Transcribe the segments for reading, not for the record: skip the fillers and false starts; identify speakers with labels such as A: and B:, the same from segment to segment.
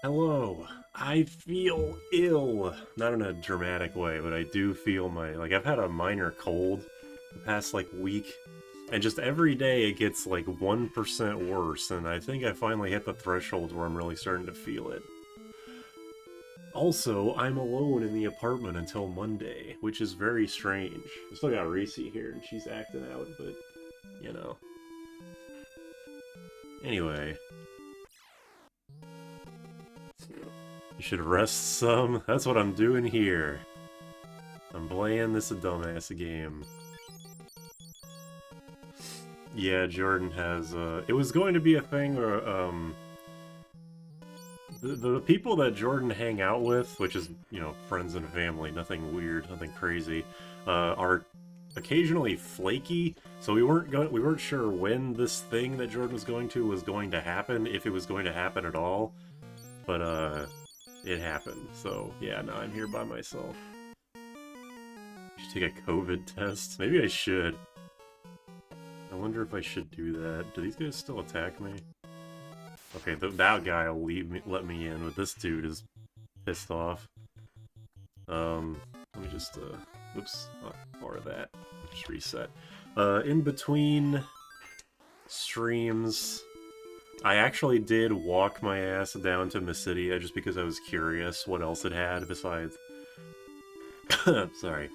A: Hello. I feel ill. Not in a dramatic way, but I do feel like, I've had a minor cold the past, like, week. And just every day it gets, like, 1% worse, and I think I finally hit the threshold where I'm really starting to feel it. Also, I'm alone in the apartment until Monday, which is very strange. I still got Reese here, and she's acting out, but, you know. Anyway. You should rest some. That's what I'm doing here. I'm playing this a dumbass game. Yeah, Jordan has, it was going to be a thing where, the people that Jordan hang out with, which is, you know, friends and family, nothing weird, nothing crazy, are occasionally flaky, so we weren't sure when this thing that Jordan was going to happen, if it was going to happen at all, but, it happened, so yeah, now I'm here by myself. I should take a COVID test. Maybe I should. I wonder if I should do that. Do these guys still attack me? Okay, that guy will let me in, but this dude is pissed off. Let me just, oops, not more of that. Just reset. In between streams, I actually did walk my ass down to Mysidia just because I was curious what else it had besides... Sorry.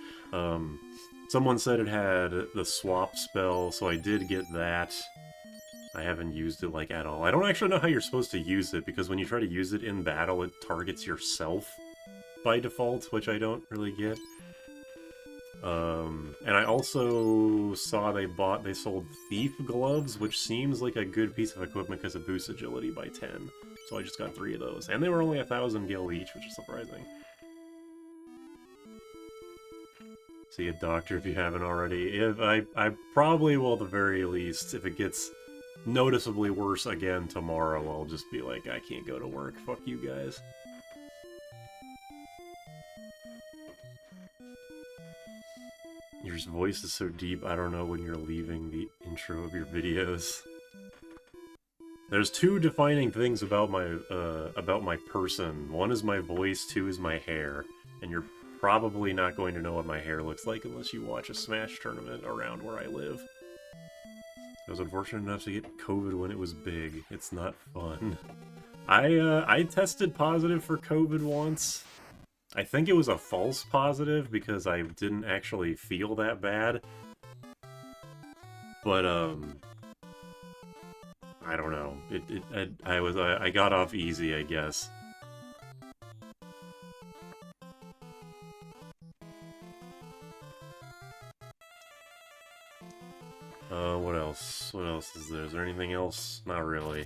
A: Someone said it had the swap spell, so I did get that. I haven't used it, like, at all. I don't actually know how you're supposed to use it, because when you try to use it in battle, it targets yourself by default, which I don't really get. And I also saw they sold Thief Gloves, which seems like a good piece of equipment because it boosts agility by 10. So I just got 3 of those. And they were only 1,000 gil each, which is surprising. See a doctor if you haven't already. If I probably will, at the very least, if it gets noticeably worse again tomorrow, I'll just be like, I can't go to work. Fuck you guys. Your voice is so deep, I don't know when you're leaving the intro of your videos. There's 2 defining things about my person. 1 is my voice, 2 is my hair. And you're probably not going to know what my hair looks like unless you watch a Smash tournament around where I live. I was unfortunate enough to get COVID when it was big. It's not fun. I tested positive for COVID once. I think it was a false positive because I didn't actually feel that bad. But, I don't know. I got off easy, I guess. What else? What else is there? Is there anything else? Not really.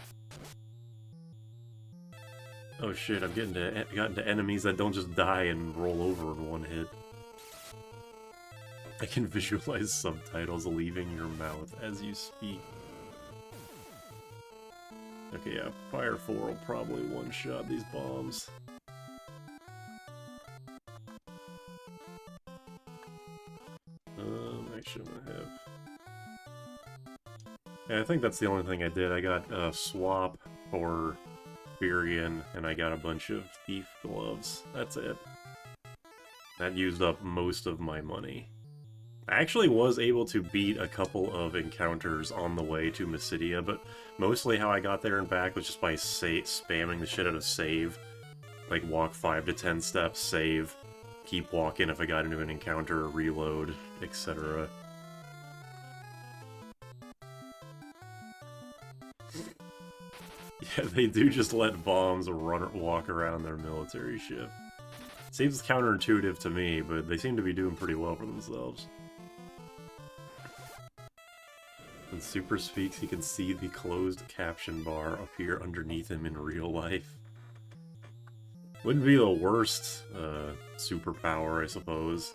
A: Oh shit, I've gotten to enemies that don't just die and roll over in one hit. I can visualize subtitles leaving your mouth as you speak. Okay, yeah, Fire 4 will probably one-shot these bombs. Actually, I'm gonna have... Yeah, I think that's the only thing I did. I got Swap for Furion, and I got a bunch of Thief Gloves. That's it. That used up most of my money. I actually was able to beat a couple of encounters on the way to Mysidia, but mostly how I got there and back was just by spamming the shit out of save. Like, walk 5 to 10 steps, save, keep walking if I got into an encounter, reload, etc. Yeah, they do just let bombs walk around their military ship. Seems counterintuitive to me, but they seem to be doing pretty well for themselves. When Super speaks, he can see the closed caption bar appear underneath him in real life. Wouldn't be the worst superpower, I suppose.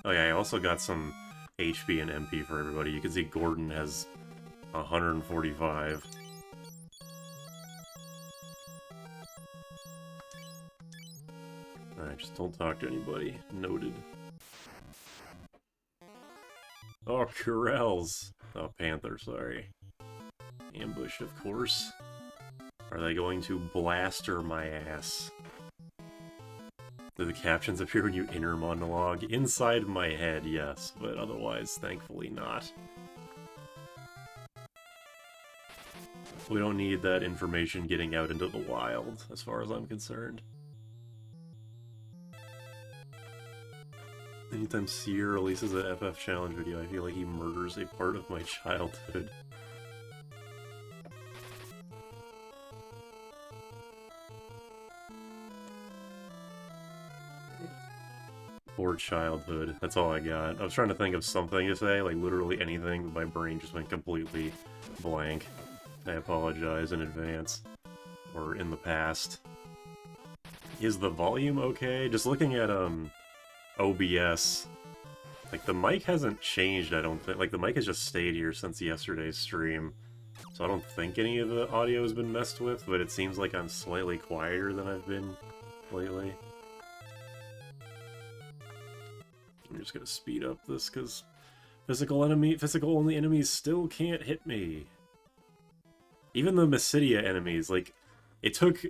A: Oh yeah, I also got some HP and MP for everybody. You can see Gordon has 145. Alright, just don't talk to anybody. Noted. Oh, Corels. Oh, Panther, sorry. Ambushed, of course. Are they going to blaster my ass? Do the captions appear when you inner monologue? Inside my head, yes, but otherwise, thankfully not. We don't need that information getting out into the wild, as far as I'm concerned. Anytime Seer releases an FF challenge video, I feel like he murders a part of my childhood. Poor childhood. That's all I got. I was trying to think of something to say, like literally anything, but my brain just went completely blank. I apologize in advance. Or in the past. Is the volume okay? Just looking at, OBS, like, the mic hasn't changed, I don't think. Like, the mic has just stayed here since yesterday's stream. So I don't think any of the audio has been messed with, but it seems like I'm slightly quieter than I've been lately. I'm just gonna speed up this, because physical-only enemies still can't hit me. Even the Mysidia enemies, like, it took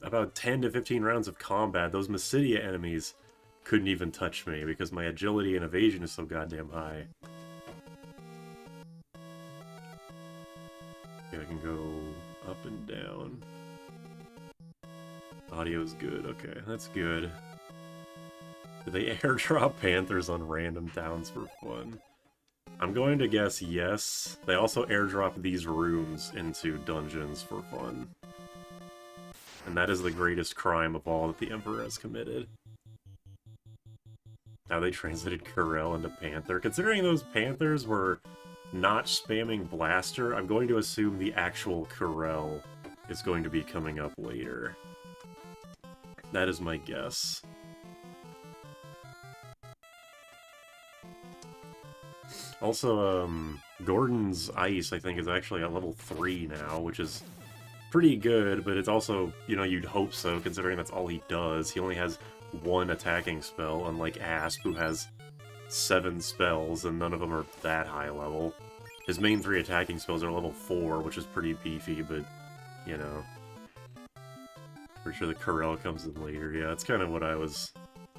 A: about 10 to 15 rounds of combat. Those Mysidia enemies couldn't even touch me because my agility and evasion is so goddamn high. Okay, I can go up and down. Audio's good, okay, that's good. Do they airdrop Panthers on random towns for fun? I'm going to guess yes. They also airdrop these rooms into dungeons for fun. And that is the greatest crime of all that the Emperor has committed. How they translated Corel into Panther. Considering those Panthers were not spamming Blaster, I'm going to assume the actual Corel is going to be coming up later. That is my guess. Also, Gordon's Ice, I think, is actually at level 3 now, which is pretty good, but it's also, you know, you'd hope so, considering that's all he does. He only has 1 attacking spell, unlike ASP, who has 7 spells, and none of them are that high level. His main 3 attacking spells are level 4, which is pretty beefy, but, you know. Pretty sure the Corel comes in later. Yeah, that's kind of what I was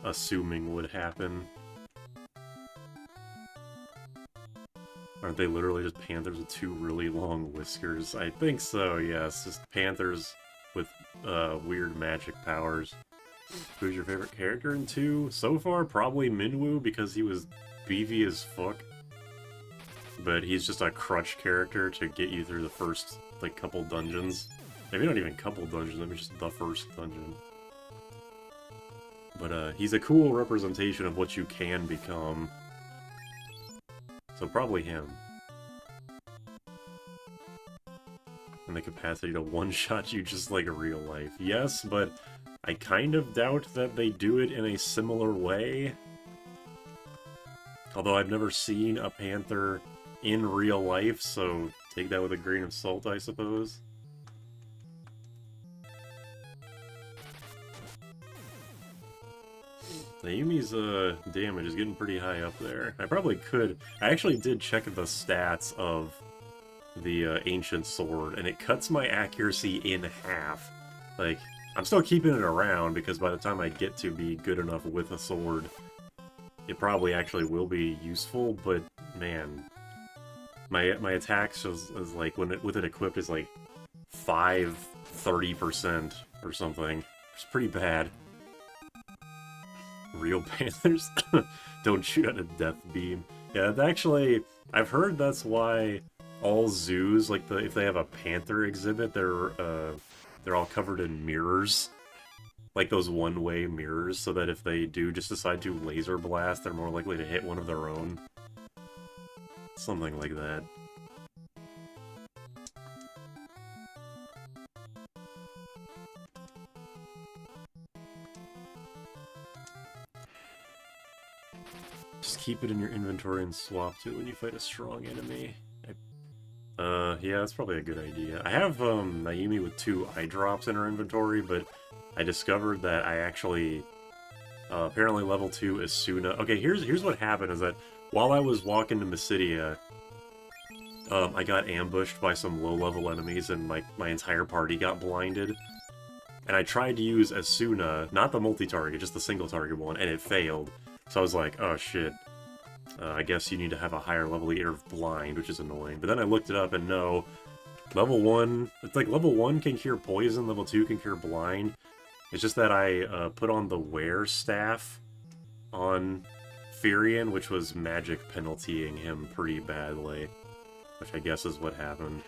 A: assuming would happen. Aren't they literally just panthers with 2 really long whiskers? I think so, yes. Just panthers with weird magic powers. Who's your favorite character in 2? So far, probably Minwu, because he was beefy as fuck. But he's just a crutch character to get you through the first, like, couple dungeons. Maybe not even couple dungeons, maybe just the first dungeon. But he's a cool representation of what you can become. So probably him. And the capacity to one-shot you just like real life. Yes, but I kind of doubt that they do it in a similar way. Although I've never seen a panther in real life, so take that with a grain of salt, I suppose. Naomi's damage is getting pretty high up there. I probably could... I actually did check the stats of the Ancient Sword, and it cuts my accuracy in half. Like, I'm still keeping it around, because by the time I get to be good enough with a sword, it probably actually will be useful, but, man... My attacks is like, with it equipped, is like 30% or something. It's pretty bad. Real panthers don't shoot at a death beam. Yeah, actually, I've heard that's why all zoos, like if they have a panther exhibit, they're all covered in mirrors, like those one-way mirrors, so that if they do just decide to laser blast, they're more likely to hit one of their own. Something like that. Just keep it in your inventory and swap to it when you fight a strong enemy. Yeah, that's probably a good idea. I have Naomi with 2 eye drops in her inventory, but I discovered that I actually apparently level 2 Asuna. Okay, here's what happened is that while I was walking to Mysidia, I got ambushed by some low-level enemies, and my entire party got blinded. And I tried to use Asuna, not the multi-target, just the single-target one, and it failed. So I was like, oh shit, I guess you need to have a higher level to get blind, which is annoying. But then I looked it up, and no, level 1, it's like level 1 can cure poison, level 2 can cure blind. It's just that I put on the wear staff on Firion, which was magic penaltying him pretty badly. Which I guess is what happened.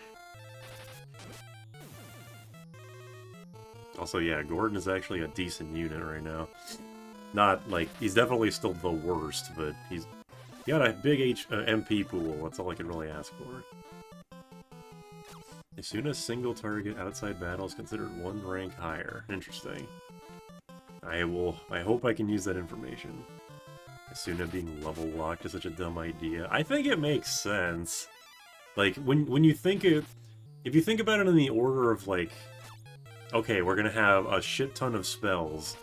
A: Also, yeah, Gordon is actually a decent unit right now. Not, like, he's definitely still the worst, but he got a big MP pool, that's all I can really ask for. As soon as single target outside battle is considered 1 rank higher. Interesting. I hope I can use that information. Asuna being level locked is such a dumb idea. I think it makes sense. Like, when you think it... If you think about it in the order of, like... Okay, we're gonna have a shit ton of spells.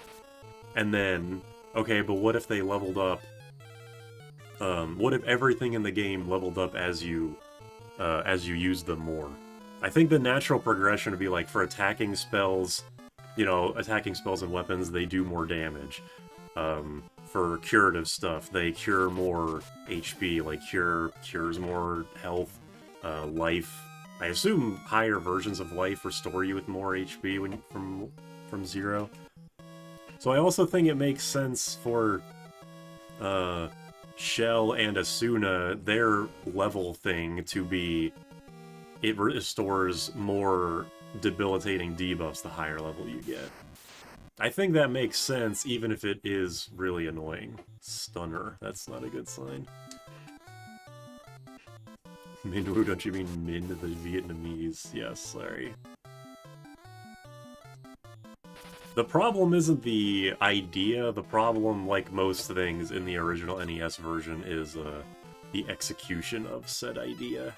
A: And then... Okay, but what if they leveled up... what if everything in the game leveled up as you use them more? I think the natural progression would be, like, for attacking spells... You know, attacking spells and weapons, they do more damage. For curative stuff, they cure more HP, like cures more health, life. I assume higher versions of life restore you with more HP when from 0. So I also think it makes sense for Shell and Asuna, their level thing to be it restores more debilitating debuffs the higher level you get. I think that makes sense, even if it is really annoying. Stunner. That's not a good sign. Minwoo, don't you mean Min the Vietnamese? Yes, sorry. The problem isn't the idea. The problem, like most things in the original NES version, is the execution of said idea.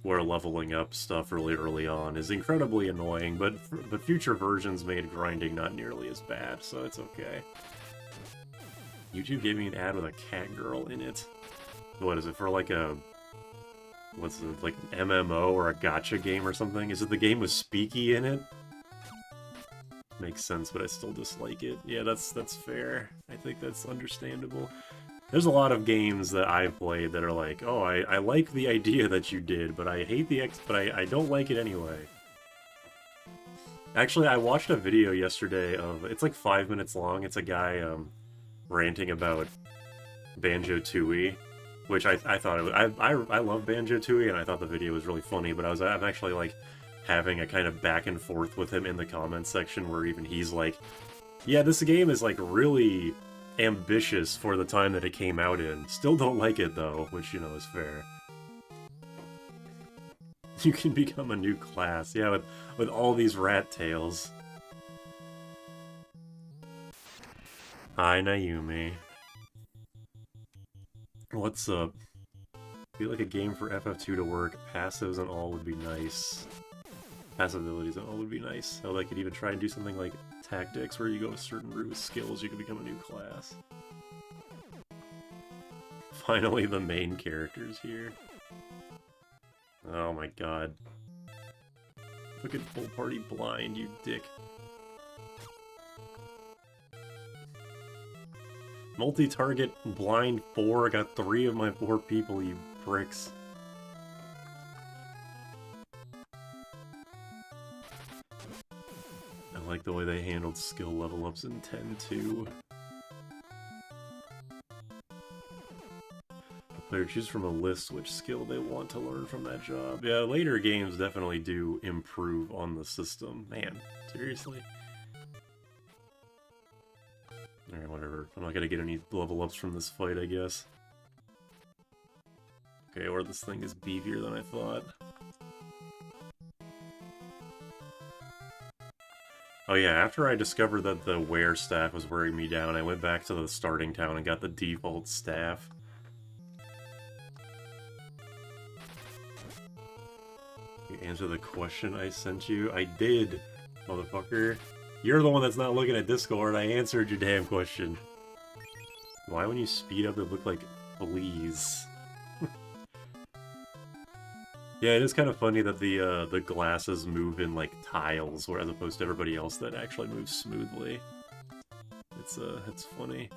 A: Where leveling up stuff really early on is incredibly annoying, but future versions made grinding not nearly as bad, so it's okay. YouTube gave me an ad with a cat girl in it. What is it, for like a... what's it, like an MMO or a gacha game or something? Is it the game with Speaky in it? Makes sense, but I still dislike it. Yeah, that's fair. I think that's understandable. There's a lot of games that I've played that are like, oh, I like the idea that you did, but I hate the but I don't like it anyway. Actually, I watched a video yesterday of, it's like 5 minutes long, it's a guy ranting about Banjo-Tooie, which I thought it was, I love Banjo-Tooie, and I thought the video was really funny, but I'm actually like having a kind of back and forth with him in the comments section where even he's like, yeah, this game is like really ambitious for the time that it came out in. Still don't like it though, which, you know, is fair. You can become a new class, yeah, with all these rat tails. Hi, Naomi. What's up? Feel like a game for FF2 to work. Passives and all would be nice. Passive abilities and all would be nice. Oh, they could even try and do something like tactics, where you go a certain route with skills, you can become a new class. Finally, the main character's here. Oh my god. Look at Full Party Blind, you dick. Multi-target blind 4, I got 3 of my 4 people, you pricks. I like the way they handled skill level ups in 10-2. The player chooses from a list which skill they want to learn from that job. Yeah, later games definitely do improve on the system. Man, seriously? Alright, whatever. I'm not gonna get any level ups from this fight, I guess. Okay, or this thing is beefier than I thought. Oh yeah, after I discovered that the wear staff was wearing me down, I went back to the starting town and got the default staff. You answer the question I sent you? I did, motherfucker. You're the one that's not looking at Discord. I answered your damn question. Why when you speed up it look like fleas? Yeah, it is kind of funny that the glasses move in like tiles, whereas opposed to everybody else that actually moves smoothly. It's funny.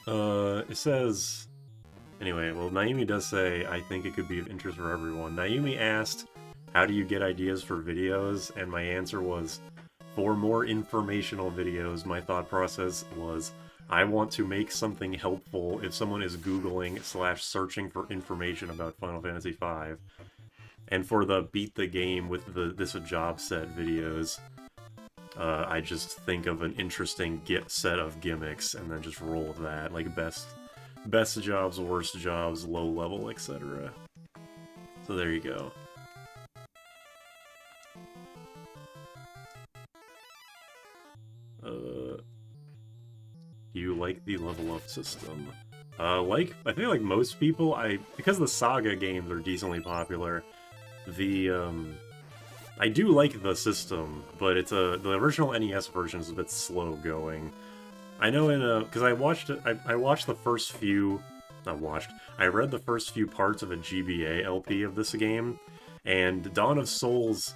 A: It says... Anyway, well, Naomi does say, I think it could be of interest for everyone. Naomi asked, how do you get ideas for videos? And my answer was, for more informational videos, my thought process was, I want to make something helpful if someone is Googling/searching for information about Final Fantasy V. And for the beat the game with this a job set videos, I just think of an interesting set of gimmicks and then just roll with that, like best jobs, worst jobs, low level, etc. So there you go. Do you like the level up system? I think like most people, because the Saga games are decently popular, I do like the system, but the original NES version is a bit slow going. I know because I watched the first few, I read the first few parts of a GBA LP of this game, and Dawn of Souls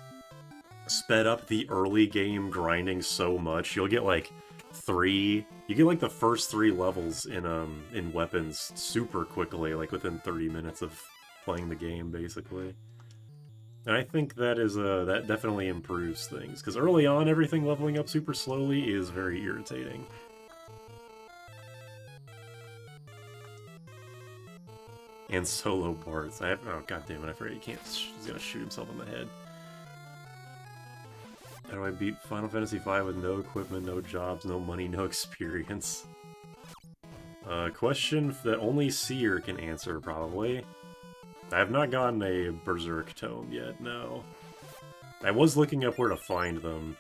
A: sped up the early game grinding so much. You'll get like the first 3 levels in weapons super quickly, like within 30 minutes of playing the game, basically. And I think that definitely improves things, because early on everything leveling up super slowly is very irritating. And solo parts. Oh, god damn it, I forgot he can't. He's gonna shoot himself in the head. How do I beat Final Fantasy V with no equipment, no jobs, no money, no experience? Question that only Seer can answer, probably. I have not gotten a Berserk tome yet, no. I was looking up where to find them.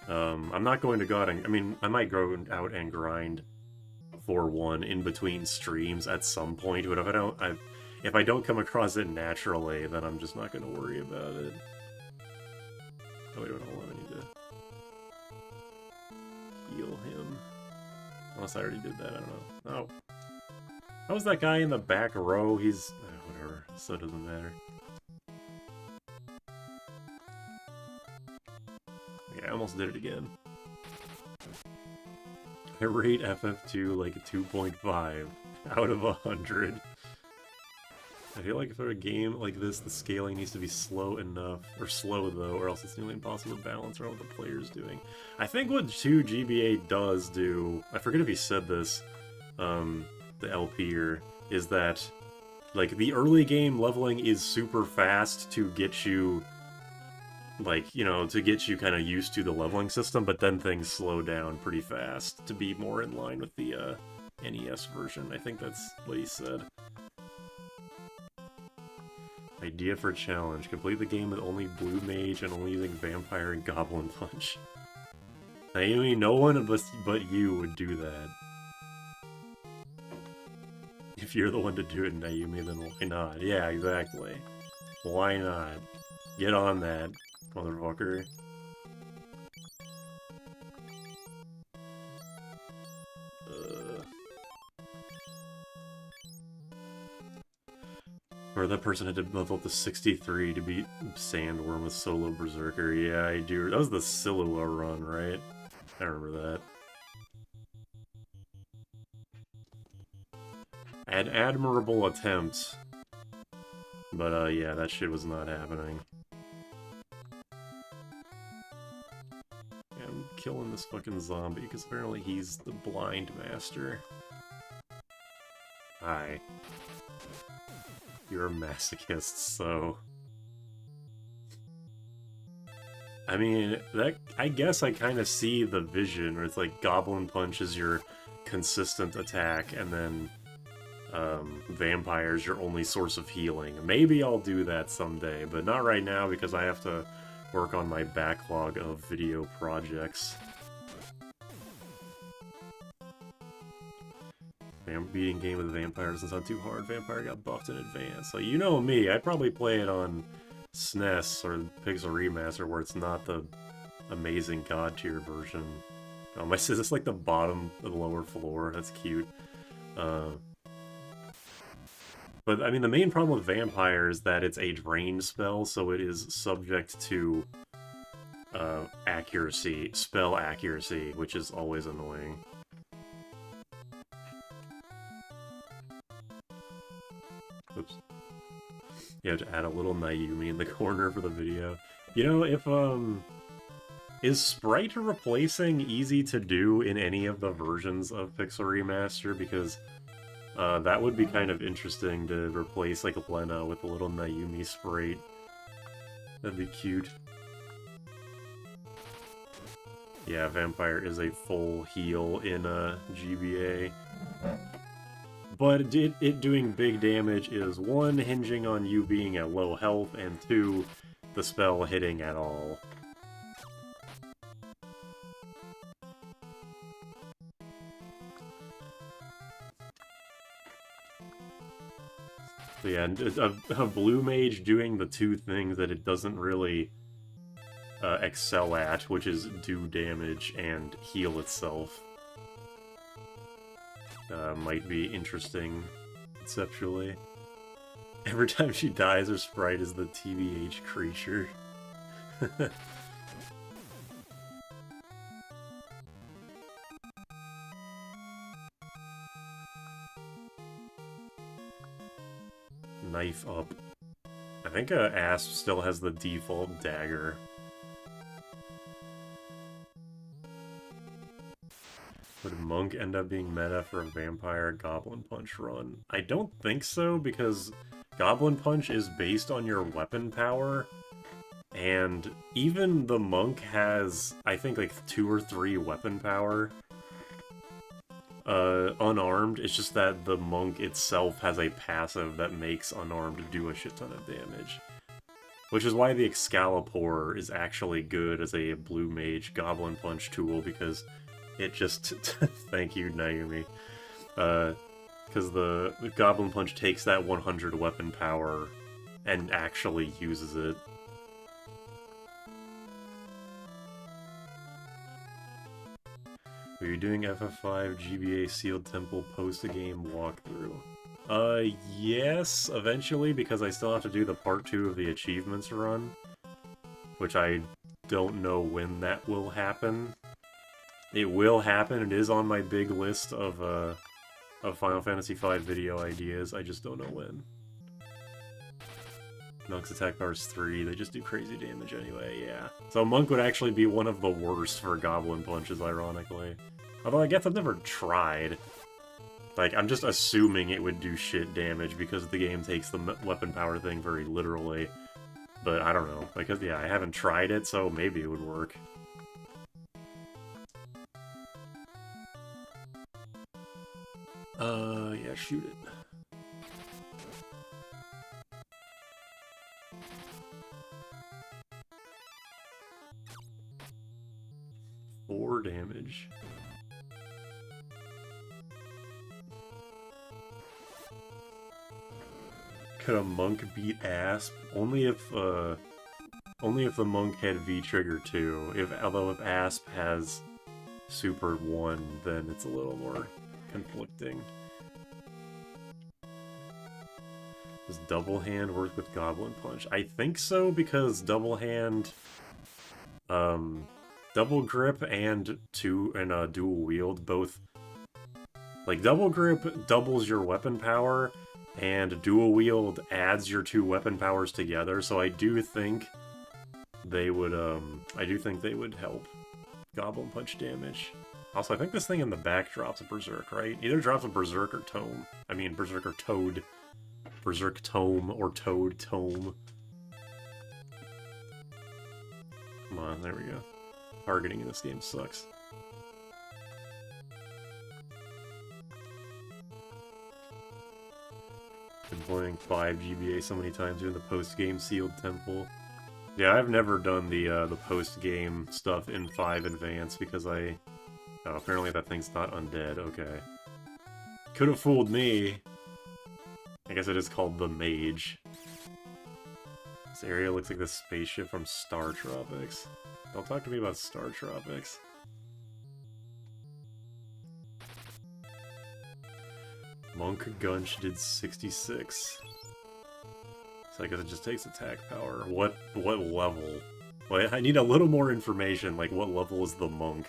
A: I'm not going to go out and... I mean, I might go out and grind for one in between streams at some point, but if I don't come across it naturally, then I'm just not going to worry about it. Oh, wait, hold on, I need to heal him. Unless I already did that, I don't know. Oh. How was that guy in the back row? He's... whatever, so it doesn't matter. Yeah, I almost did it again. I rate FF2 like a 2.5 out of 100. I feel like for a game like this, the scaling needs to be slow enough, or slow though, or else it's nearly impossible to balance around what the player's doing. I think what 2GBA does do, I forget if he said this, the LPer, is that, like, the early game leveling is super fast to get you, like, you know, to get you kind of used to the leveling system, but then things slow down pretty fast to be more in line with the NES version. I think that's what he said. Idea for challenge. Complete the game with only Blue Mage and only using Vampire and Goblin Punch. Naomi, no one but you would do that. If you're the one to do it, Naomi, then why not? Yeah, exactly. Why not? Get on that, motherfucker. Or that person had to level up to 63 to beat Sandworm with Solo Berserker. Yeah, I do. That was the Silua run, right? I remember that. An admirable attempt. But, yeah, that shit was not happening. Yeah, I'm killing this fucking zombie, because apparently he's the blind master. Hi. You're a masochist, so... I mean, I guess I kind of see the vision, where it's like Goblin Punch is your consistent attack, and then Vampire's your only source of healing. Maybe I'll do that someday, but not right now because I have to work on my backlog of video projects. Beating game with Vampire doesn't sound too hard. Vampire got buffed in advance. So you know me, I'd probably play it on SNES or Pixel Remaster where it's not the amazing god tier version. Oh, is this like the bottom of the lower floor? That's cute. But I mean, the main problem with Vampire is that it's a drain spell, so it is subject to accuracy, spell accuracy, which is always annoying. Oops. You have to add a little Naomi in the corner for the video. You know, if, is sprite replacing easy to do in any of the versions of Pixel Remaster? Because, that would be kind of interesting to replace, like, Lena with a little Naomi sprite. That'd be cute. Yeah, Vampire is a full heal in, GBA. But it doing big damage is, 1, hinging on you being at low health, and 2, the spell hitting at all. So yeah, a Blue Mage doing the 2 things that it doesn't really excel at, which is do damage and heal itself. Might be interesting, conceptually. Every time she dies, her sprite is the TBH creature. Knife up. I think ASP still has the default dagger. Would Monk end up being meta for a Vampire Goblin Punch run? I don't think so, because Goblin Punch is based on your weapon power, and even the Monk has, I think, like 2 or 3 weapon power. Unarmed, it's just that the Monk itself has a passive that makes Unarmed do a shit ton of damage. Which is why the Excalibur is actually good as a blue mage Goblin Punch tool, because it just... Thank you, Naomi. Because the Goblin Punch takes that 100 weapon power and actually uses it. Are you doing FF5 GBA Sealed Temple post-game walkthrough? Yes, eventually, because I still have to do the part 2 of the achievements run. Which I don't know when that will happen. It will happen, it is on my big list of Final Fantasy V video ideas, I just don't know when. Monk's attack power is 3, they just do crazy damage anyway, yeah. So Monk would actually be one of the worst for Goblin Punches, ironically. Although I guess I've never tried. Like, I'm just assuming it would do shit damage because the game takes the weapon power thing very literally. But I don't know, because yeah, I haven't tried it, so maybe it would work. Yeah, shoot it. Four damage. Could a Monk beat ASP? Only if the Monk had V-Trigger 2. Although if ASP has Super 1, then it's a little more conflicting. Does Double Hand work with Goblin Punch? I think so, because Double Hand, Double Grip and Dual Wield both... Like, Double Grip doubles your weapon power, and Dual Wield adds your 2 weapon powers together, so I do think they would, help Goblin Punch damage. Also, I think this thing in the back drops a Berserk, right? Either drops a Berserk or Tome. I mean, Berserk or Toad. Berserk Tome or Toad Tome. Come on, there we go. Targeting in this game sucks. Been playing 5 GBA so many times doing the post-game Sealed Temple. Yeah, I've never done the post-game stuff in 5 Advance because oh, apparently that thing's not undead, okay. Could have fooled me. I guess it is called the Mage. This area looks like the spaceship from Star Tropics. Don't talk to me about Star Tropics. Monk Gunch did 66. So I guess it just takes attack power. What level? Well, I need a little more information, like what level is the Monk?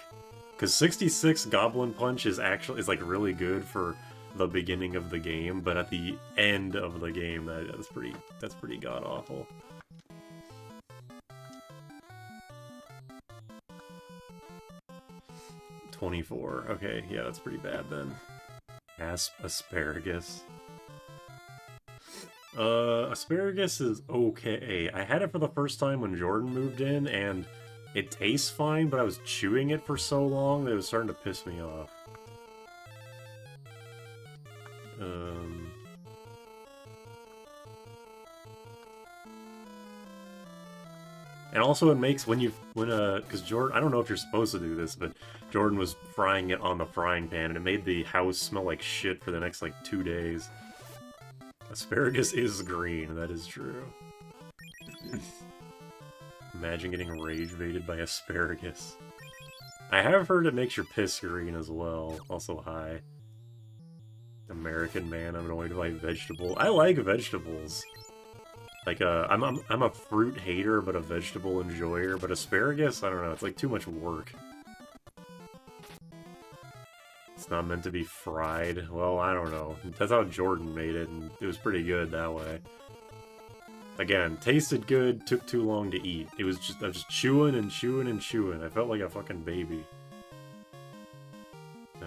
A: Because 66 Goblin Punch is like really good for the beginning of the game, but at the end of the game, that's pretty god awful. $24. Okay, yeah, that's pretty bad then. Asparagus. Asparagus is okay. I had it for the first time when Jordan moved in, and it tastes fine, but I was chewing it for so long that it was starting to piss me off. And also it makes because Jordan, I don't know if you're supposed to do this, but Jordan was frying it on the frying pan, and it made the house smell like shit for the next, like, 2 days. Asparagus is green, that is true. Imagine getting rage baited by asparagus. I have heard it makes your piss green as well. Also high. American man, I'm annoyed by vegetable. I like vegetables. Like, I'm a fruit hater, but a vegetable enjoyer. But asparagus, I don't know, it's like too much work. It's not meant to be fried. Well, I don't know. That's how Jordan made it, and it was pretty good that way. Again, tasted good, took too long to eat. I was just chewing and chewing and chewing. I felt like a fucking baby.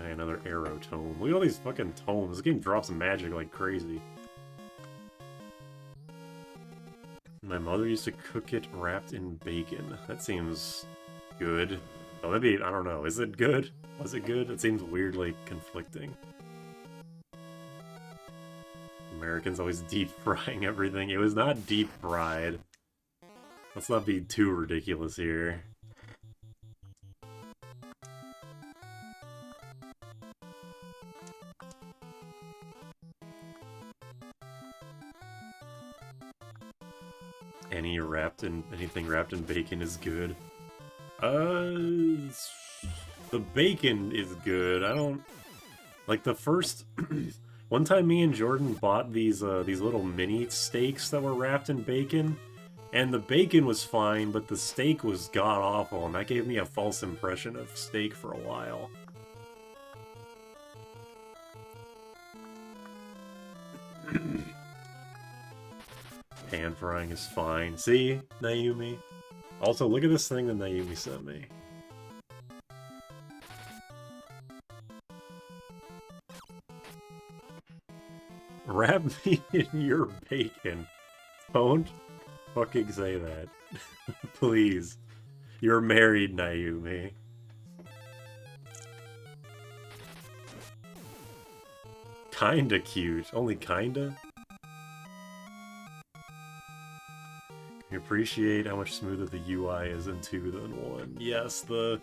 A: Okay, another arrow tome. Look at all these fucking tomes. This game drops magic like crazy. My mother used to cook it wrapped in bacon. That seems good. Oh, maybe, I don't know. Is it good? Was it good? It seems weirdly conflicting. Americans always deep frying everything. It was not deep fried. Let's not be too ridiculous here. Anything wrapped in bacon is good. The bacon is good. I don't like the first. One time, me and Jordan bought these little mini steaks that were wrapped in bacon, and the bacon was fine, but the steak was god awful, and that gave me a false impression of steak for a while. Pan frying is fine. See, Naomi? Also, look at this thing that Naomi sent me. Wrap me in your bacon. Don't fucking say that. Please. You're married, Naomi. Kinda cute. Only kinda? You appreciate how much smoother the UI is in 2 than 1. Yes, the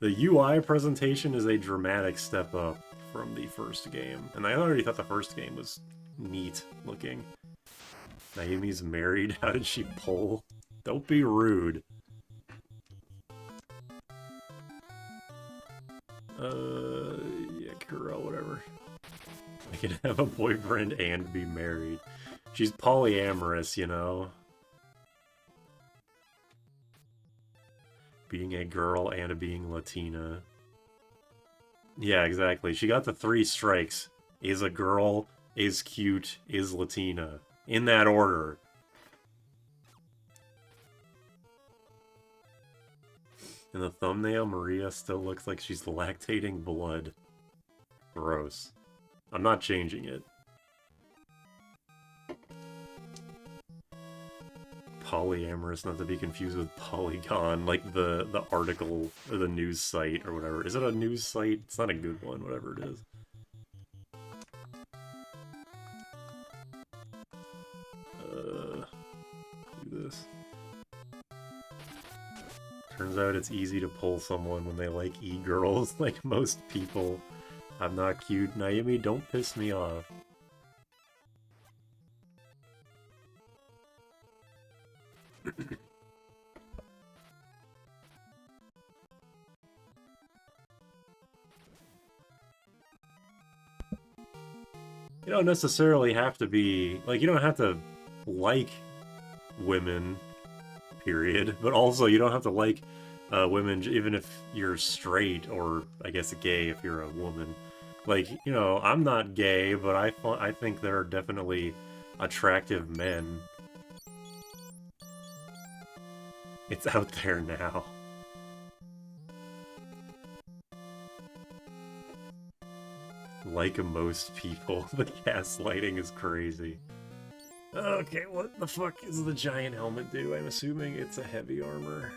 A: UI presentation is a dramatic step up from the first game. And I already thought the first game was neat looking. Naomi's married. How did she pull? Don't be rude. Yeah, girl, whatever. I can have a boyfriend and be married. She's polyamorous, you know? Being a girl and being Latina. Yeah, exactly. She got the 3 strikes. Is a girl, is cute, is Latina. In that order. In the thumbnail, Maria still looks like she's lactating blood. Gross. I'm not changing it. Polyamorous, not to be confused with Polygon, like the article or the news site or whatever. Is it a news site? It's not a good one, whatever it is. Do this. Turns out it's easy to pull someone when they like e-girls, like most people. I'm not cute. Naomi, don't piss me off. You don't necessarily have to be, like, you don't have to like women, period, but also you don't have to like women even if you're straight, or I guess gay if you're a woman. Like, you know, I'm not gay, but I think there are definitely attractive men. It's out there now. Like most people, the gaslighting is crazy. Okay, what the fuck does the giant helmet do? I'm assuming it's a heavy armor.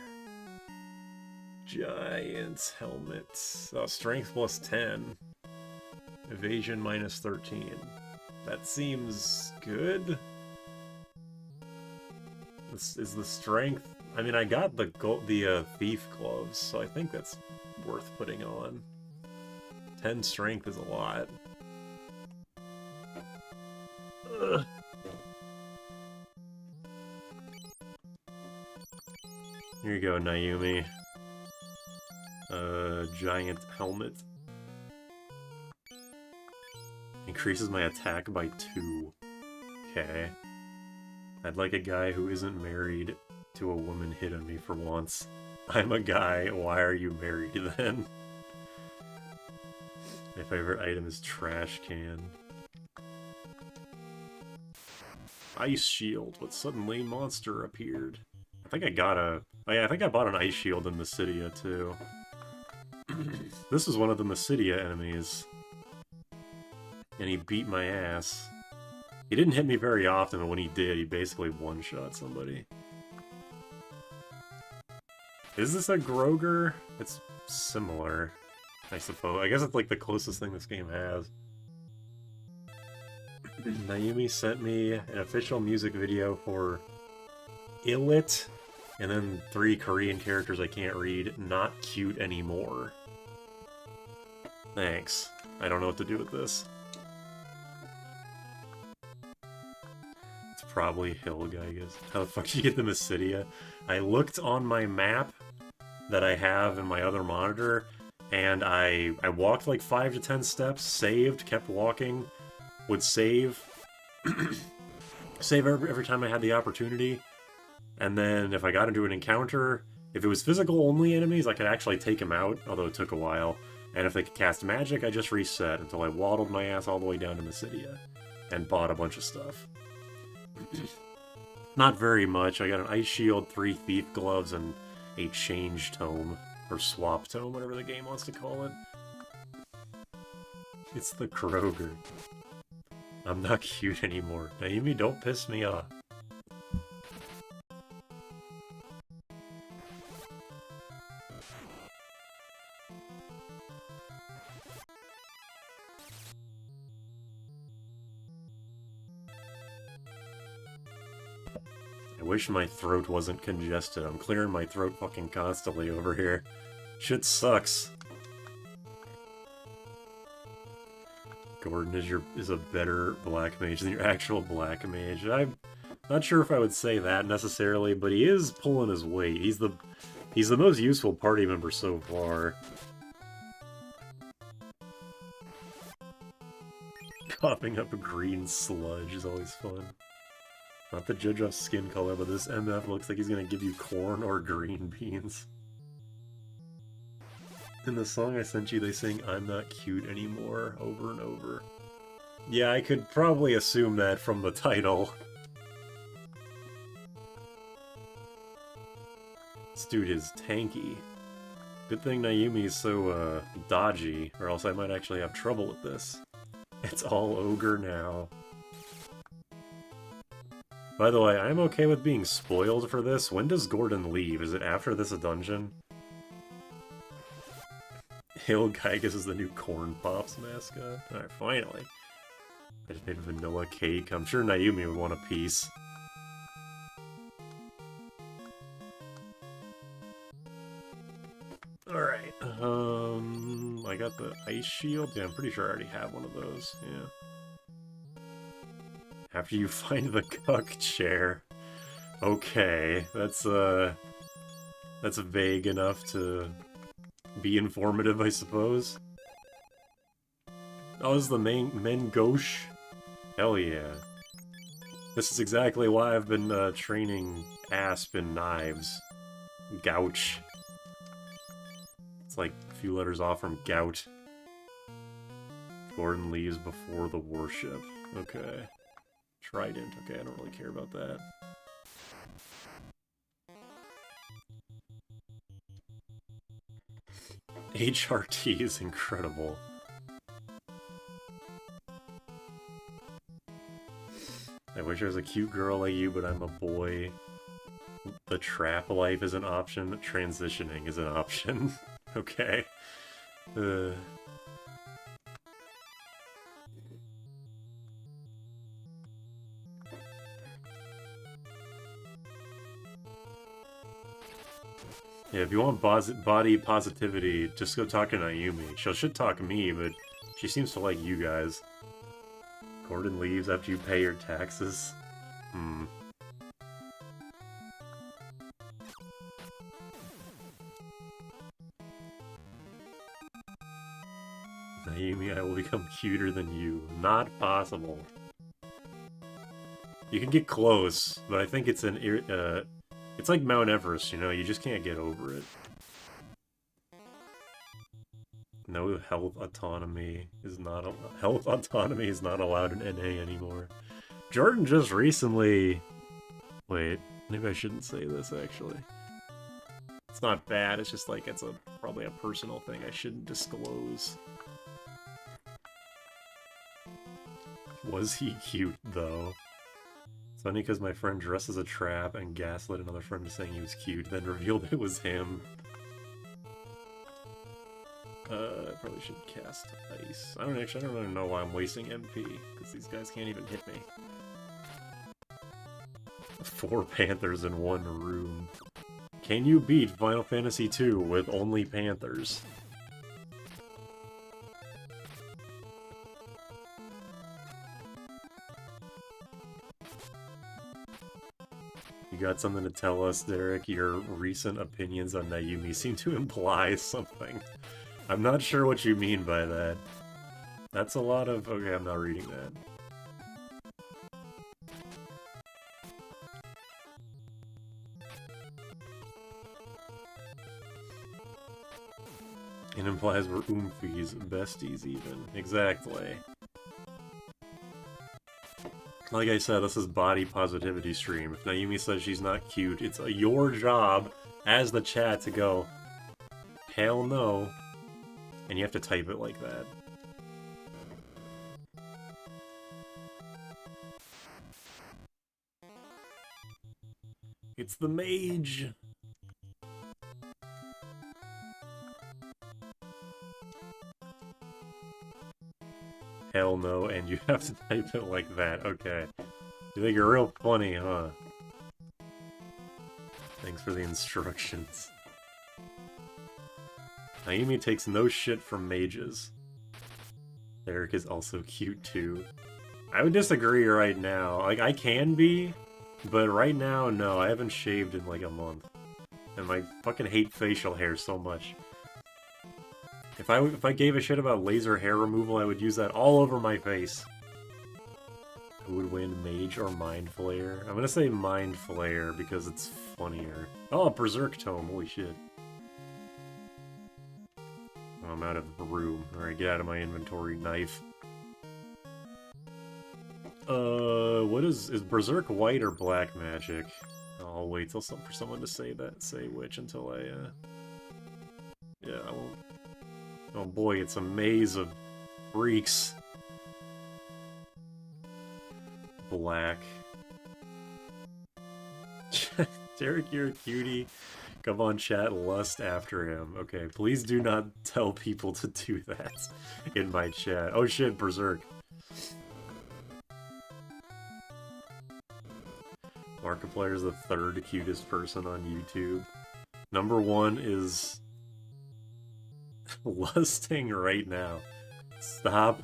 A: Giant helmet. Oh, strength plus 10. Evasion minus 13. That seems good. This is the strength. I mean, I got the thief gloves, so I think that's worth putting on. 10 strength is a lot. Ugh. Here you go, Naomi. Giant helmet. Increases my attack by 2. Okay. I'd like a guy who isn't married to a woman hitting me for once. I'm a guy, why are you married then? My favorite item is trash can. Ice shield, but suddenly monster appeared. I think I got a... Oh yeah, I think I bought an ice shield in Mysidia too. This is one of the Mysidia enemies. And he beat my ass. He didn't hit me very often, but when he did, he basically one-shot somebody. Is this a Groger? It's similar, I suppose. I guess it's like the closest thing this game has. Naomi sent me an official music video for Illit, and then 3 Korean characters I can't read. Not cute anymore. Thanks. I don't know what to do with this. It's probably Hillgeiges. How the fuck did you get the Mysidia? I looked on my map that I have in my other monitor, and I walked like 5 to 10 steps, saved, kept walking, would save, save every time I had the opportunity, and then if I got into an encounter, if it was physical only enemies, I could actually take them out, although it took a while, and if they could cast magic, I just reset until I waddled my ass all the way down to Mysidia, and bought a bunch of stuff. Not very much. I got an Ice Shield, 3 Thief Gloves, and a Change Tome, or Swap Tome, whatever the game wants to call it. It's the Kroger. I'm not cute anymore. Naomi, don't piss me off. I wish my throat wasn't congested. I'm clearing my throat fucking constantly over here. Shit sucks. Gordon is a better black mage than your actual black mage. I'm not sure if I would say that necessarily, but he is pulling his weight. He's the most useful party member so far. Coughing up a green sludge is always fun. Not to judge off skin color, but this MF looks like he's gonna give you corn or green beans. In the song I sent you, they sing "I'm not cute anymore" over and over. Yeah, I could probably assume that from the title. This dude is tanky. Good thing Naomi is so, dodgy, or else I might actually have trouble with this. It's all ogre now. By the way, I'm okay with being spoiled for this. When does Gordon leave? Is it after this a dungeon? Hillgeiges is the new Corn Pops mascot. Alright, finally. I just made a vanilla cake. I'm sure Naomi would want a piece. Alright, I got the Ice Shield. Yeah, I'm pretty sure I already have one of those, yeah. After you find the cuck chair. Okay, that's vague enough to be informative, I suppose. Oh, this is the main gauche? Hell yeah. This is exactly why I've been training ASP in knives. Gouch. It's like a few letters off from gout. Gordon leaves before the warship. Okay. Trident. Okay, I don't really care about that. HRT is incredible. I wish I was a cute girl like you, but I'm a boy. The trap life is an option. Transitioning is an option. Okay. Yeah, if you want body positivity, just go talk to Naomi. She should talk to me, but she seems to like you guys. Gordon leaves after you pay your taxes. Naomi, I will become cuter than you. Not possible. You can get close, but I think it's it's like Mount Everest, you know, you just can't get over it. No health autonomy is not allowed in NA anymore. Jordan just recently... Wait, maybe I shouldn't say this, actually. it's not bad, it's just like, it's probably a personal thing I shouldn't disclose. Was he cute, though? It's funny because my friend dressed as a trap and gaslit another friend saying he was cute, then revealed it was him. I probably should cast ice. I don't really know why I'm wasting MP, because these guys can't even hit me. 4 Panthers in one room. Can you beat Final Fantasy II with only Panthers? You got something to tell us, Derek? Your recent opinions on Naomi seem to imply something. I'm not sure what you mean by that. That's a lot of... Okay, I'm not reading that. It implies we're oomfies, besties even. Exactly. Like I said, this is body positivity stream. If Naomi says she's not cute, it's your job as the chat to go, hell no. And you have to type it like that. It's the mage! Hell no, and you have to type it like that. Okay. You think you're real funny, huh? Thanks for the instructions. Naomi takes no shit from mages. Derek is also cute too. I would disagree right now. Like, I can be, but right now, no. I haven't shaved in like a month. And I fucking hate facial hair so much. If I gave a shit about laser hair removal, I would use that all over my face. Who would win, Mage or Mind Flayer? I'm gonna say Mind Flayer because it's funnier. Oh, Berserk Tome, holy shit. Oh, I'm out of room. Alright, get out of my inventory, knife. What is Berserk white or black magic? I'll wait till for someone to say which until I, yeah, I won't. Oh boy, it's a maze of freaks. Black. Derek, you're a cutie. Come on, chat, lust after him. Okay, please do not tell people to do that in my chat. Oh shit, Berserk. Markiplier is the 3rd cutest person on YouTube. Number 1 is... lusting right now. Stop.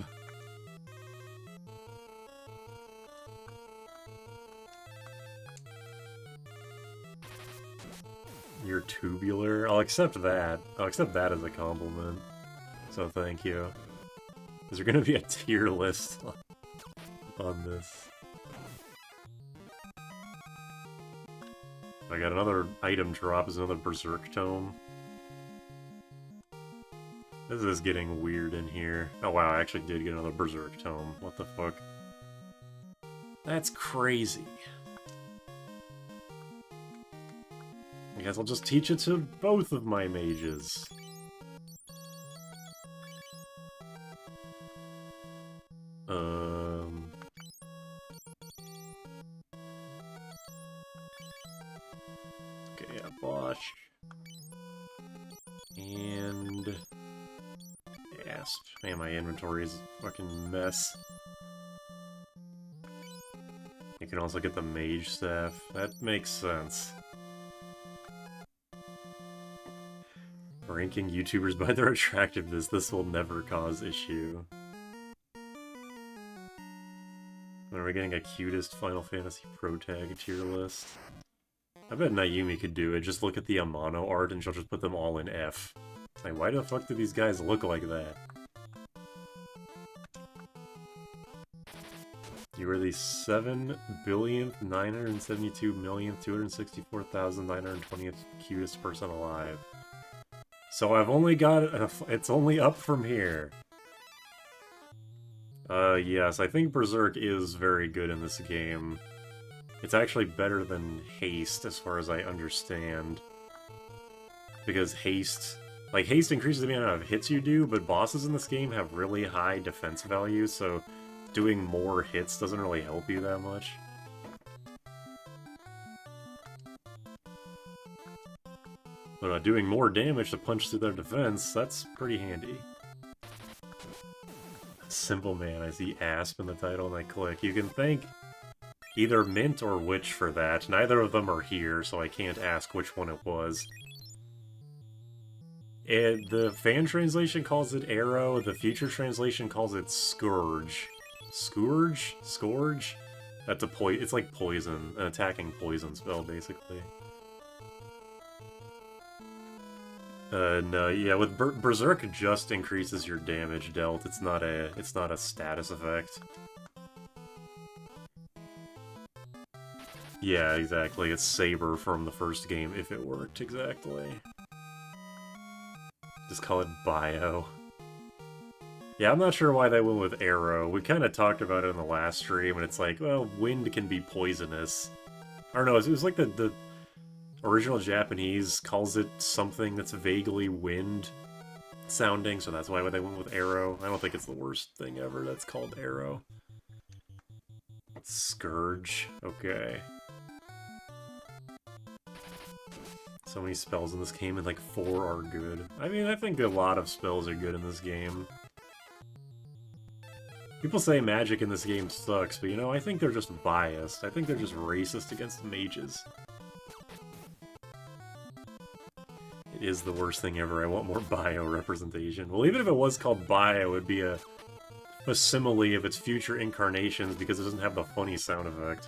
A: You're tubular. I'll accept that. I'll accept that as a compliment. So thank you. Is there gonna be a tier list on this? I got another item drop. Is another Berserk Tome. This is getting weird in here. Oh wow, I actually did get another Berserk Tome. What the fuck? That's crazy. I guess I'll just teach it to both of my mages. Okay, yeah, Bosch. And... ASP. Man, my inventory is a fucking mess. You can also get the mage staff. That makes sense. Ranking YouTubers by their attractiveness. This will never cause issue. When are we getting a cutest Final Fantasy Pro Tag tier list? I bet Naomi could do it. Just look at the Amano art and she'll just put them all in F. Like, why the fuck do these guys look like that? You are the 7,972,264,920th cutest person alive. So I've only got... it's only up from here. Yes, I think Berserk is very good in this game. It's actually better than Haste, as far as I understand. because haste... Like, haste increases the amount of hits you do, but bosses in this game have really high defense values, so doing more hits doesn't really help you that much. But doing more damage to punch through their defense, that's pretty handy. Simple Man, I see ASP in the title and I click. You can thank either Mint or Witch for that. Neither of them are here, so I can't ask which one it was. The fan translation calls it Arrow, the future translation calls it Scourge. Scourge? Scourge? That's a it's like poison, an attacking poison spell, basically. No, yeah, with Berserk just increases your damage dealt. It's not a status effect. Yeah, exactly. It's Saber from the first game, if it worked exactly. Just call it Bio. Yeah, I'm not sure why they went with Arrow. We kind of talked about it in the last stream, and it's like, well, wind can be poisonous. I don't know, it was like the original Japanese calls it something that's vaguely wind sounding, so that's why they went with Arrow. I don't think it's the worst thing ever that's called Arrow. Scourge. Okay. So many spells in this game, and like 4 are good. I mean, I think a lot of spells are good in this game. People say magic in this game sucks, but you know, I think they're just biased. I think they're just racist against mages. It is the worst thing ever. I want more bio representation. Well, even if it was called bio, it would be a simile of its future incarnations because it doesn't have the funny sound effect.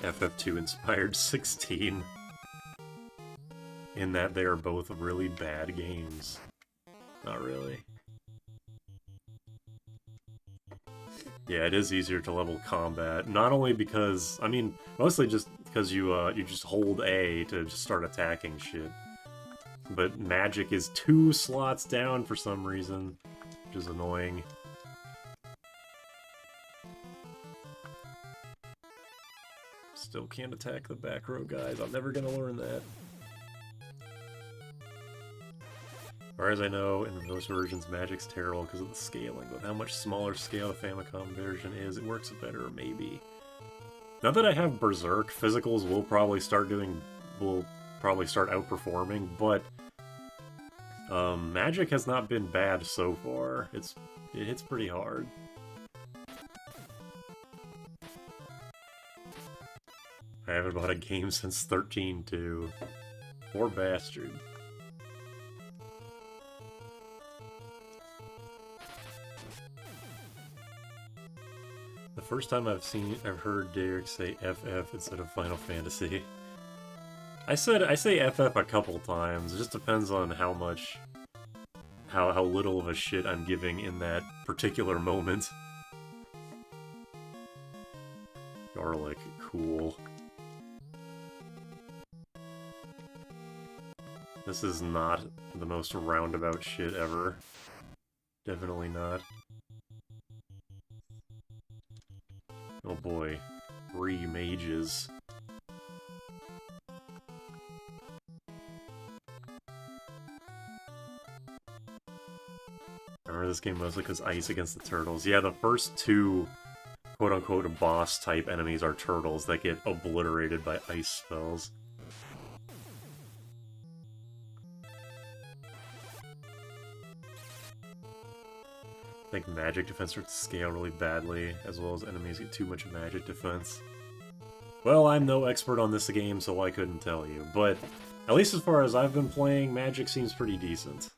A: FF2 inspired 16. In that they are both really bad games. Not really. Yeah, it is easier to level combat. Not only because, I mean, mostly just because you just hold A to just start attacking shit. But magic is 2 slots down for some reason, which is annoying. Still can't attack the back row guys. I'm never gonna learn that. As far as I know, in most versions, magic's terrible because of the scaling, but how much smaller scale the Famicom version is, it works better, maybe. Now that I have Berserk, physicals will probably start outperforming, but magic has not been bad so far. It hits pretty hard. I haven't bought a game since 13.2. Poor bastard. The first time I've heard Derek say FF instead of Final Fantasy. I say FF a couple times. It just depends on how little of a shit I'm giving in that particular moment. Garlic, cool. This is not the most roundabout shit ever. Definitely not. Oh boy. 3 mages. I remember this game mostly because ice against the turtles. Yeah, the first 2 quote-unquote boss-type enemies are turtles that get obliterated by ice spells. I think magic defense starts to scale really badly, as well as enemies get too much magic defense. Well, I'm no expert on this game, so I couldn't tell you, but at least as far as I've been playing, magic seems pretty decent.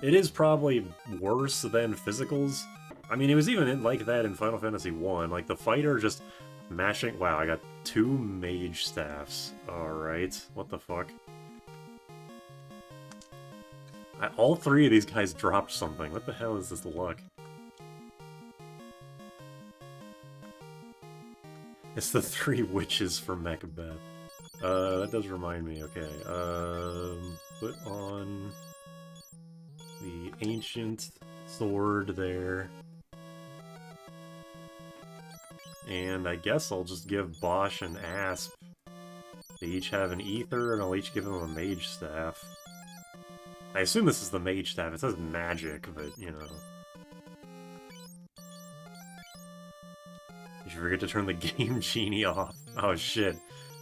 A: It is probably worse than physicals. I mean, it was even like that in Final Fantasy 1. Like, the fighter just mashing... Wow, I got 2 mage staffs. Alright, what the fuck? All 3 of these guys dropped something. What the hell is this luck? It's the 3 witches from Macbeth. That does remind me, okay. Put on the ancient sword there. And I guess I'll just give Bosch and Asp. They each have an ether, and I'll each give them a mage staff. I assume this is the mage staff. It says magic, but, you know. Did you forget to turn the game genie off? Oh, shit.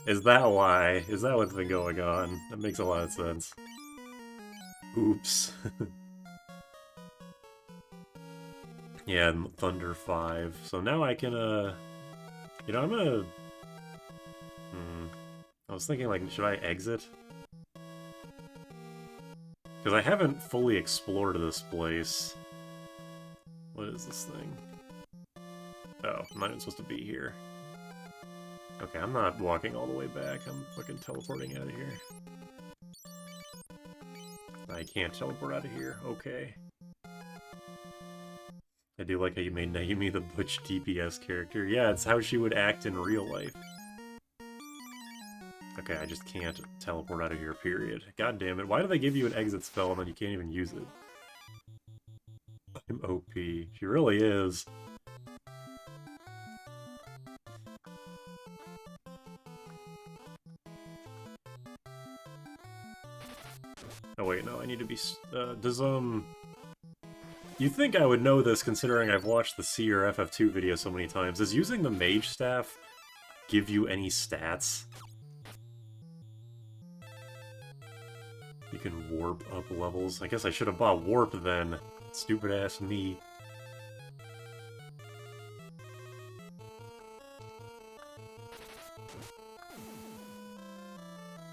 A: Is that why? Is that what's been going on? That makes a lot of sense. Oops. Yeah, Thunder 5. So now I can, you know, I'm gonna... I was thinking, like, should I exit? Because I haven't fully explored this place. What is this thing? Oh, I'm not even supposed to be here. Okay, I'm not walking all the way back. I'm fucking teleporting out of here. I can't teleport out of here. Okay. I do like how you made Naomi the butch DPS character. Yeah, it's how she would act in real life. Okay, I just can't teleport out of here, period. God damn it. Why do they give you an exit spell and then you can't even use it? I'm OP. She really is. Oh wait, no, I need to be... You'd think I would know this considering I've watched the C or FF2 video so many times. Does using the mage staff give you any stats? You can warp up levels. I guess I should have bought warp then. Stupid ass me.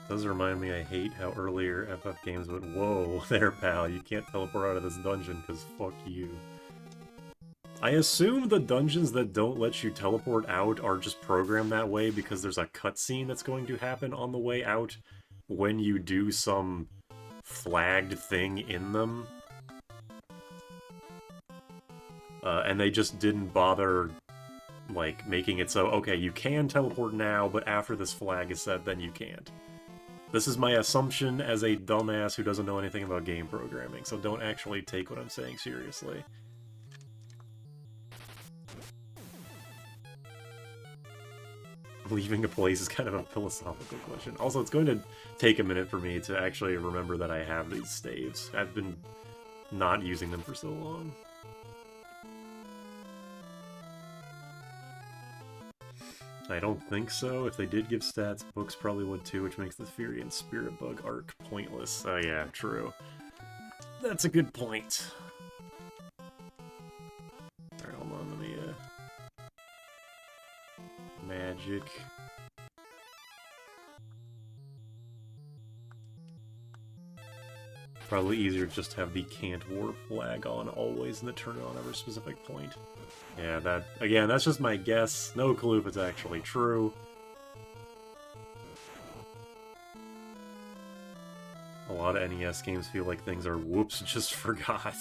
A: Does remind me I hate how earlier FF games went, whoa, there pal, you can't teleport out of this dungeon because fuck you. I assume the dungeons that don't let you teleport out are just programmed that way because there's a cutscene that's going to happen on the way out when you do some flagged thing in them. And they just didn't bother, like, making it so, okay, you can teleport now, but after this flag is set, then you can't. This is my assumption as a dumbass who doesn't know anything about game programming, so don't actually take what I'm saying seriously. Leaving a place is kind of a philosophical question. Also, it's going to take a minute for me to actually remember that I have these staves. I've been not using them for so long. I don't think so. If they did give stats, books probably would too, which makes the Fury and Spirit Bug arc pointless. Oh yeah, true. That's a good point. Alright, hold on, let me, magic. Probably easier just to have the can't warp flag on always and then turn it on every specific point. Yeah, that, again, that's just my guess. No clue if it's actually true. A lot of NES games feel like things are whoops, just forgot.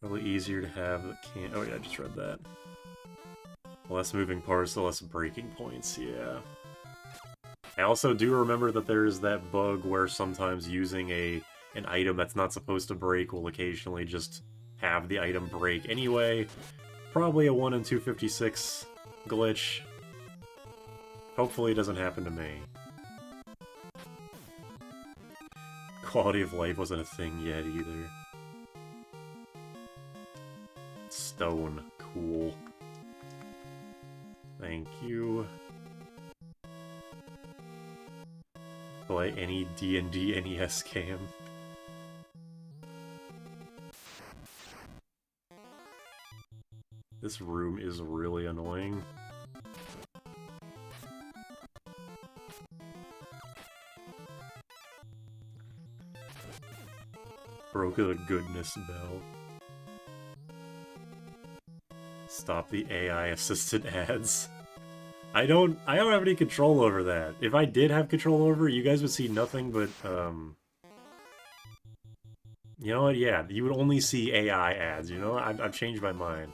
A: Probably easier to have the can't. Oh yeah, I just read that. Less moving parts, the less breaking points, yeah. I also do remember that there is that bug where sometimes using an item that's not supposed to break will occasionally just have the item break anyway. Probably a 1 in 256 glitch. Hopefully it doesn't happen to me. Quality of life wasn't a thing yet either. Stone. Cool. Thank you. Play any D&D NES game. This room is really annoying. Broke the goodness bell. Stop the AI-assisted ads. I don't have any control over that. If I did have control over it, you guys would see nothing but, you know what, yeah, you would only see AI ads, you know? I've changed my mind.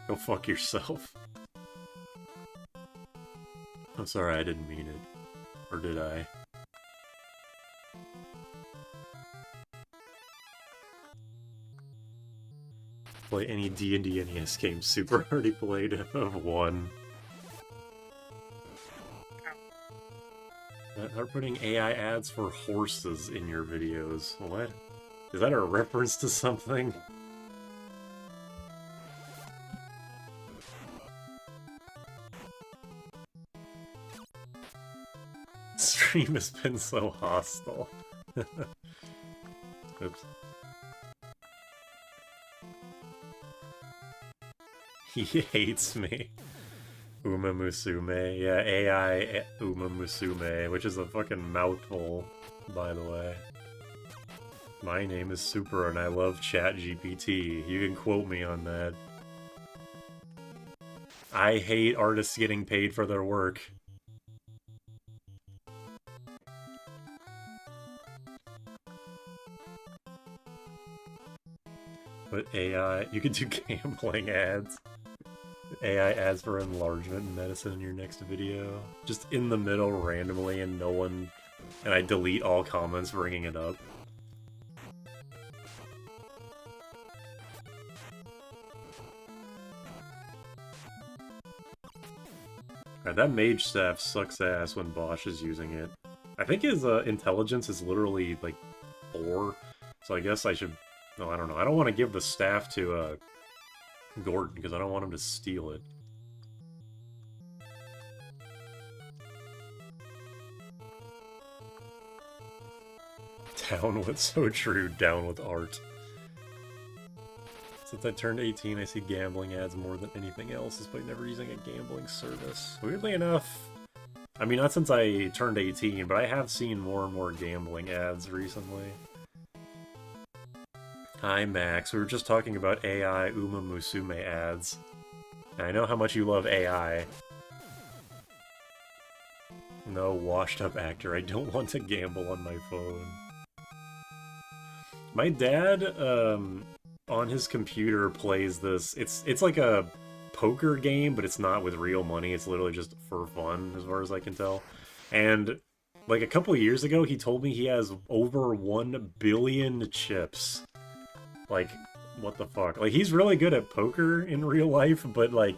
A: Go fuck yourself. I'm sorry, I didn't mean it. Or did I? Play any D&D NES game Super already played of one. Start putting AI ads for horses in your videos. What? Is that a reference to something? Stream has been so hostile. Oops. He hates me. Uma Musume. Yeah, AI Uma Musume, which is a fucking mouthful, by the way. My name is Super and I love ChatGPT. You can quote me on that. I hate artists getting paid for their work. But AI, you can do gambling ads. AI ads for enlargement and medicine in your next video. Just in the middle randomly and no one... And I delete all comments bringing it up. Alright, that mage staff sucks ass when Bosch is using it. I think his intelligence is literally, like, 4. So I guess I should... No, I don't know. I don't want to give the staff to, Gordon, because I don't want him to steal it. Down with... So true, down with art. Since I turned 18, I see gambling ads more than anything else, despite never using a gambling service. Weirdly enough... I mean, not since I turned 18, but I have seen more and more gambling ads recently. Hi, Max. We were just talking about AI Uma Musume ads. And I know how much you love AI. No, washed-up actor. I don't want to gamble on my phone. My dad, on his computer plays this... It's like a poker game, but it's not with real money. It's literally just for fun, as far as I can tell. And, like, a couple of years ago, he told me he has over 1 billion chips. Like, what the fuck? Like, he's really good at poker in real life, but, like,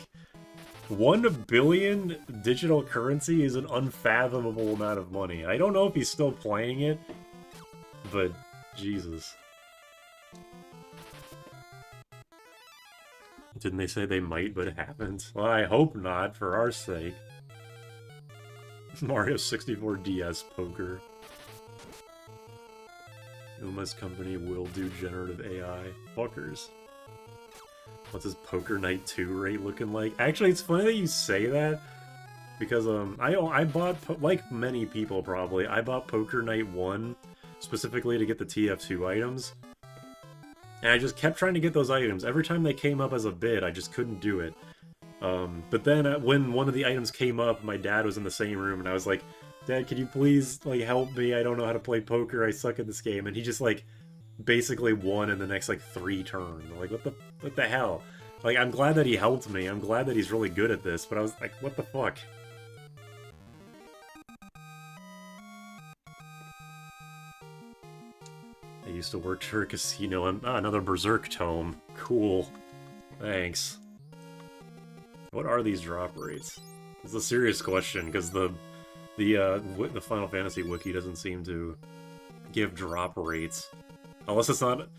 A: 1 billion digital currency is an unfathomable amount of money. I don't know if he's still playing it, but Jesus. Didn't they say they might, but haven't? Well, I hope not, for our sake. Mario 64 DS poker. Uma's company will do generative AI. Fuckers. What's his Poker Night 2 rate looking like? Actually, it's funny that you say that, because I bought, like many people probably, I bought Poker Night 1 specifically to get the TF2 items, and I just kept trying to get those items. Every time they came up as a bid, I just couldn't do it. But then when one of the items came up, my dad was in the same room, and I was like, Dad, can you please, like, help me? I don't know how to play poker. I suck at this game. And he just, like, basically won in the next, like, 3 turns. Like, what the hell? Like, I'm glad that he helped me. I'm glad that he's really good at this. But I was like, what the fuck? I used to work for a casino. Another Berserk tome. Cool. Thanks. What are these drop rates? It's a serious question, because the Final Fantasy wiki doesn't seem to give drop rates. Unless it's not...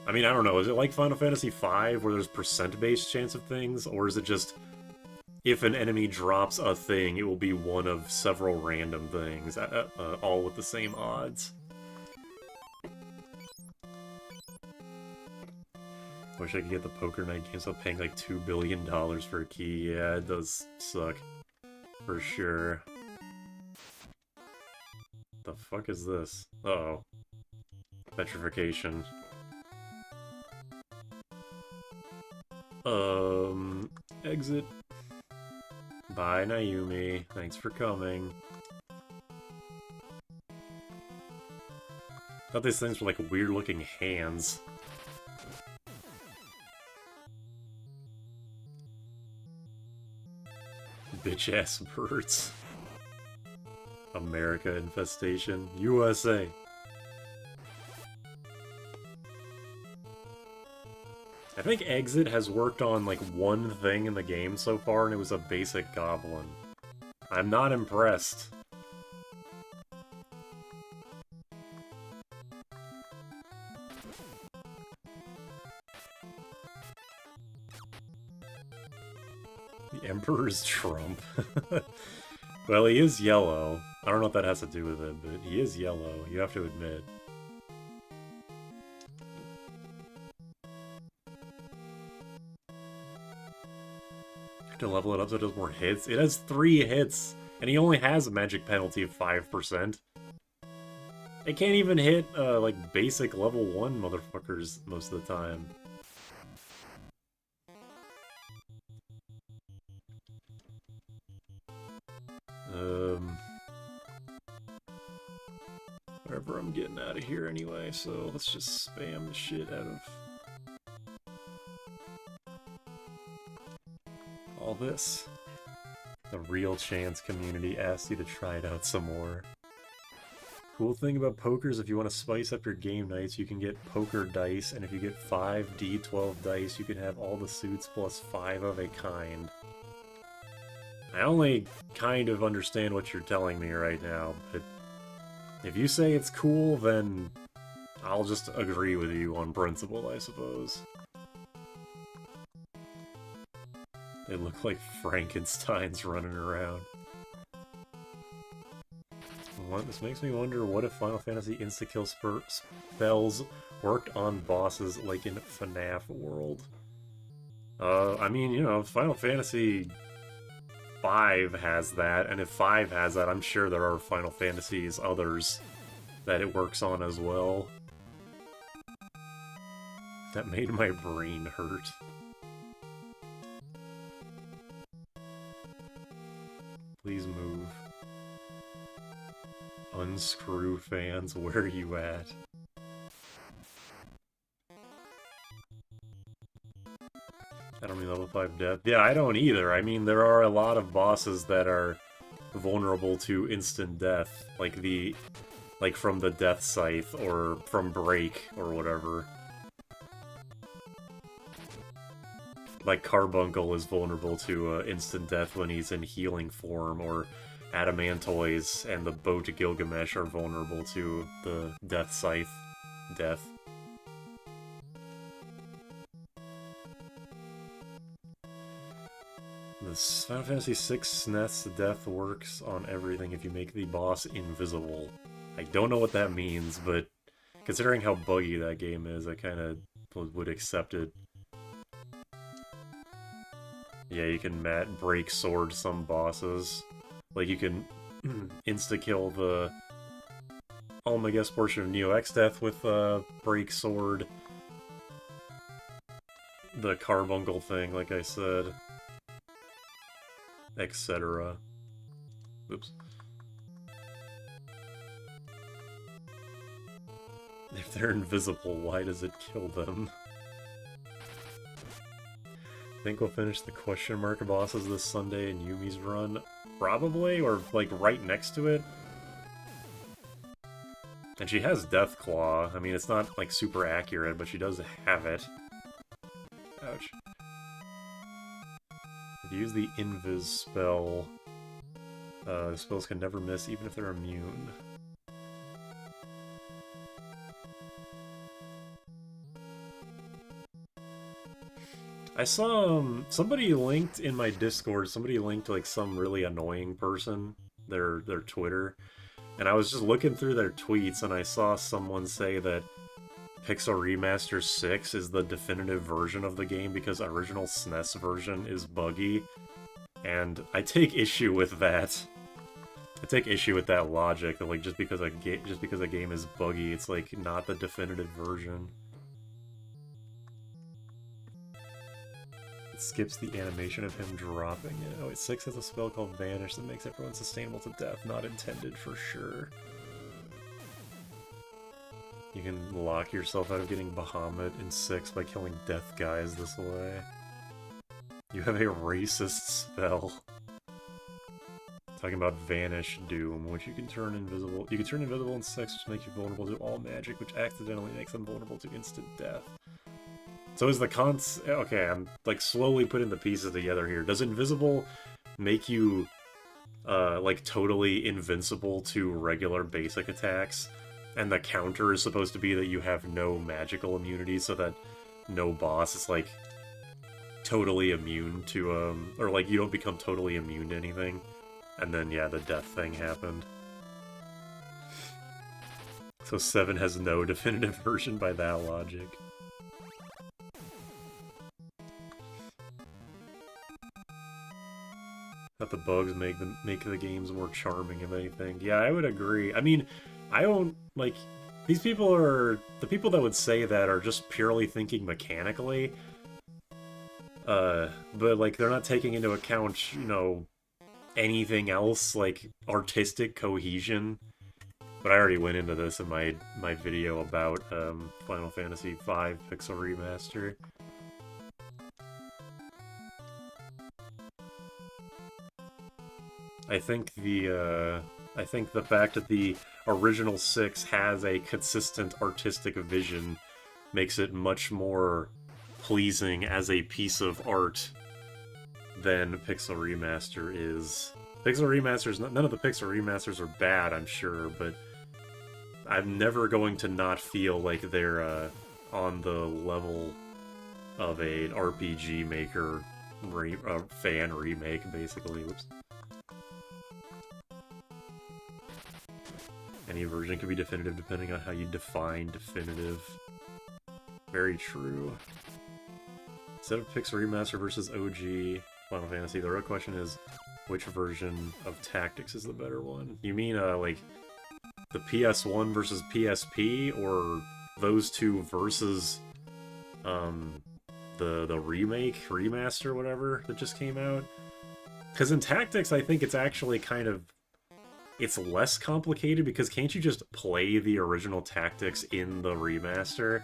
A: I mean, I don't know. Is it like Final Fantasy V, where there's percent-based chance of things? Or is it just, if an enemy drops a thing, it will be one of several random things, all with the same odds? Wish I could get the Poker Night game, so paying like $2 billion for a key. Yeah, it does suck. For sure. The fuck is this? Uh-oh. Petrification. Exit. Bye, Naomi. Thanks for coming. Thought these things were like weird-looking hands. Bitch-ass birds. America infestation. USA. I think Exit has worked on, like, one thing in the game so far, and it was a basic goblin. I'm not impressed. The Emperor's Trump. Well, he is yellow. I don't know what that has to do with it, but he is yellow, you have to admit. To level it up so it does more hits. It has 3 hits, and he only has a magic penalty of 5%. It can't even hit, like, basic level 1 motherfuckers most of the time. Whatever, I'm getting out of here anyway, so let's just spam the shit out of all this. The Real Chance community asked you to try it out some more. Cool thing about poker is if you want to spice up your game nights, you can get poker dice, and if you get 5 D12 dice, you can have all the suits plus 5 of a kind. I only kind of understand what you're telling me right now, but if you say it's cool, then I'll just agree with you on principle, I suppose. They look like Frankensteins running around. This makes me wonder, what if Final Fantasy insta-kill spells worked on bosses like in FNAF World? I mean, you know, Final Fantasy 5 has that, and if 5 has that, I'm sure there are Final Fantasies others that it works on as well. That made my brain hurt. Please move. Unscrew fans, where are you at? I don't mean level 5 death. Yeah, I don't either. I mean, there are a lot of bosses that are vulnerable to instant death. Like from the Death Scythe, or from Break, or whatever. Like Carbuncle is vulnerable to instant death when he's in healing form, or Adamantoise and the Bow to Gilgamesh are vulnerable to the Death Scythe death. The Final Fantasy VI SNES death works on everything if you make the boss invisible. I don't know what that means, but considering how buggy that game is, I kind of would accept it. Yeah, you can break sword some bosses. Like, you can insta-kill the Almaguest portion of Neo X Death with break sword. The Carbuncle thing, like I said. Etc. Oops. If they're invisible, why does it kill them? Think we'll finish the question mark bosses this Sunday in Yumi's run? Probably, or like right next to it. And she has Deathclaw. I mean, it's not like super accurate, but she does have it. Ouch. If you use the Invis spell, the spells can never miss even if they're immune. I saw somebody linked in my Discord, somebody linked like some really annoying person, their Twitter, and I was just looking through their tweets and I saw someone say that Pixel Remaster 6 is the definitive version of the game because original SNES version is buggy, and I take issue with that. I take issue with that logic that like just because a game is buggy, it's like not the definitive version. It skips the animation of him dropping it. Oh, 6 has a spell called Vanish that makes everyone sustainable to death, not intended for sure. You can lock yourself out of getting Bahamut in 6 by killing death guys this way. You have a racist spell. Talking about Vanish Doom, which you can turn invisible. You can turn invisible in 6, which makes you vulnerable to all magic, which accidentally makes them vulnerable to instant death. So is the cons... Okay, I'm, like, slowly putting the pieces together here. Does Invisible make you, like, totally invincible to regular basic attacks? And the counter is supposed to be that you have no magical immunity, so that no boss is, like, totally immune to, or, like, you don't become totally immune to anything. And then, yeah, the death thing happened. So 7 has no definitive version by that logic. That the bugs make the games more charming, if anything. Yeah, I would agree. I mean, I don't, like, these people are... The people that would say that are just purely thinking mechanically. But, like, they're not taking into account, you know, anything else, like, artistic cohesion. But I already went into this in my video about Final Fantasy V Pixel Remaster. I think the fact that the original 6 has a consistent artistic vision makes it much more pleasing as a piece of art than Pixel Remaster is. Pixel Remasters, none of the Pixel Remasters are bad, I'm sure, but I'm never going to not feel like they're on the level of an RPG Maker fan remake, basically. Whoops. Any version can be definitive depending on how you define definitive. Very true. Instead of Pixel Remaster versus OG Final Fantasy, the real question is, which version of Tactics is the better one? You mean, like, the PS1 versus PSP, or those two versus, the remake, remaster, whatever, that just came out? Because in Tactics, I think it's actually kind of... It's less complicated, because can't you just play the original Tactics in the remaster?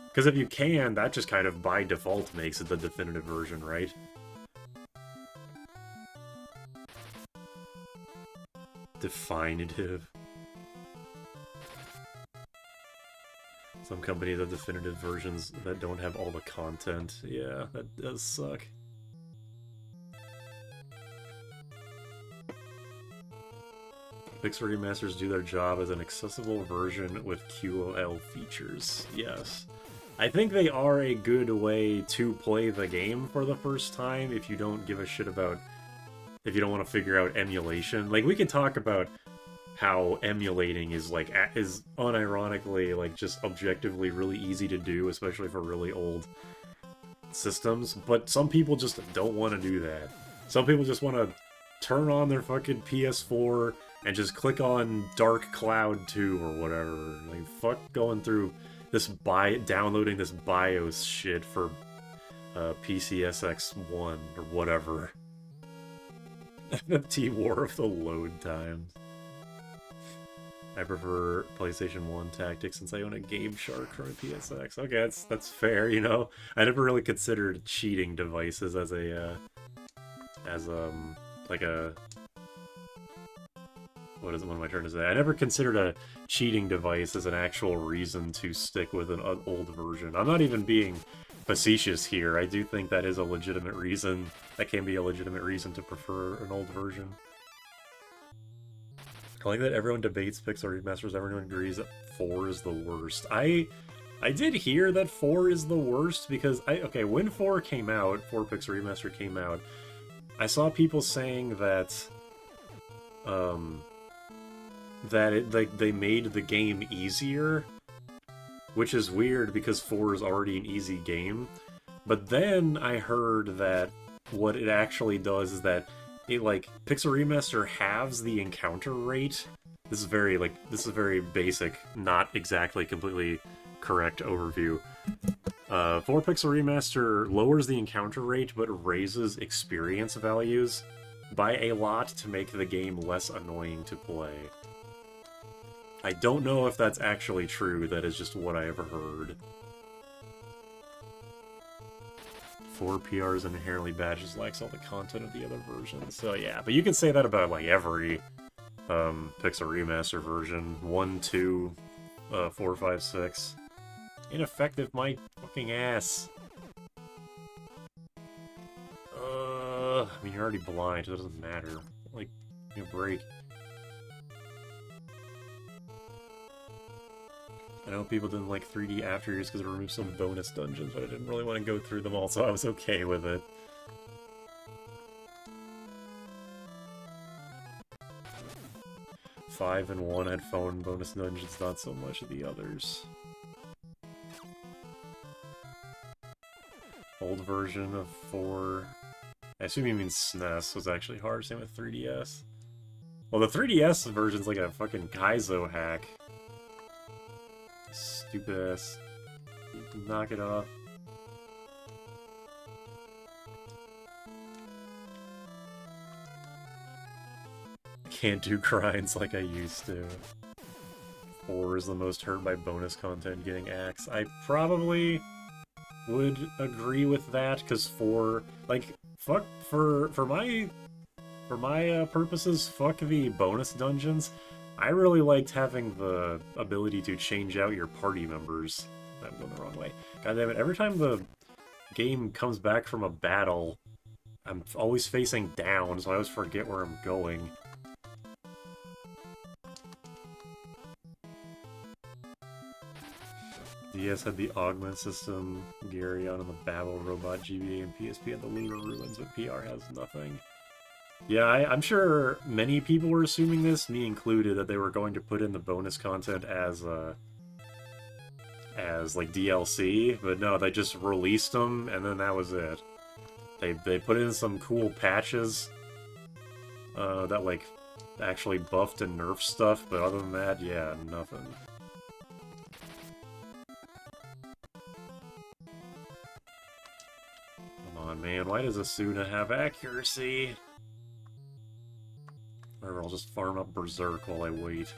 A: Because if you can, that just kind of by default makes it the definitive version, right? Definitive. Some companies have definitive versions that don't have all the content. Yeah, that does suck. Pixel remasters do their job as an accessible version with QOL features. Yes. I think they are a good way to play the game for the first time if you don't give a shit about... If you don't want to figure out emulation. Like, we can talk about how emulating is, like, is unironically, like, just objectively really easy to do, especially for really old systems, but some people just don't want to do that. Some people just want to turn on their fucking PS4 and just click on Dark Cloud 2 or whatever. Like, fuck going through this downloading this BIOS shit for PCSX1 or whatever. FFT War of the Load Times. I prefer PlayStation 1 Tactics since I own a Game Shark from a PSX. Okay, that's fair, you know. I never really considered cheating devices as a like a... What am I trying to say? I never considered a cheating device as an actual reason to stick with an old version. I'm not even being facetious here. I do think that is a legitimate reason. That can be a legitimate reason to prefer an old version. I like that everyone debates Pixel remasters. Everyone agrees that 4 is the worst. I did hear that 4 is the worst because okay, when 4 came out, 4 Pixel Remaster came out, I saw people saying that they made the game easier, which is weird because 4 is already an easy game. But then I heard that what it actually does is that it, like, Pixel Remaster halves the encounter rate. This is very basic, not exactly completely correct overview. 4 Pixel Remaster lowers the encounter rate but raises experience values by a lot to make the game less annoying to play. I don't know if that's actually true, that is just what I have heard. 4 PRs and inherently bad just lacks all the content of the other versions. So yeah, but you can say that about like every Pixel Remaster version. 1, 2, 4, 5, 6. Ineffective my fucking ass. I mean, you're already blind, so it doesn't matter. Like, give me a break. I know people didn't like 3D After Years because it removed some bonus dungeons, but I didn't really want to go through them all, so I was okay with it. Five and 1 had phone bonus dungeons, not so much of the others. Old version of 4... I assume you mean SNES was actually hard, same with 3DS. Well, the 3DS version's like a fucking Kaizo hack. Stupid ass. Knock it off. Can't do grinds like I used to. 4 is the most hurt by bonus content getting axe. I probably would agree with that, because 4, like, fuck, for my purposes, fuck the bonus dungeons. I really liked having the ability to change out your party members. I'm going the wrong way. God damn it, every time the game comes back from a battle, I'm always facing down, so I always forget where I'm going. DS had the Augment system, Garyon and the Babel Robot, GBA and PSP had the Lunar Ruins, but PR has nothing. Yeah, I'm sure many people were assuming this, me included, that they were going to put in the bonus content as like DLC, but no, they just released them, and then that was it. They put in some cool patches that like actually buffed and nerfed stuff, but other than that, yeah, nothing. Come on, man, why does Asuna have accuracy? Or I'll just farm up Berserk while I wait.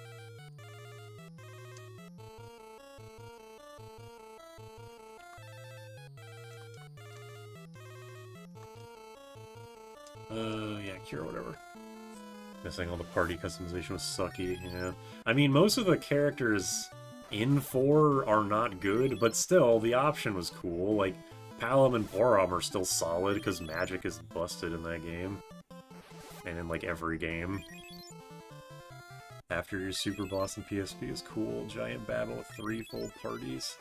A: Yeah, cure, whatever. Missing all the party customization was sucky, yeah. I mean, most of the characters in 4 are not good, but still, the option was cool. Like, Palom and Borom are still solid, because magic is busted in that game. And in, like, every game. After your super boss in PSP is cool. Giant Babel with 3 full parties.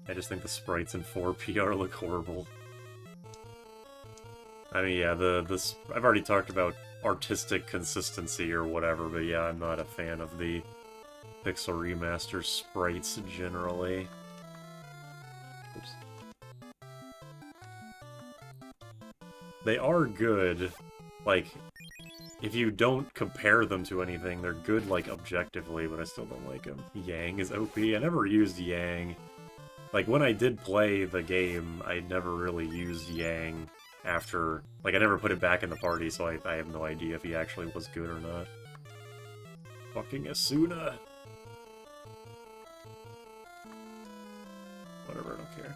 A: I just think the sprites in 4 PR look horrible. I mean, yeah, I've already talked about artistic consistency or whatever, but yeah, I'm not a fan of the Pixel Remaster sprites generally. Oops. They are good, like, if you don't compare them to anything, they're good, like, objectively, but I still don't like them. Yang is OP. I never used Yang. Like, when I did play the game, I never really used Yang after... Like, I never put it back in the party, so I have no idea if he actually was good or not. Fucking Asuna! Whatever, I don't care.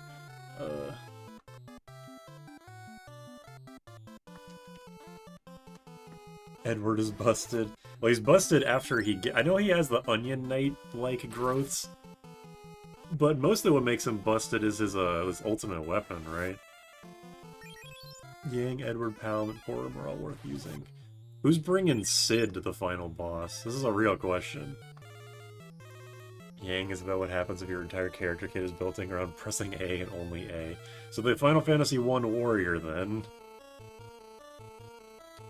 A: Edward is busted. Well, he's busted after I know he has the Onion Knight-like growths, but mostly what makes him busted is his ultimate weapon, right? Yang, Edward, Palom, and Porum are all worth using. Who's bringing Sid to the final boss? This is a real question. Yang is about what happens if your entire character kit is built around pressing A and only A. So the Final Fantasy I warrior, then.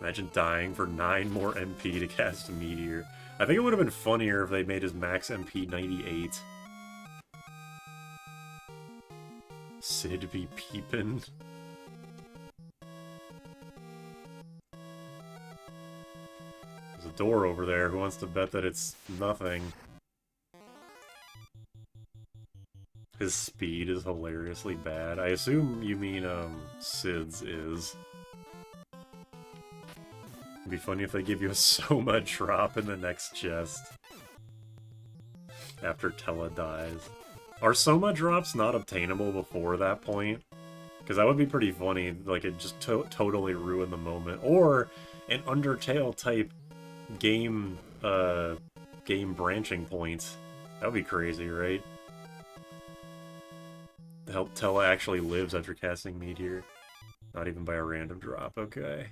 A: Imagine dying for 9 more MP to cast a Meteor. I think it would have been funnier if they made his max MP 98. Sid be peepin'. There's a door over there. Who wants to bet that it's nothing? His speed is hilariously bad. I assume you mean, Sid's is. It'd be funny if they give you a Soma drop in the next chest. After Tella dies. Are Soma drops not obtainable before that point? Because that would be pretty funny, like it just totally ruined the moment. Or an Undertale type game branching point. That would be crazy, right? Tella actually lives after casting Meat here. Not even by a random drop, okay.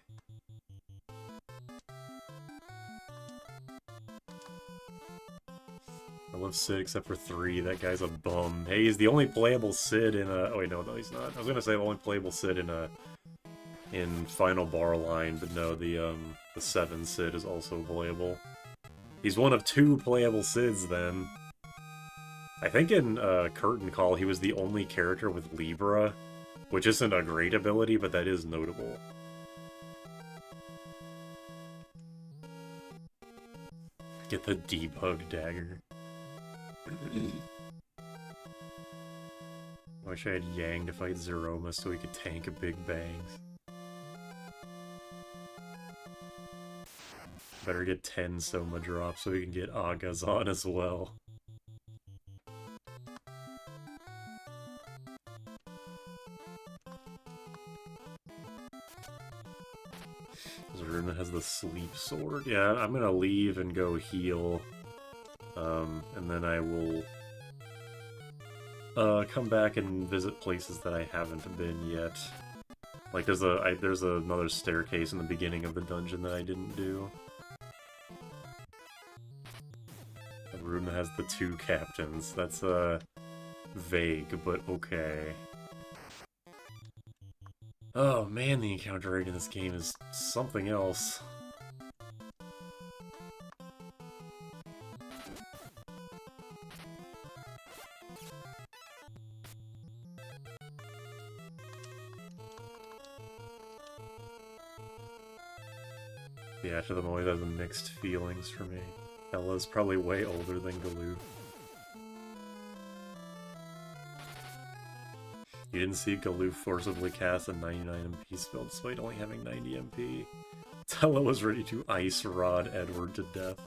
A: I love Sid except for 3, that guy's a bum. Hey, he's the only playable Sid in a... Oh wait, no, he's not. I was gonna say the only playable Sid in Final Bar Line, but no, the 7 Sid is also playable. He's one of 2 playable Sids then. I think in Curtain Call he was the only character with Libra, which isn't a great ability, but that is notable. Get the debug dagger. I wish I had Yang to fight Zeroma so we could tank a Big Bangs. Better get 10 Soma drops so we can get Agas on as well. There's a room that has the sleep sword. Yeah, I'm gonna leave and go heal. And then I will come back and visit places that I haven't been yet. Like there's another staircase in the beginning of the dungeon that I didn't do. A room that has the 2 captains. That's vague, but okay. Oh man, the encounter rate in this game is something else. The Ash of them always has mixed feelings for me. Ella's probably way older than Galoof. You didn't see Galoof forcibly cast a 99 MP spell despite only having 90 MP. Tella was ready to ice rod Edward to death.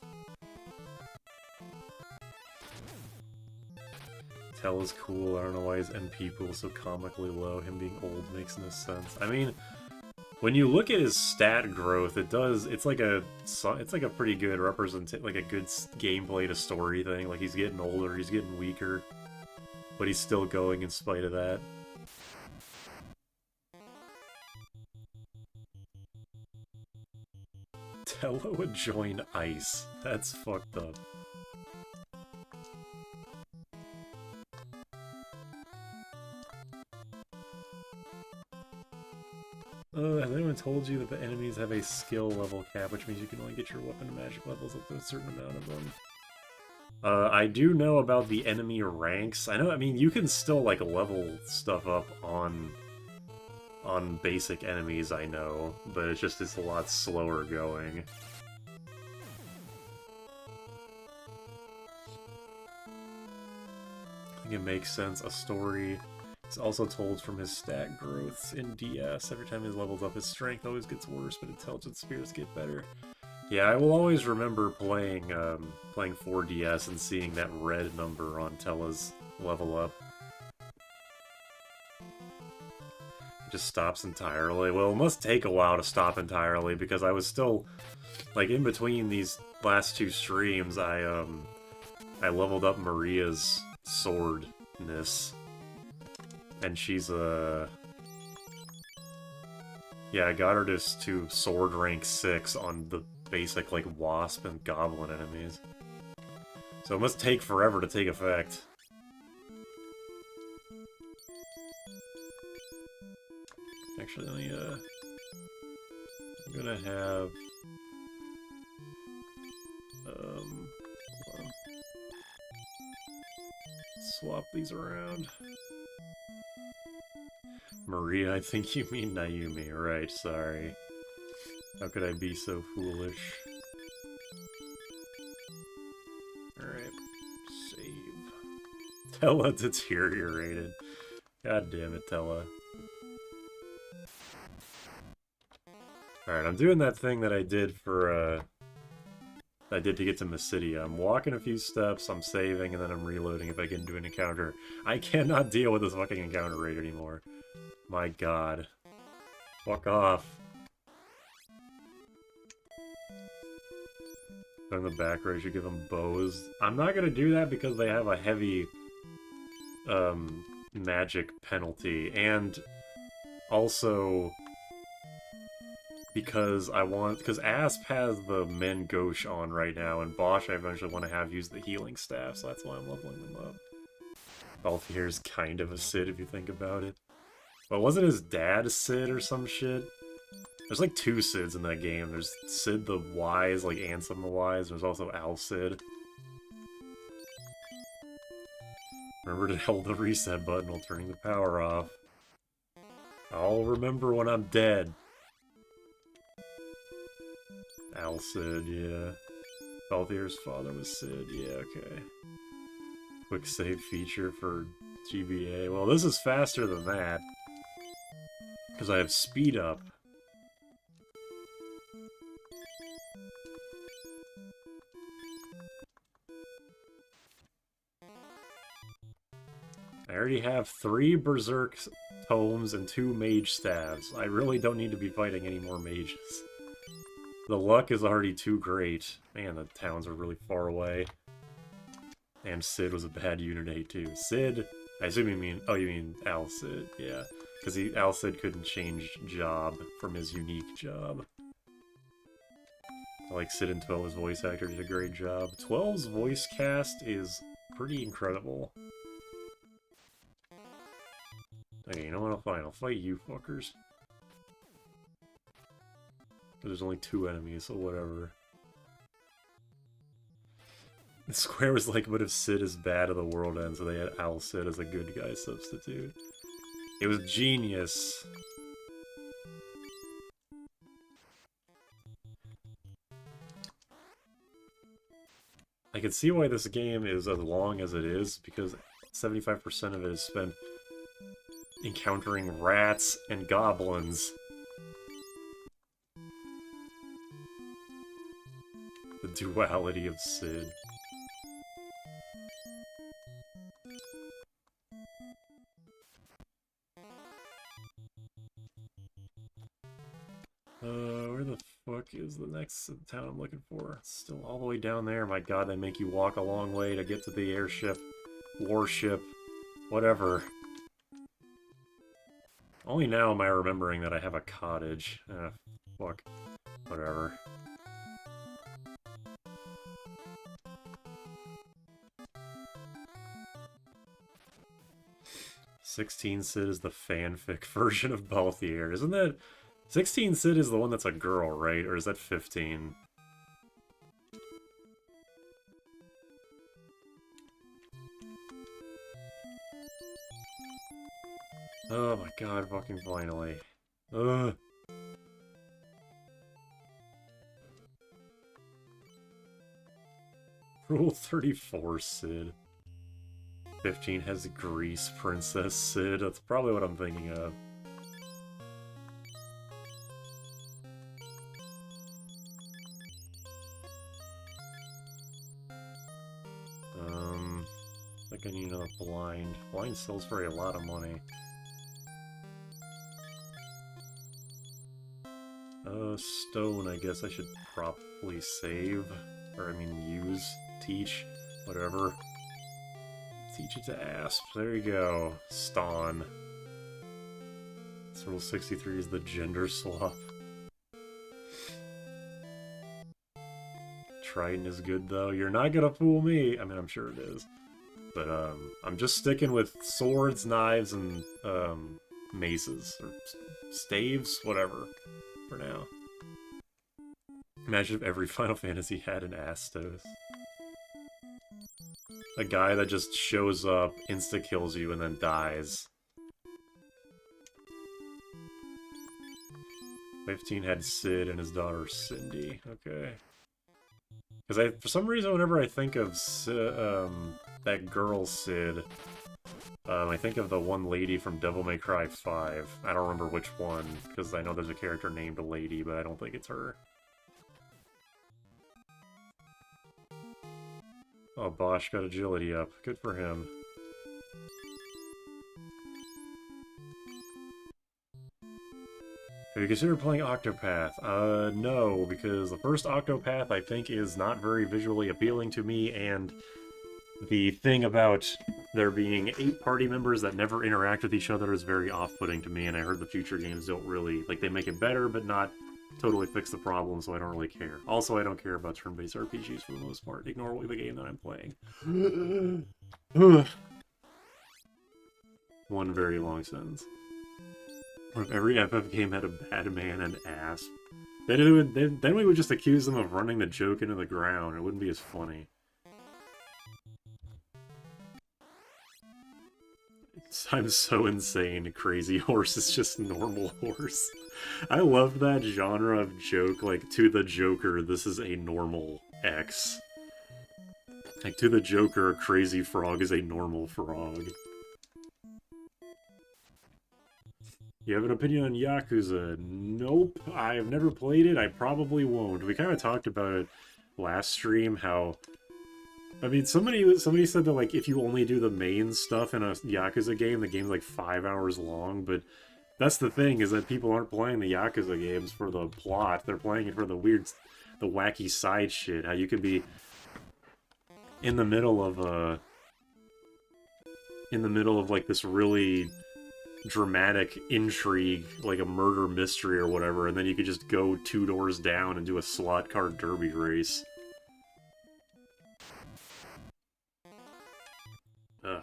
A: Tella's cool, I don't know why his MP pool is so comically low. Him being old makes no sense. I mean, when you look at his stat growth, it's like a pretty good like a good gameplay to story thing. Like he's getting older, he's getting weaker, but he's still going in spite of that. Tella would join ICE. That's fucked up. Has anyone told you that the enemies have a skill level cap, which means you can only get your weapon and magic levels up to a certain amount of them? I do know about the enemy ranks. I mean, you can still, like, level stuff up on basic enemies, I know, but it's a lot slower going. I think it makes sense. A story is also told from his stat growths in DS. Every time he levels up, his strength always gets worse, but intelligence spirits get better. Yeah, I will always remember playing 4DS and seeing that red number on Tella's level up. It just stops entirely. Well, it must take a while to stop entirely, because I was still, like, in between these last 2 streams, I leveled up Maria's swordness. And she's yeah, I got her to sword rank 6 on the basic, like, wasp and goblin enemies. So it must take forever to take effect. Actually, let me, I'm gonna have, hold on. Swap these around. Maria, I think you mean Naomi, right, sorry. How could I be so foolish? Alright, save. Tella deteriorated. God damn it, Tella. Alright, I'm doing that thing that I did for, I did to get to Mysidia. I'm walking a few steps, I'm saving, and then I'm reloading if I get into an encounter. I cannot deal with this fucking encounter rate anymore. My god. Fuck off. On the back row, I should give them bows. I'm not gonna do that because they have a heavy, magic penalty, and also because ASP has the Men Gauche on right now, and Bosch I eventually want to have use the healing staff, so that's why I'm leveling them up. Balthier's kind of a Cid if you think about it. But wasn't his dad a Cid or some shit? There's like 2 Cids in that game. There's Cid the Wise, like Ansem the Wise, there's also Al Cid. Remember to hold the reset button while turning the power off. I'll remember when I'm dead. Al Cid, yeah. Balthier's father was Cid, yeah, okay. Quick save feature for GBA. Well, this is faster than that. Because I have speed up. I already have 3 Berserk tomes and 2 mage staves. I really don't need to be fighting any more mages. The luck is already too great. Man, the towns are really far away. And Cid was a bad unit 8 too. Cid, I assume you mean, oh you mean Al Cid, yeah. Because Al Cid couldn't change job from his unique job. I like Cid and 12's voice actor did a great job. 12's voice cast is pretty incredible. Okay, you know what, I'll fight you fuckers. There's only 2 enemies, so whatever. The Square was like, what if Cid is bad at the world end, so they had Al Cid as a good guy substitute. It was genius. I can see why this game is as long as it is, because 75% of it is spent encountering rats and goblins. The duality of Cid. Where the fuck is the next town I'm looking for? It's still all the way down there. My god, they make you walk a long way to get to the airship, warship, whatever. Only now am I remembering that I have a cottage. Fuck. Whatever. "16 Cid is the fanfic version of Balthier." Isn't that... 16 Cid is the one that's a girl, right? Or is that 15? Oh my god, fucking finally. Ugh. Rule 34 Cid. 15 has Grease Princess Cid. That's probably what I'm thinking of. I think I need another blind. Blind sells for a lot of money. Stone, I guess I should probably save. Or, I mean, use, teach, whatever. Teach it to ASP. There you go. Ston. Rule 63 is the gender swap. Trident is good, though. You're not gonna fool me. I mean, I'm sure it is. But, I'm just sticking with swords, knives, and, maces. Or staves, whatever. For now. Imagine if every Final Fantasy had an Astos. A guy that just shows up, insta-kills you, and then dies. 15 had Cid and his daughter Cindy. Okay. Because for some reason, whenever I think of that girl Cid, I think of the one lady from Devil May Cry 5. I don't remember which one, because I know there's a character named Lady, but I don't think it's her. Oh, Bosch got agility up. Good for him. Have you considered playing Octopath? No, because the first Octopath, I think, is not very visually appealing to me, and the thing about there being 8 party members that never interact with each other is very off-putting to me, and I heard the future games don't really... Like, they make it better, but not totally fix the problem, so I don't really care. Also, I don't care about turn-based RPGs for the most part. Ignore the game that I'm playing. One very long sentence. What if every FF game had a bad man and ASP? Then we would just accuse them of running the joke into the ground. It wouldn't be as funny. I'm so insane. Crazy Horse is just normal horse. I love that genre of joke, like, to the Joker, this is a normal X. Like, to the Joker, a crazy frog is a normal frog. You have an opinion on Yakuza? Nope, I've never played it, I probably won't. We kind of talked about it last stream, how... I mean, somebody said that, like, if you only do the main stuff in a Yakuza game, the game's, like, 5 hours long, but that's the thing, is that people aren't playing the Yakuza games for the plot, they're playing it for the weird, the wacky side shit, how you could be in the middle of, like, this really dramatic intrigue, like a murder mystery or whatever, and then you could just go 2 doors down and do a slot car derby race.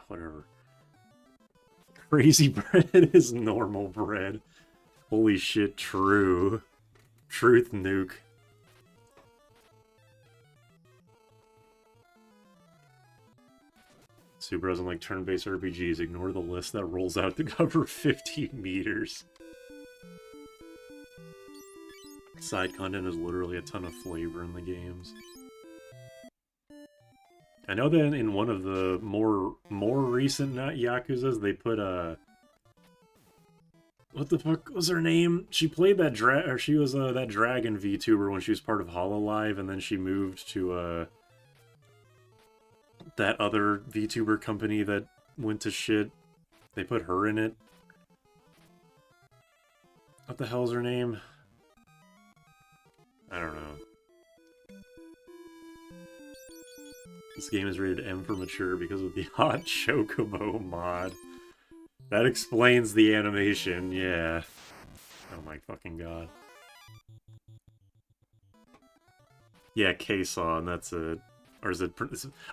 A: Whatever. Crazy bread is normal bread. Holy shit, true. Truth nuke. Super doesn't like turn-based RPGs. Ignore the list that rolls out to cover 15 meters. Side content is literally a ton of flavor in the games. I know that in one of the more recent Yakuzas, they put what the fuck was her name? She played that she was that dragon VTuber when she was part of HoloLive, and then she moved to that other VTuber company that went to shit. They put her in it. What the hell's her name? I don't know. This game is rated M for mature because of the hot chocobo mod. That explains the animation, yeah. Oh my fucking god. Yeah, Kason, that's it. Or is it...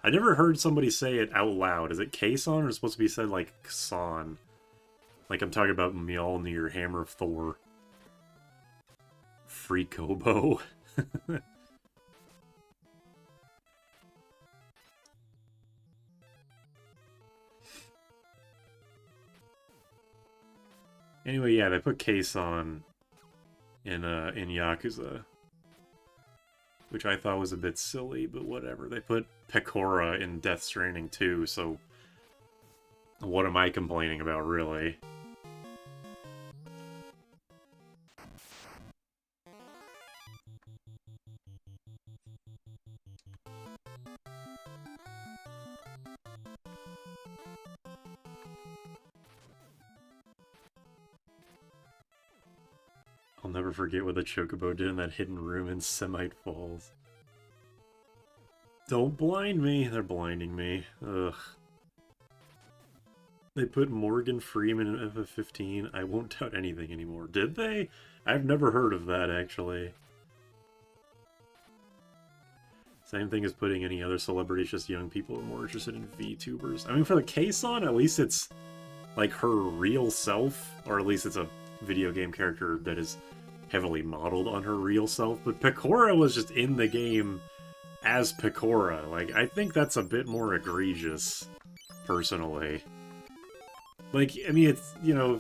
A: I never heard somebody say it out loud. Is it Kason or is it supposed to be said like Kson? Like I'm talking about Mjolnir, Hammer of Thor. Freakobo. Anyway, yeah, they put Kason in Yakuza, which I thought was a bit silly, but whatever. They put Pecora in Death Stranding too, so what am I complaining about, really? I'll never forget what the Chocobo did in that hidden room in Semite Falls. Don't blind me! They're blinding me. Ugh. They put Morgan Freeman in FF15. I won't doubt anything anymore. Did they? I've never heard of that, actually. Same thing as putting any other celebrities, just young people are more interested in VTubers. I mean, for the Kason, at least it's like her real self, or at least it's a video game character that is heavily modeled on her real self, but Pecora was just in the game as Pecora. Like, I think that's a bit more egregious, personally. Like, I mean, it's, you know,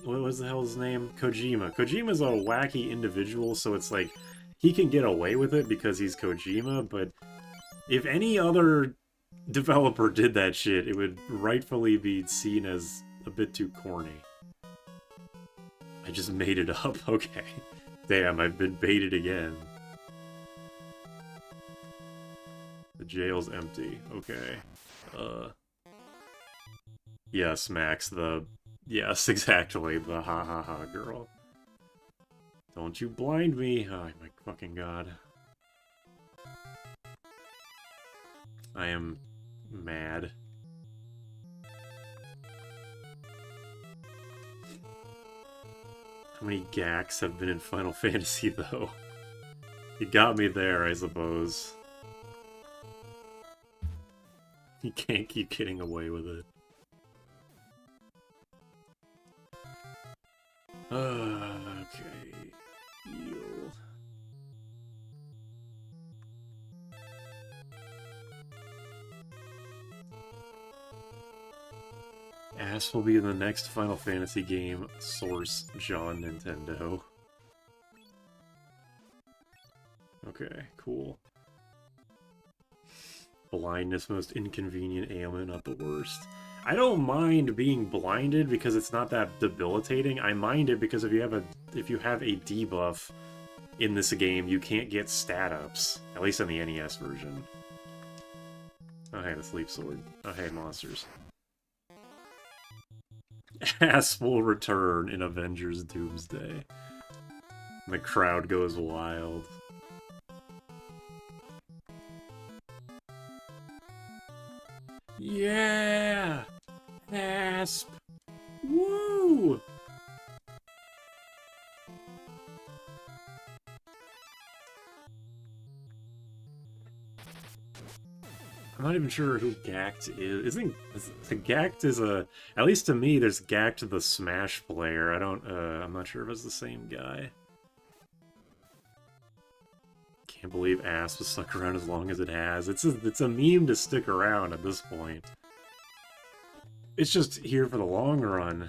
A: what was the hell's name? Kojima. Kojima's a wacky individual, so it's like, he can get away with it because he's Kojima, but if any other developer did that shit, it would rightfully be seen as a bit too corny. I just made it up, okay. Damn, I've been baited again. The jail's empty, okay. Yes, Max, yes, exactly, the ha-ha-ha girl. Don't you blind me! Oh my fucking god. I am mad. How many Gaks have been in Final Fantasy, though? You got me there, I suppose. You can't keep getting away with it. Okay. Heal. ASP will be in the next Final Fantasy game. Source, John Nintendo. Okay, cool. Blindness, most inconvenient ailment, not the worst. I don't mind being blinded because it's not that debilitating. I mind it because if you have a debuff in this game, you can't get stat ups. At least in the NES version. Oh hey, the sleep sword. Oh hey, monsters. ASP will return in Avengers Doomsday. The crowd goes wild. Yeah! ASP! Woo! I'm not even sure who Gact is. Gact is a... At least to me, there's Gact the Smash player. I'm not sure if it's the same guy. Can't believe ASP has stuck around as long as it has. It's a meme to stick around at this point. It's just here for the long run.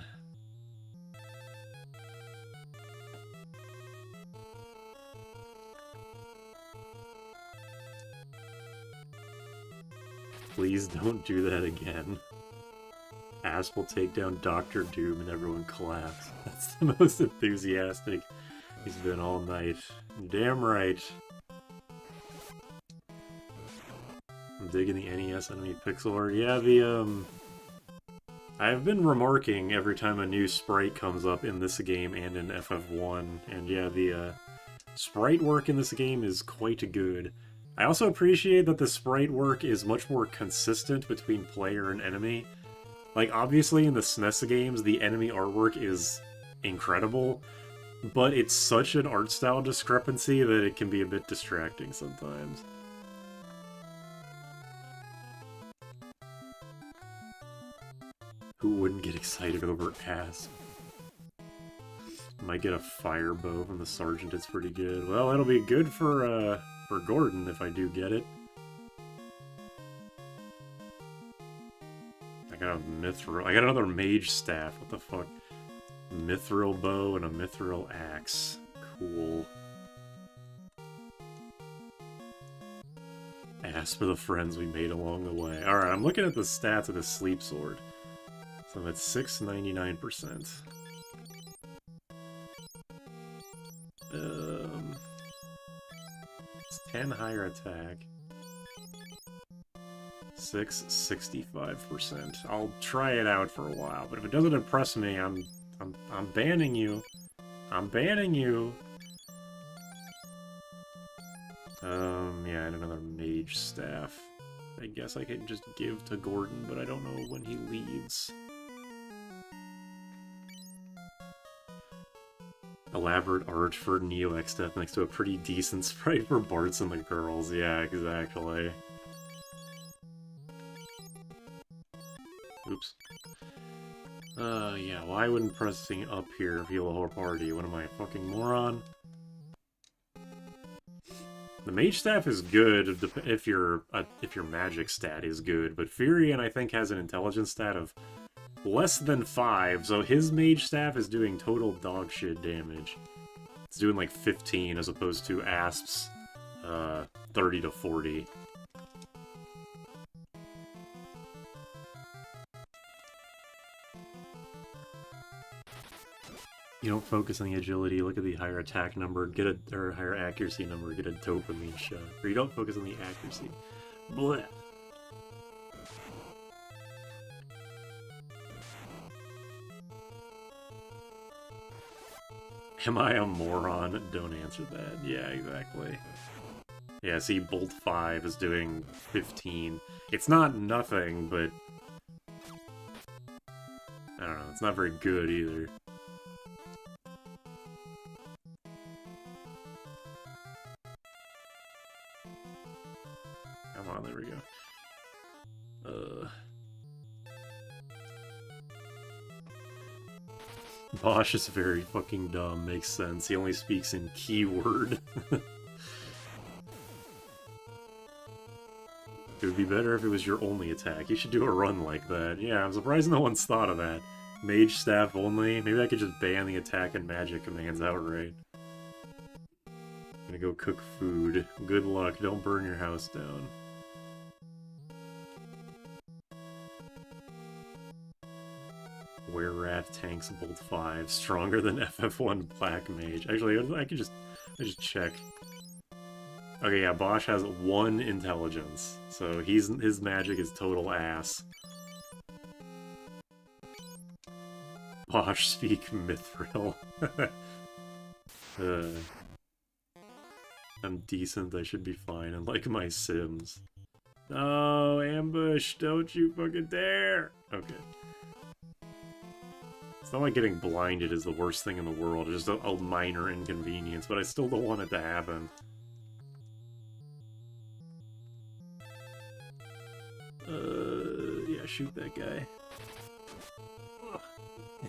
A: Please don't do that again. ASP will take down Dr. Doom and everyone claps. That's the most enthusiastic he's been all night. Damn right. I'm digging the NES enemy pixel art. Yeah, I've been remarking every time a new sprite comes up in this game and in FF1, and yeah, the sprite work in this game is quite good. I also appreciate that the sprite work is much more consistent between player and enemy. Like, obviously in the SNES games, the enemy artwork is incredible, but it's such an art style discrepancy that it can be a bit distracting sometimes. Who wouldn't get excited over ASP? Might get a fire bow from the sergeant, it's pretty good. Well, that'll be good for Gordon if I do get it. I got a mithril. I got another mage staff. What the fuck? Mithril bow and a mithril axe. Cool. ASP for the friends we made along the way. Alright, I'm looking at the stats of the sleep sword. So I'm at 699%. It's 10 higher attack. 65%. I'll try it out for a while, but if it doesn't impress me, I'm banning you. I'm banning you. Yeah, and another mage staff. I guess I could just give to Gordon, but I don't know when he leaves. Elaborate art for Neo X stuff next to a pretty decent sprite for Bart's and the girls. Yeah, exactly. Oops. Yeah, why wouldn't pressing up here heal a whole party? What am I, a fucking moron? The mage staff is good if your magic stat is good, but Furion I think has an intelligence stat of less than 5, so his mage staff is doing total dog shit damage. It's doing like 15 as opposed to ASP's 30 to 40. You don't focus on the agility, look at the higher attack number, or higher accuracy number, get a dopamine shot. Or you don't focus on the accuracy. Blech. Am I a moron? Don't answer that. Yeah, exactly. Yeah, see, Bolt 5 is doing 15. It's not nothing, but... I don't know, it's not very good either. Come on, there we go. Bosch is very fucking dumb, makes sense. He only speaks in keyword. It would be better if it was your only attack. You should do a run like that. Yeah, I'm surprised no one's thought of that. Mage staff only? Maybe I could just ban the attack and magic commands outright. Gonna go cook food. Good luck, don't burn your house down. Were-Rat tanks Bolt 5, stronger than FF1 Black Mage. Actually, I just check. Okay, yeah, Bosch has 1 intelligence, so his magic is total ass. Bosch speak Mithril. I'm decent, I should be fine, unlike my Sims. No, ambush, don't you fucking dare! Okay. It's not like getting blinded is the worst thing in the world, it's just a minor inconvenience, but I still don't want it to happen. Yeah, shoot that guy.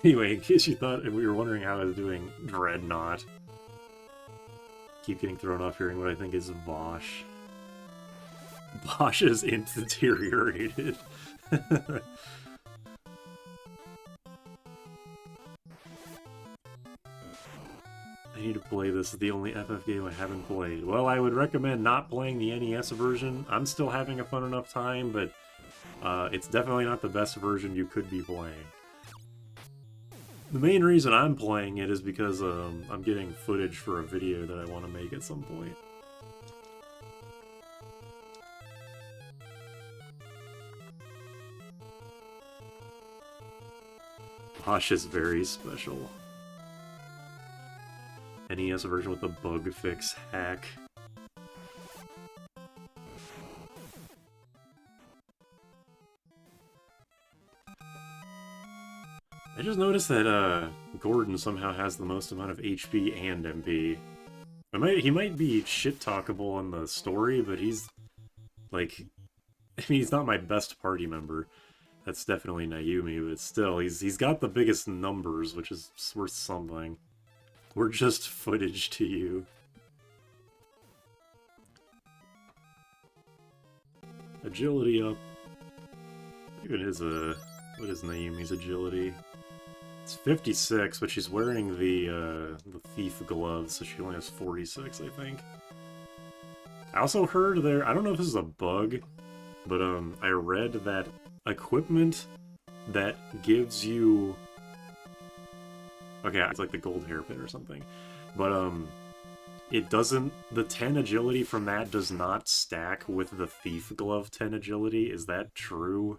A: Anyway, in case you thought we were wondering how I was doing Dreadnought. Keep getting thrown off hearing what I think is Bosch. Bosch is deteriorated. I need to play this. It's the only FF game I haven't played. Well, I would recommend not playing the NES version. I'm still having a fun enough time, but it's definitely not the best version you could be playing. The main reason I'm playing it is because I'm getting footage for a video that I want to make at some point. Bosch is very special. NES version with the bug fix hack. I just noticed that Gordon somehow has the most amount of HP and MP. He might be shit-talkable in the story, but he's, like... I mean, he's not my best party member. That's definitely Naomi, but still, he's got the biggest numbers, which is worth something. We're just footage to you. Agility up. Even his, what is Naomi's agility? It's 56, but she's wearing the thief gloves, so she only has 46, I think. I also heard there, I don't know if this is a bug, but I read that equipment that gives you... Okay, it's like the gold hairpin or something. But, it doesn't... The 10 agility from that does not stack with the thief glove 10 agility. Is that true?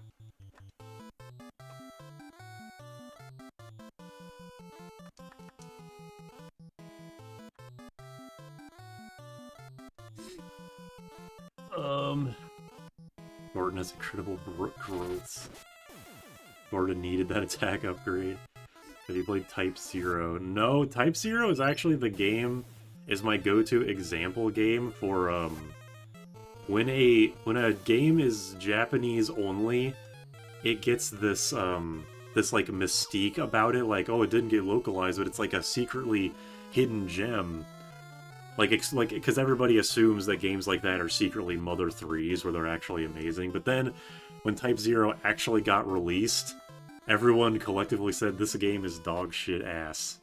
A: Gordon has incredible growths. Gordon needed that attack upgrade. Have you played Type 0? No, Type 0 is actually the game, is my go-to example game for, when a game is Japanese only, it gets this, this, like, mystique about it, like, oh, it didn't get localized, but it's like a secretly hidden gem. Like, because everybody assumes that games like that are secretly Mother 3s, where they're actually amazing. But then, when Type 0 actually got released, everyone collectively said this game is dog shit ass.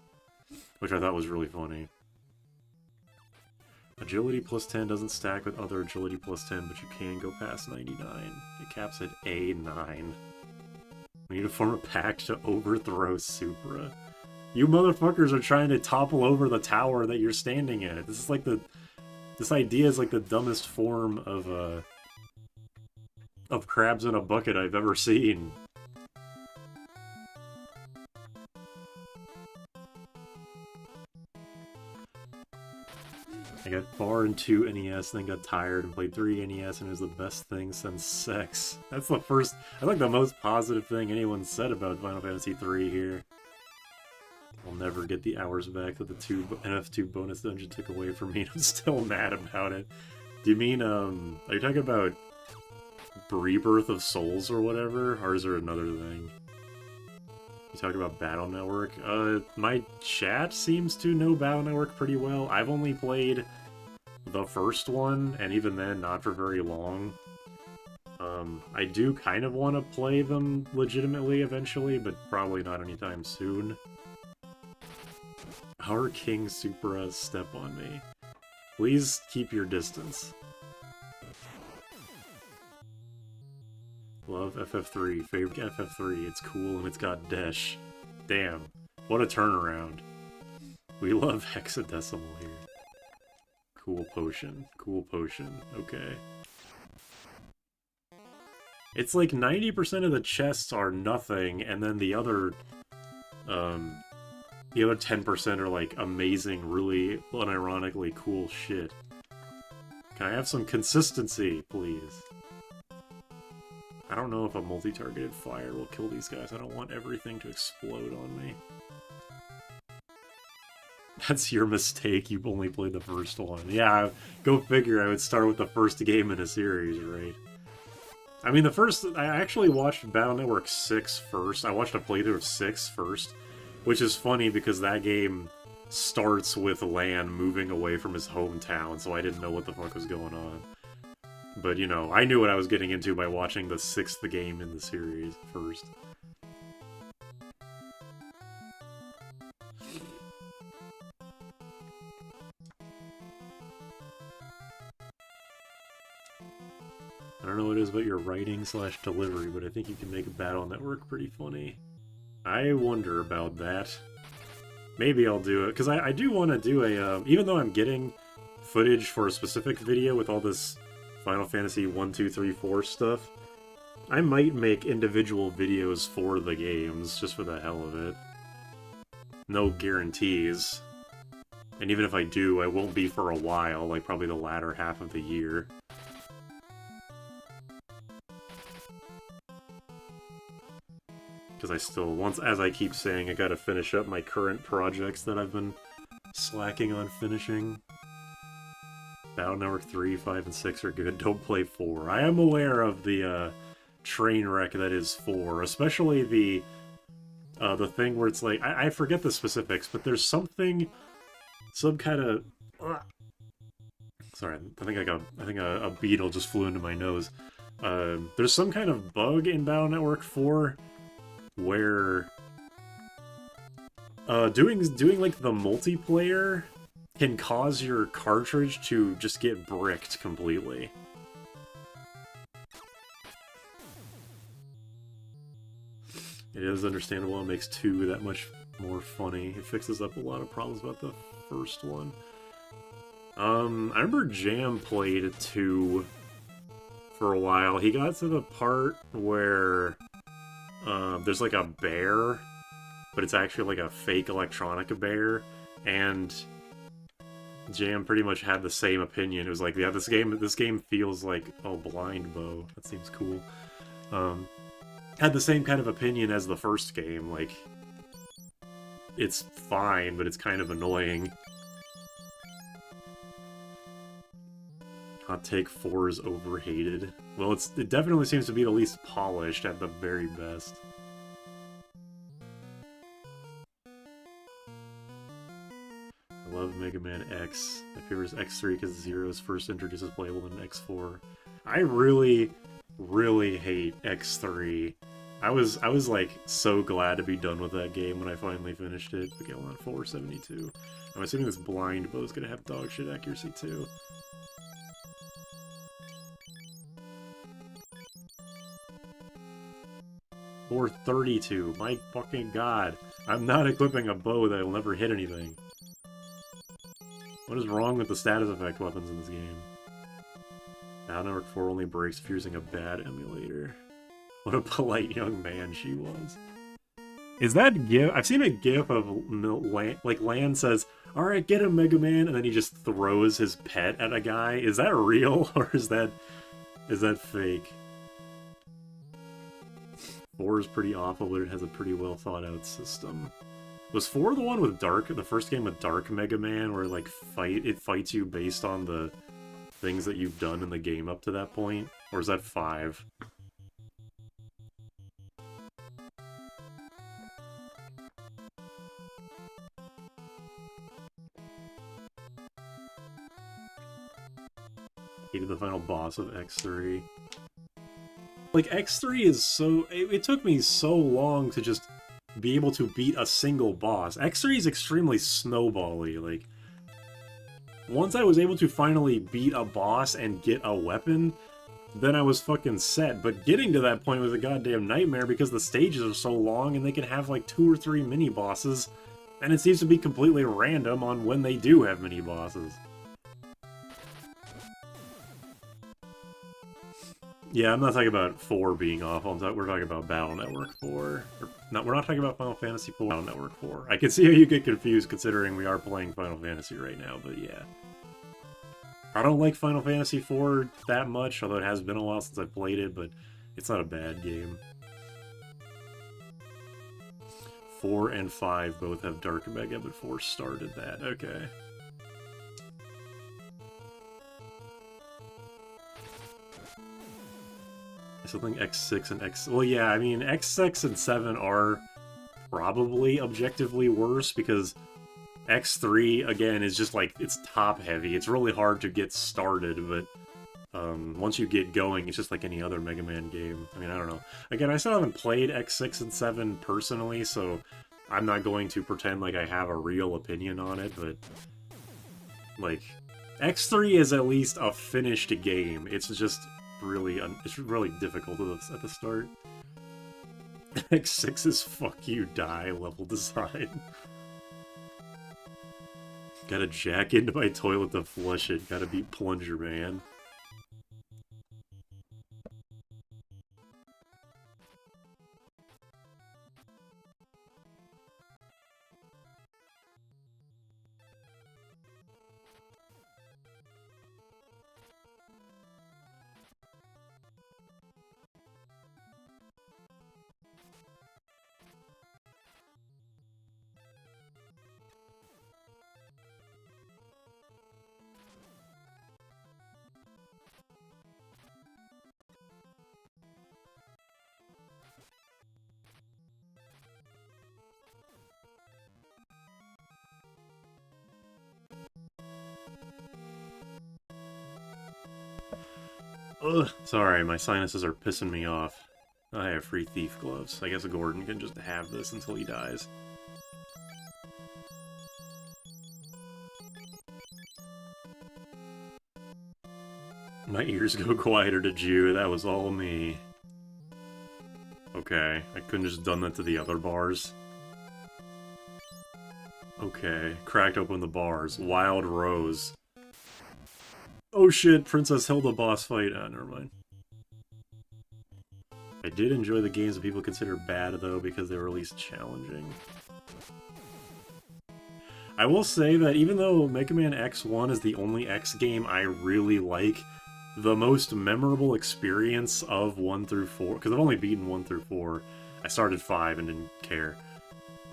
A: Which I thought was really funny. Agility plus 10 doesn't stack with other agility plus 10, but you can go past 99. It caps at A9. We need to form a pact to overthrow Supra. You motherfuckers are trying to topple over the tower that you're standing at. This is like this idea is like the dumbest form of crabs in a bucket I've ever seen. I got far in 2 NES, then got tired and played 3 NES, and it was the best thing since sex. That's the first, I think the most positive thing anyone said about Final Fantasy 3 here. I'll never get the hours back that the NF2 bonus dungeon took away from me, and I'm still mad about it. Do you mean, are you talking about Rebirth of Souls or whatever? Or is there another thing? You talking about Battle Network? My chat seems to know Battle Network pretty well. I've only played the first one, and even then, not for very long. I do kind of want to play them legitimately eventually, but probably not anytime soon. Our King Supra, step on me. Please keep your distance. Love FF3. Favorite FF3. It's cool and it's got Desh. Damn. What a turnaround. We love hexadecimal here. Cool potion. Cool potion. Okay. It's like 90% of the chests are nothing, and then the other 10% are like amazing, really unironically cool shit. Can I have some consistency, please? I don't know if a multi-targeted fire will kill these guys. I don't want everything to explode on me. That's your mistake. You've only played the first one. Yeah, go figure. I would start with the first game in a series, right? I mean, I actually watched Battle Network 6 first. I watched a playthrough of 6 first, which is funny because that game starts with Lan moving away from his hometown, so I didn't know what the fuck was going on. But, you know, I knew what I was getting into by watching the 6th game in the series first. I don't know what it is about your writing/delivery, but I think you can make a Battle Network pretty funny. I wonder about that. Maybe I'll do it, because I do want to do a, even though I'm getting footage for a specific video with all this Final Fantasy 1, 2, 3, 4 stuff, I might make individual videos for the games, just for the hell of it. No guarantees. And even if I do, I won't be for a while, like probably the latter half of the year. Because I still, as I keep saying, I gotta finish up my current projects that I've been slacking on finishing. Battle Network 3, 5, and 6 are good. Don't play 4. I am aware of the train wreck that is 4, especially the thing where it's like, I forget the specifics, but there's some kind of... Sorry, I think a beetle just flew into my nose. There's some kind of bug in Battle Network 4 where doing like the multiplayer can cause your cartridge to just get bricked completely. It is understandable. It makes 2 that much more funny. It fixes up a lot of problems about the first one. I remember Jam played 2 for a while. He got to the part where there's like a bear, but it's actually like a fake electronica bear, and Jam pretty much had the same opinion. It was like, yeah, this game feels like, oh, Blind Bow. That seems cool. Had the same kind of opinion as the first game. Like, it's fine, but it's kind of annoying. Hot take 4 is overhated. Well, it definitely seems to be the least polished at the very best. I love Mega Man X. My favorite is X3 because Zero is first introduced as playable in X4. I really, really hate X3. I was like so glad to be done with that game when I finally finished it. Okay, I'm on 472. I'm assuming this Blind Bow is gonna have dog shit accuracy too. Or 32. My fucking god. I'm not equipping a bow that will never hit anything. What is wrong with the status effect weapons in this game? Battle Network 4 only breaks if you're using a bad emulator. What a polite young man she was. Is that GIF? I've seen a GIF of like Lan says, "Alright, get him, Mega Man," and then he just throws his pet at a guy. Is that real, or is that fake? 4 is pretty awful, but it has a pretty well thought out system. Was 4 the one with the first game with Dark Mega Man, where like it fights you based on the things that you've done in the game up to that point? Or is that 5? Hated the final boss of X3. Like, X3 is so... It took me so long to just be able to beat a single boss. X3 is extremely snowbally, like... Once I was able to finally beat a boss and get a weapon, then I was fucking set. But getting to that point was a goddamn nightmare because the stages are so long and they can have like 2 or 3 mini-bosses, and it seems to be completely random on when they do have mini-bosses. Yeah, I'm not talking about 4 being awful. We're talking about Battle Network 4. We're not talking about Final Fantasy 4. Battle Network 4. I can see how you get confused considering we are playing Final Fantasy right now, but yeah. I don't like Final Fantasy 4 that much, although it has been a while since I played it, but it's not a bad game. 4 and 5 both have Dark Mega, but 4 started that. Okay. I still think X6 and X... Well, yeah, I mean, X6 and 7 are probably objectively worse, because X3, again, is just, like, it's top-heavy. It's really hard to get started, but once you get going, it's just like any other Mega Man game. I mean, I don't know. Again, I still haven't played X6 and 7 personally, so I'm not going to pretend like I have a real opinion on it, but... Like, X3 is at least a finished game. It's just... it's really difficult at the start. X6 is fuck you die level design. Gotta jack into my toilet to flush it. Gotta beat Plunger Man. Ugh, sorry, my sinuses are pissing me off. I have free thief gloves. I guess Gordon can just have this until he dies. My ears go quieter to Jew, that was all me. Okay, I couldn't just done that to the other bars. Okay, cracked open the bars. Wild Rose. Oh shit, Princess Hilda boss fight. Ah, never mind. I did enjoy the games that people consider bad, though, because they were at least challenging. I will say that even though Mega Man X1 is the only X game I really like, the most memorable experience of 1 through 4, because I've only beaten 1 through 4, I started 5 and didn't care.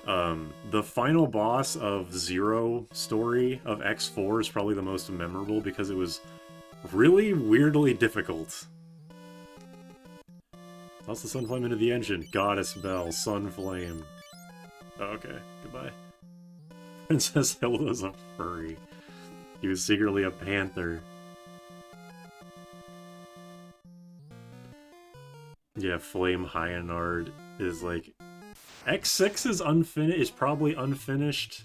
A: The final boss of Zero story of X4 is probably the most memorable because it was really weirdly difficult. Toss the Sunflame into the engine. Goddess Bell. Sunflame. Oh, okay. Goodbye. Princess Hilda's a furry. He was secretly a panther. Yeah, Flame Hyanard is like... X6 is probably unfinished.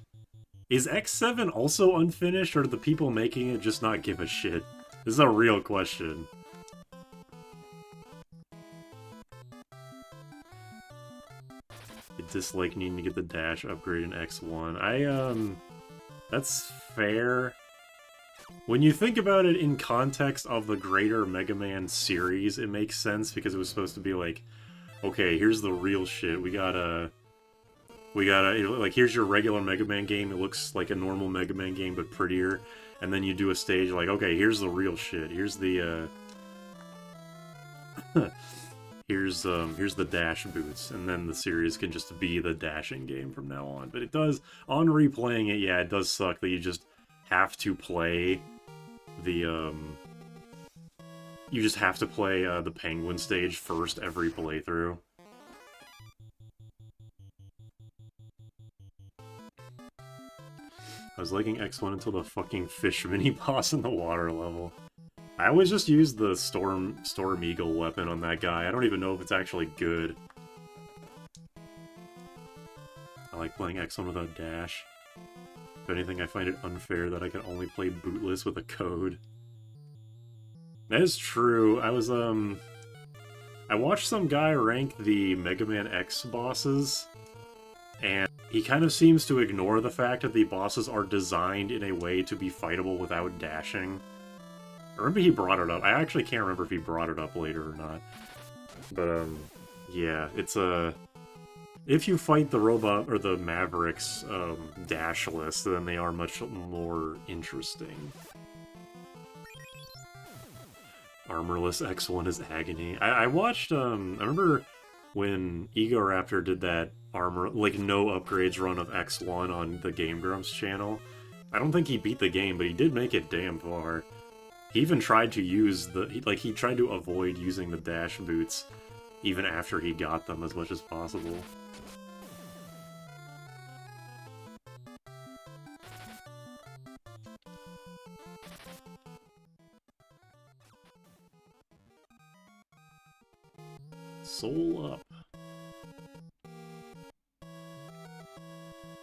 A: Is X7 also unfinished, or do the people making it just not give a shit? This is a real question. I dislike needing to get the dash upgrade in X1. That's fair. When you think about it in context of the greater Mega Man series, it makes sense because it was supposed to be like, okay, here's the real shit. We gotta We got like, here's your regular Mega Man game. It looks like a normal Mega Man game, but prettier. And then you do a stage like, okay, here's the real shit. Here's the, here's the dash boots. And then the series can just be the dashing game from now on. But it does, on replaying it, yeah, it does suck that you just have to play the, you just have to play the penguin stage first every playthrough. I was liking X1 until the fucking fish mini-boss in the water level. I always just use the Storm Eagle weapon on that guy. I don't even know if it's actually good. I like playing X1 without dash. If anything, I find it unfair that I can only play bootless with a code. That is true. I was, I watched some guy rank the Mega Man X bosses, and he kind of seems to ignore the fact that the bosses are designed in a way to be fightable without dashing. I remember he brought it up. I actually can't remember if he brought it up later or not. But, yeah, it's if you fight the robot, or the Mavericks, dashless, then they are much more interesting. Armorless X1 is agony. I watched, I remember when Egoraptor did that armor, like, no upgrades run of X1 on the Game Grumps channel. I don't think he beat the game, but he did make it damn far. He even tried to use he tried to avoid using the dash boots even after he got them as much as possible. Soul up.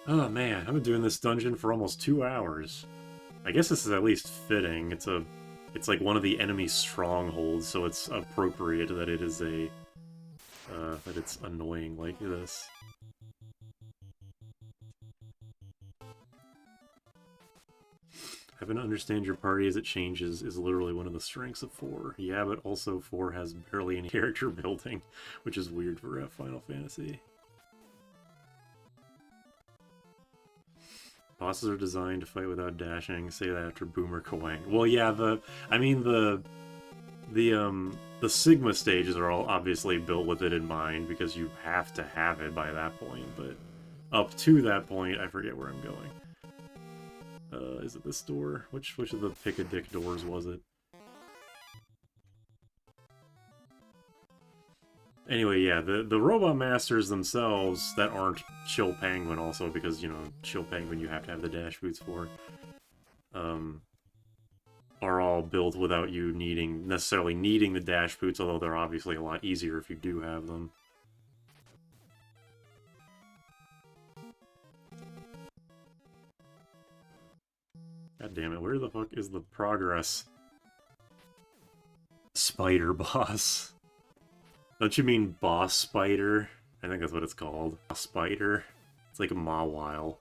A: Oh man, I've been doing this dungeon for almost 2 hours. I guess this is at least fitting. It's like one of the enemy strongholds, so it's appropriate that it is that it's annoying like this. Having to understand your party as it changes is literally one of the strengths of 4. Yeah, but also 4 has barely any character building, which is weird for Final Fantasy. Bosses are designed to fight without dashing. Say that after Boomer Kawang. Well, yeah, the Sigma stages are all obviously built with it in mind because you have to have it by that point. But up to that point, I forget where I'm going. Is it this door? Which of the pick-a-dick doors was it? Anyway, yeah, the Robot Masters themselves that aren't Chill Penguin also, because, you know, Chill Penguin you have to have the dash boots for, are all built without you necessarily needing the dash boots, although they're obviously a lot easier if you do have them. God damn it, where the fuck is the progress? Spider boss. Don't you mean boss spider? I think that's what it's called. Boss spider. It's like a Mawile.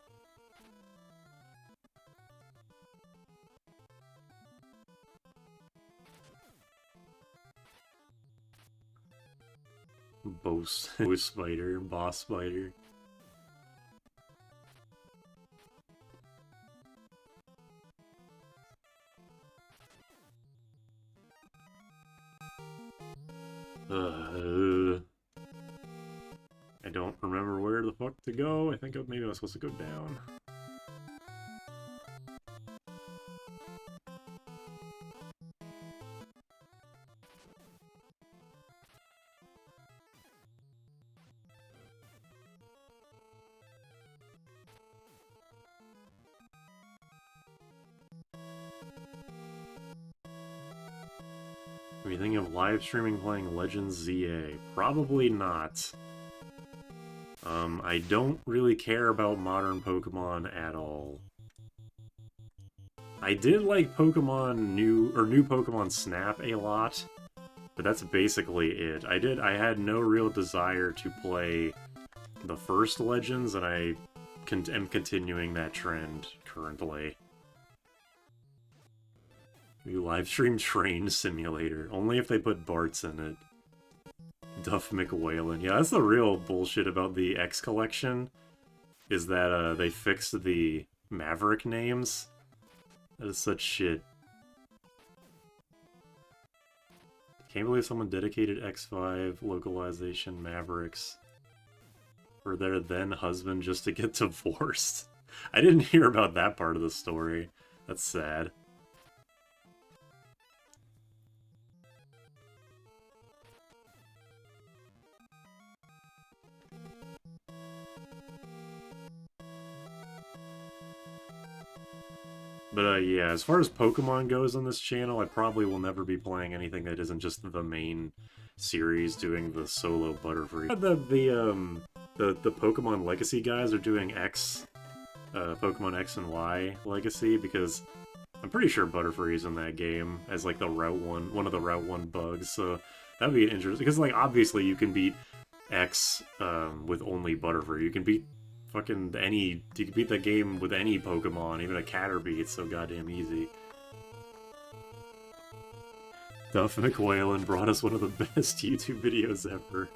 A: Boss spider, boss spider. I don't remember where the fuck to go. I think maybe I was supposed to go down. Are you thinking of live streaming playing Legends ZA? Probably not. I don't really care about modern Pokemon at all. I did like new Pokemon Snap a lot, but that's basically it. I had no real desire to play the first Legends, and I am continuing that trend currently. You live stream Train Simulator, only if they put Bart's in it. Duff McWhalen. Yeah, that's the real bullshit about the X collection. is that they fixed the Maverick names. That is such shit. Can't believe someone dedicated X5 localization Mavericks for their then husband just to get divorced. I didn't hear about that part of the story. That's sad. But yeah, as far as Pokemon goes on this channel, I probably will never be playing anything that isn't just the main series doing the solo Butterfree. The Pokemon Legacy guys are doing Pokemon X and Y Legacy, because I'm pretty sure Butterfree's in that game as like the one of the Route 1 bugs, so that'd be interesting, because like obviously you can beat X with only Butterfree. You can beat you can beat the game with any Pokemon, even a Caterpie. It's so goddamn easy. Duff McWhalen brought us one of the best YouTube videos ever.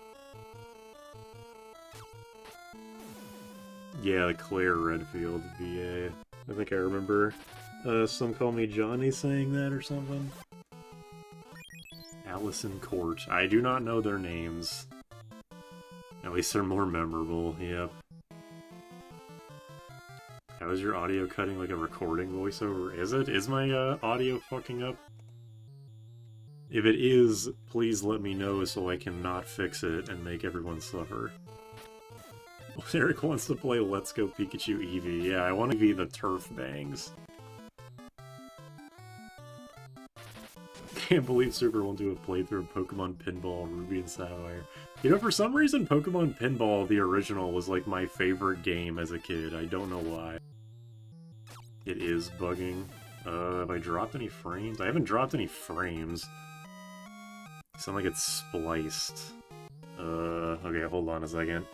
A: Yeah, Claire Redfield VA. I think I remember some call me Johnny saying that or something. Allison Court. I do not know their names. At least they're more memorable, yep. How is your audio cutting like a recording voiceover? Is it? Is my audio fucking up? If it is, please let me know so I can not fix it and make everyone suffer. Eric wants to play Let's Go Pikachu Eevee. Yeah, I want to be the Turf Bangs. Can't believe Super won't do a playthrough of Pokemon Pinball Ruby and Sapphire. You know, for some reason, Pokemon Pinball, the original, was like my favorite game as a kid. I don't know why. It is bugging. Have I dropped any frames? I haven't dropped any frames. Sound like it's spliced. Okay, hold on a second.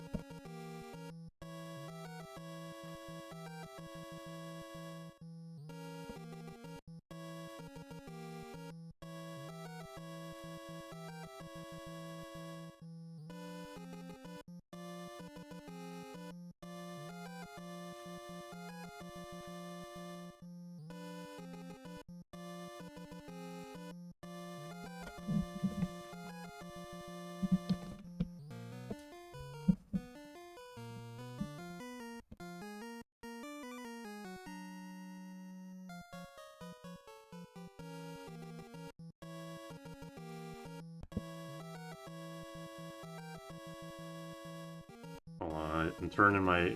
A: I'm turning my...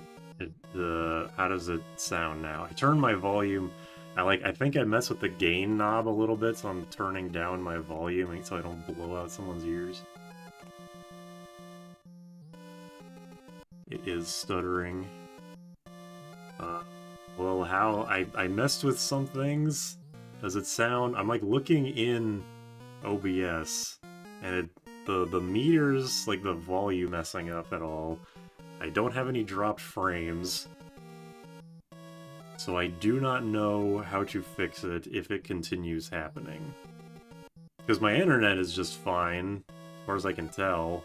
A: how does it sound now? I turn my volume... I think I mess with the gain knob a little bit, so I'm turning down my volume so I don't blow out someone's ears. It is stuttering. Well, how... I messed with some things. Does it sound... I'm like looking in OBS, and the meters, like the volume messing up at all. I don't have any dropped frames, so I do not know how to fix it if it continues happening. Because my internet is just fine, as far as I can tell.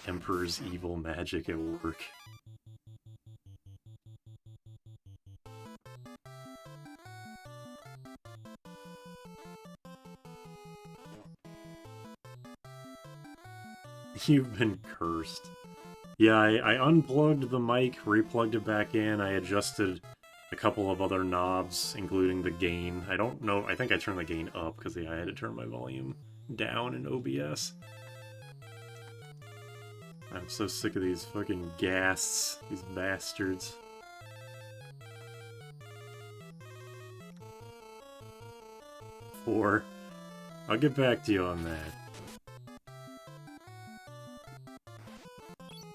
A: Emperor's evil magic at work. You've been cursed. Yeah, I unplugged the mic, replugged it back in, I adjusted a couple of other knobs, including the gain. I don't know, I think I turned the gain up, because yeah, I had to turn my volume down in OBS. I'm so sick of these fucking ghasts, these bastards. I'll get back to you on that.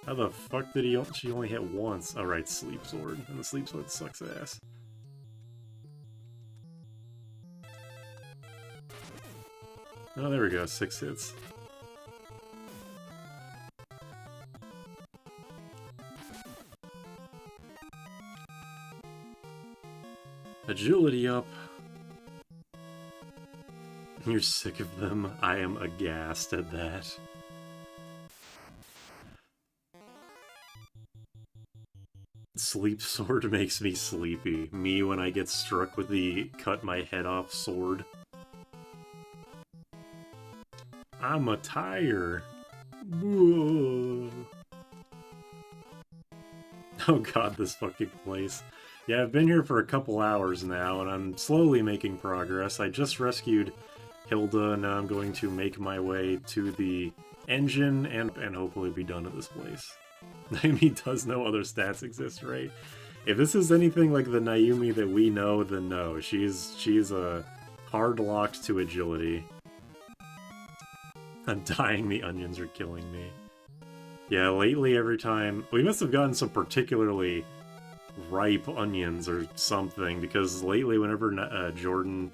A: How the fuck did she only hit once? Alright, Sleep Sword. And the Sleep Sword sucks ass. Oh, there we go. 6 hits. Agility up. You're sick of them. I am aghast at that. Sleep sword makes me sleepy. Me when I get struck with the cut my head off sword. I'm a tire. Whoa. Oh god, this fucking place. Yeah, I've been here for a couple hours now, and I'm slowly making progress. I just rescued Hilda, and now I'm going to make my way to the engine and hopefully be done at this place. Naomi does know other stats exist, right? If this is anything like the Naomi that we know, then no. She's hard locked to agility. I'm dying, the onions are killing me. Yeah, lately every time... We must have gotten some particularly ripe onions or something, because lately whenever Jordan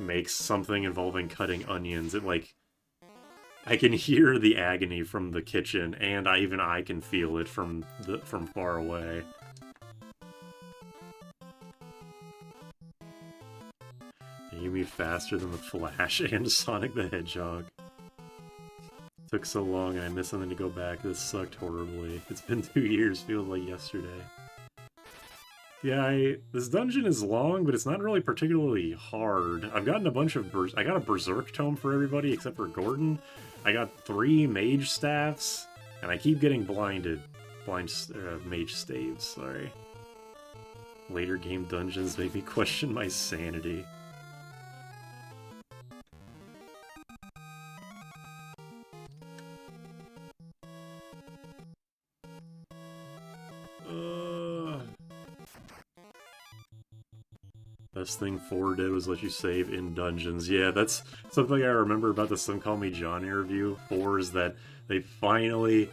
A: makes something involving cutting onions, it like... I can hear the agony from the kitchen, and even I can feel it from far away. You mean faster than the Flash and Sonic the Hedgehog. Took so long and I missed something to go back. This sucked horribly. It's been 2 years, feels like yesterday. Yeah, this dungeon is long, but it's not really particularly hard. I've gotten a bunch of... I got a Berserk Tome for everybody except for Gordon. I got 3 Mage Staffs, and I keep getting blinded. Mage Staves, sorry. Later game dungeons make me question my sanity. Best thing 4 did was let you save in dungeons. Yeah, that's something I remember about the Some Call Me Johnny review. 4 is that they finally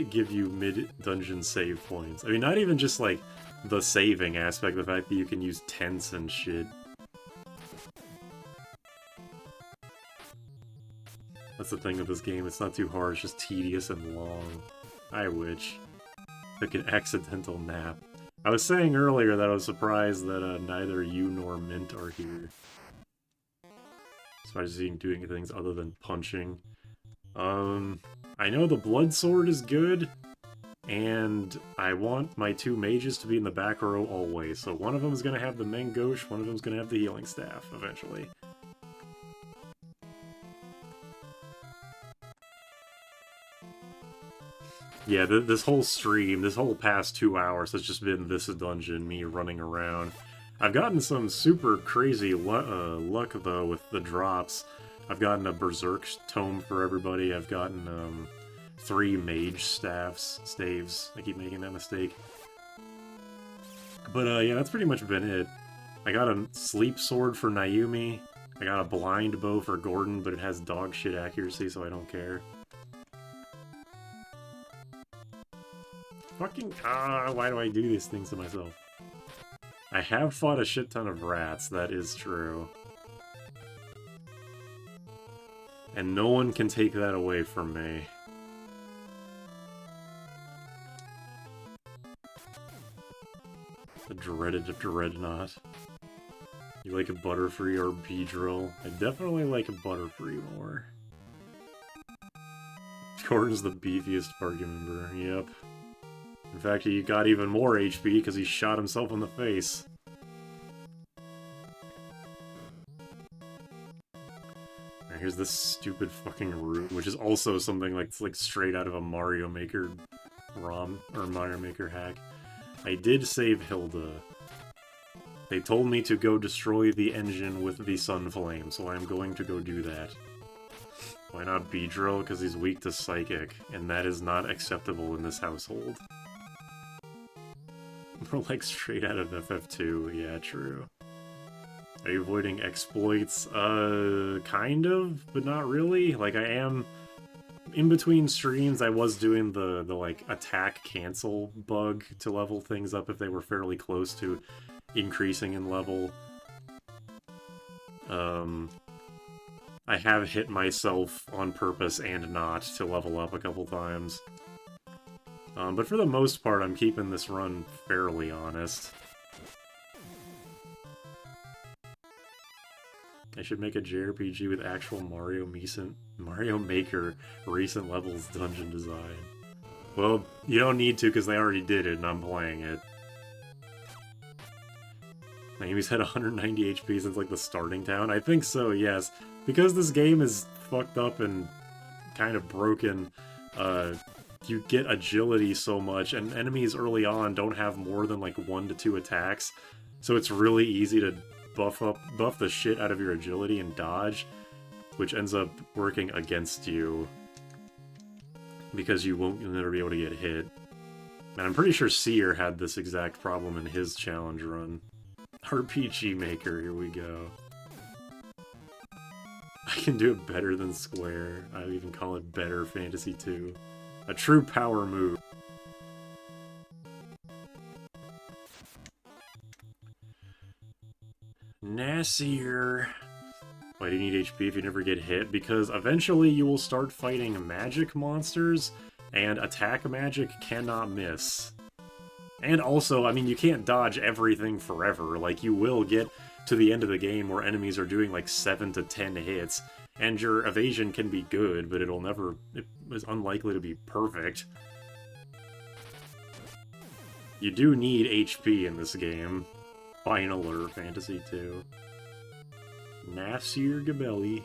A: give you mid-dungeon save points. I mean, not even just, like, the saving aspect, the fact that you can use tents and shit. That's the thing with this game, it's not too hard, it's just tedious and long. I wish. Took an accidental nap. I was saying earlier that I was surprised that neither you nor Mint are here. Surprised seeing doing things other than punching. I know the Blood Sword is good, and I want my 2 mages to be in the back row always. So one of them is going to have the Mengosh, one of them is going to have the Healing Staff, eventually. Yeah, this whole stream, this whole past 2 hours has just been this dungeon, me running around. I've gotten some super crazy luck, though, with the drops. I've gotten a Berserk Tome for everybody, I've gotten 3 Mage Staves. I keep making that mistake. But yeah, that's pretty much been it. I got a Sleep Sword for Naomi, I got a Blind Bow for Gordon, but it has dog shit accuracy, so I don't care. Fucking, why do I do these things to myself? I have fought a shit ton of rats, that is true. And no one can take that away from me. The dreaded Dreadnought. You like a Butterfree or Beedrill? I definitely like a Butterfree more. Gordon's the beefiest party member, yep. In fact, he got even more HP because he shot himself in the face. Right, here's this stupid fucking room, which is also something like, it's like straight out of a Mario Maker ROM, or Mario Maker hack. I did save Hilda. They told me to go destroy the engine with the Sun Flame, so I'm going to go do that. Why not Beedrill? Because he's weak to Psychic, and that is not acceptable in this household. We're like straight out of FF2, yeah, true. Are you avoiding exploits? Kind of, but not really. Like, I am... In between streams, I was doing the like, attack cancel bug to level things up if they were fairly close to increasing in level. I have hit myself on purpose and not to level up a couple times. But for the most part, I'm keeping this run fairly honest. I should make a JRPG with actual Mario Maker recent levels dungeon design. Well, you don't need to because they already did it and I'm playing it. Naomi's had 190 HP since, like, the starting town? I think so, yes. Because this game is fucked up and kind of broken, you get agility so much, and enemies early on don't have more than, like, 1 to 2 attacks, so it's really easy to buff the shit out of your agility and dodge, which ends up working against you, because you'll never be able to get hit. And I'm pretty sure Seer had this exact problem in his challenge run. RPG Maker, here we go. I can do it better than Square. I would even call it better Fantasy 2. A true power move. Nasir. Why do you need HP if you never get hit? Because eventually you will start fighting magic monsters, and attack magic cannot miss. And also, I mean, you can't dodge everything forever. Like, you will get to the end of the game where enemies are doing like 7 to 10 hits, and your evasion can be good, but it is unlikely to be perfect. You do need HP in this game. Finaler Fantasy 2. Nasir Gabelli.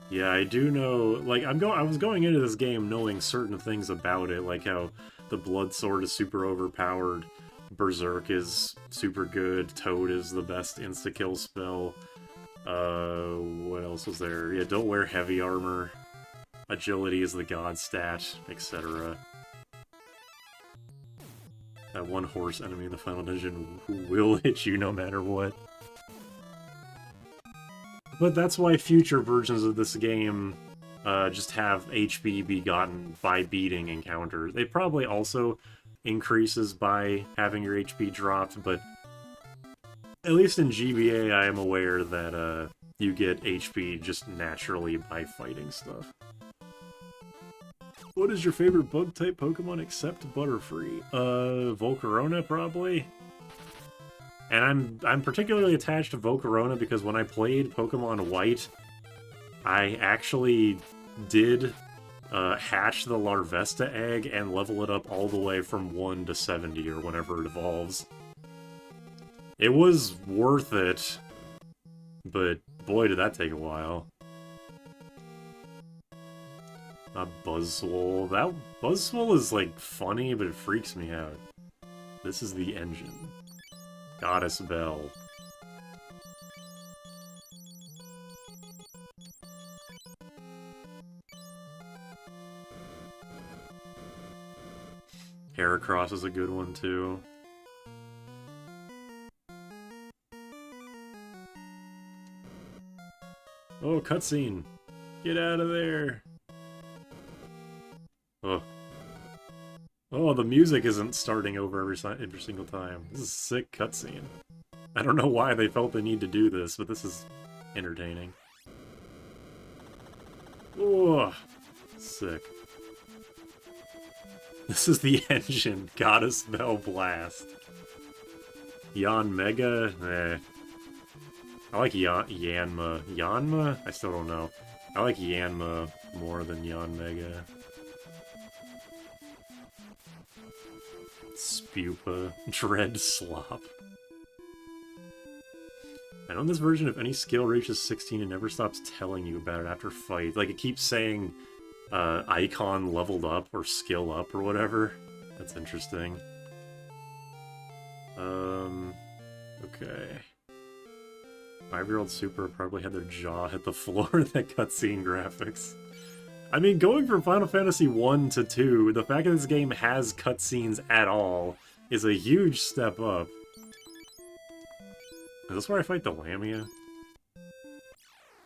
A: Yeah, I do know, like, I was going into this game knowing certain things about it, like how the Blood Sword is super overpowered, Berserk is super good, Toad is the best insta-kill spell, what else was there? Yeah, don't wear heavy armor, Agility is the god stat, etc. That one horse enemy in the final dungeon who will hit you no matter what. But that's why future versions of this game just have HP be gotten by beating encounters. It probably also increases by having your HP dropped, but at least in GBA I am aware that you get HP just naturally by fighting stuff. What is your favorite bug-type Pokemon except Butterfree? Volcarona, probably? And I'm particularly attached to Volcarona because when I played Pokemon White, I actually did hatch the Larvesta egg and level it up all the way from 1 to 70 or whenever it evolves. It was worth it, but boy did that take a while. Not Buzzwole. That Buzzwole is like funny, but it freaks me out. This is the engine. Goddess Bell. Heracross is a good one too. Oh, cutscene! Get out of there! Oh. Oh, the music isn't starting over every single time. This is a sick cutscene. I don't know why they felt the need to do this, but this is entertaining. Oh, sick. This is the engine. Goddess Bell Blast. Yanmega? Eh. I like Yanma. Yanma? I still don't know. I like Yanma more than Yanmega. Spupa. Dread Slop. I know in this version, if any skill reaches 16, it never stops telling you about it after fight. Like, it keeps saying, icon leveled up, or skill up, or whatever. That's interesting. Okay. 5-year-old Super probably had their jaw hit the floor with that cutscene graphics. I mean, going from Final Fantasy 1 to 2, the fact that this game has cutscenes at all is a huge step up. Is this where I fight the Lamia?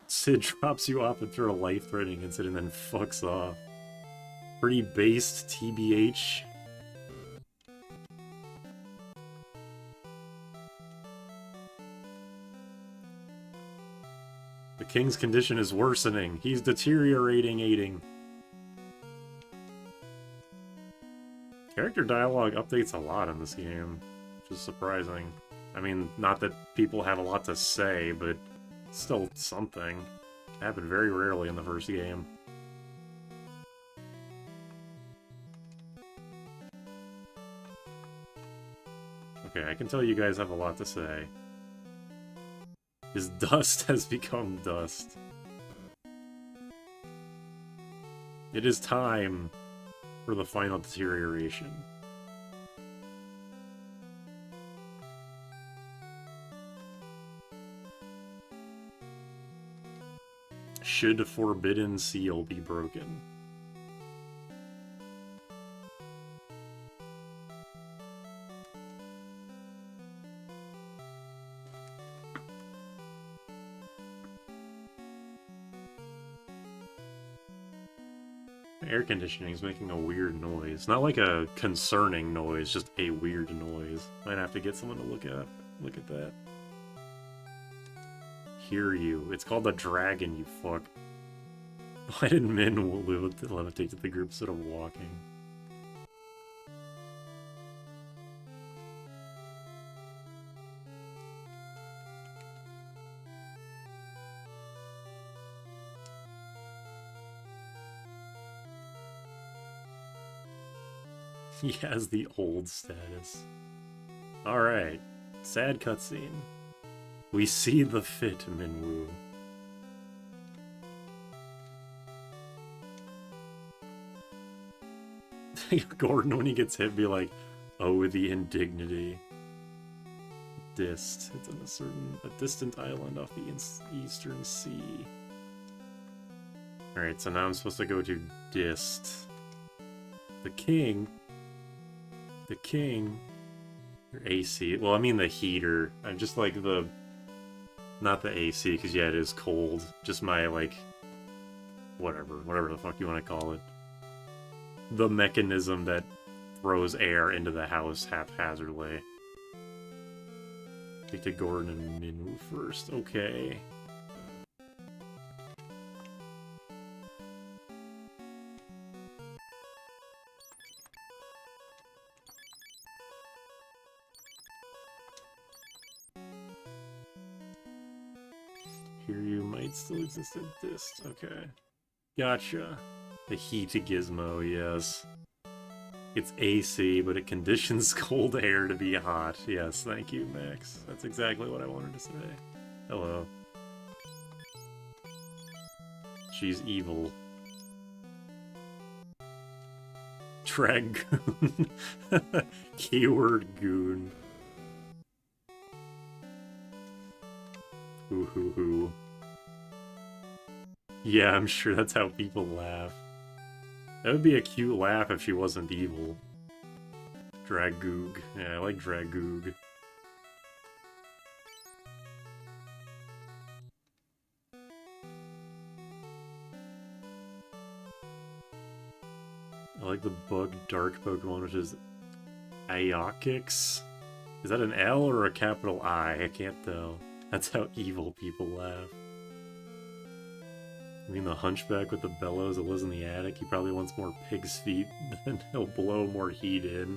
A: Sid drops you off after a life-threatening incident and then fucks off. Pretty based, TBH. The king's condition is worsening. He's deteriorating. Character dialogue updates a lot in this game, which is surprising. I mean, not that people have a lot to say, but still something. It happened very rarely in the first game. Okay, I can tell you guys have a lot to say. His dust has become dust. It is time for the final deterioration. Should Forbidden Seal be broken? Air conditioning is making a weird noise. Not like a concerning noise, just a weird noise. Might have to get someone to look at that. Hear you. It's called the dragon, you fuck. Why did Min levitate to the group instead of walking? He has the old status. Alright. Sad cutscene. We see the fit, Minwoo. Gordon, when he gets hit, be like, oh, the indignity. Dist. It's on a distant island off the eastern sea. Alright, so now I'm supposed to go to Dist. The king, or AC, well, I mean the heater. I'm just like not the AC, because yeah, it is cold. Just my, like, whatever the fuck you want to call it. The mechanism that throws air into the house haphazardly. Take to Gordon and Minwoo first. Okay. Here you might still exist at Dist. Okay. Gotcha. The heat gizmo, yes. It's AC, but it conditions cold air to be hot. Yes, thank you, Max. That's exactly what I wanted to say. Hello. She's evil. Dragoon. Keyword goon. Hoo hoo hoo. Yeah, I'm sure that's how people laugh. That would be a cute laugh if she wasn't evil. Dragoog. Yeah, I like Dragoog. I like the bug dark Pokemon, which is Iokix. Is that an L or a capital I? I can't tell. That's how evil people laugh. I mean, the hunchback with the bellows that lives in the attic, he probably wants more pig's feet, and he'll blow more heat in.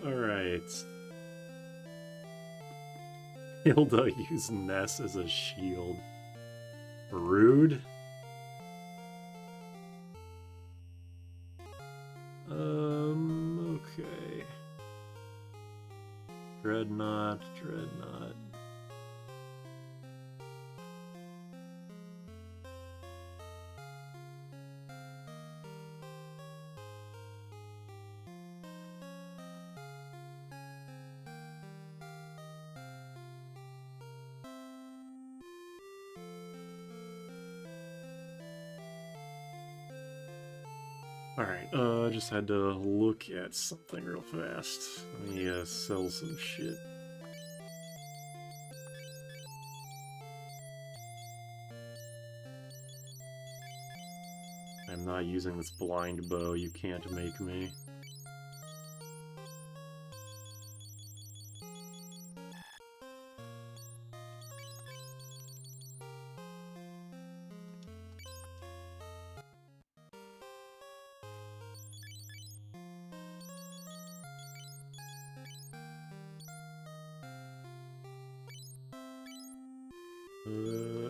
A: Alright. Hilda used Ness as a shield. Rude? Okay. Dreadnought. Alright, I just had to look at something real fast. Let me sell some shit. I'm not using this blind bow, you can't make me.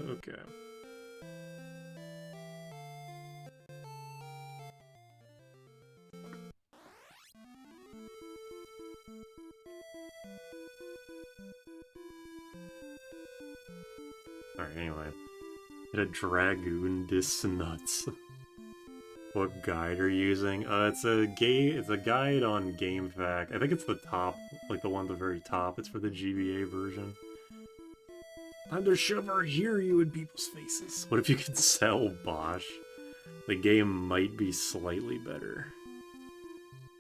A: Okay. Alright, anyway. Get a Dragoon dis nuts. What guide are you using? It's a guide on GameFAQ. I think it's the top, like the one at the very top. It's for the GBA version. Time to shove our you in people's faces. What if you could sell Bosch? The game might be slightly better.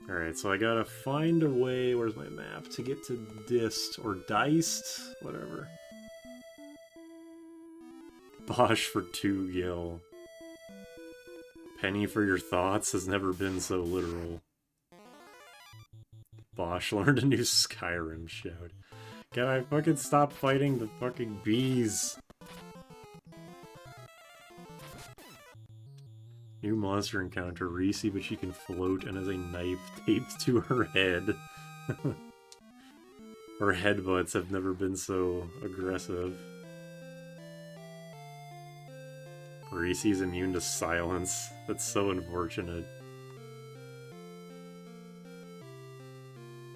A: Alright, so I gotta find a way, where's my map, to get to Dist, or Diced, whatever. Bosch for 2 gil. Penny for your thoughts has never been so literal. Bosch learned a new Skyrim shout. Can I fucking stop fighting the fucking bees? New monster encounter, Reese, but she can float and has a knife taped to her head. Her headbutts have never been so aggressive. Reese's immune to silence. That's so unfortunate.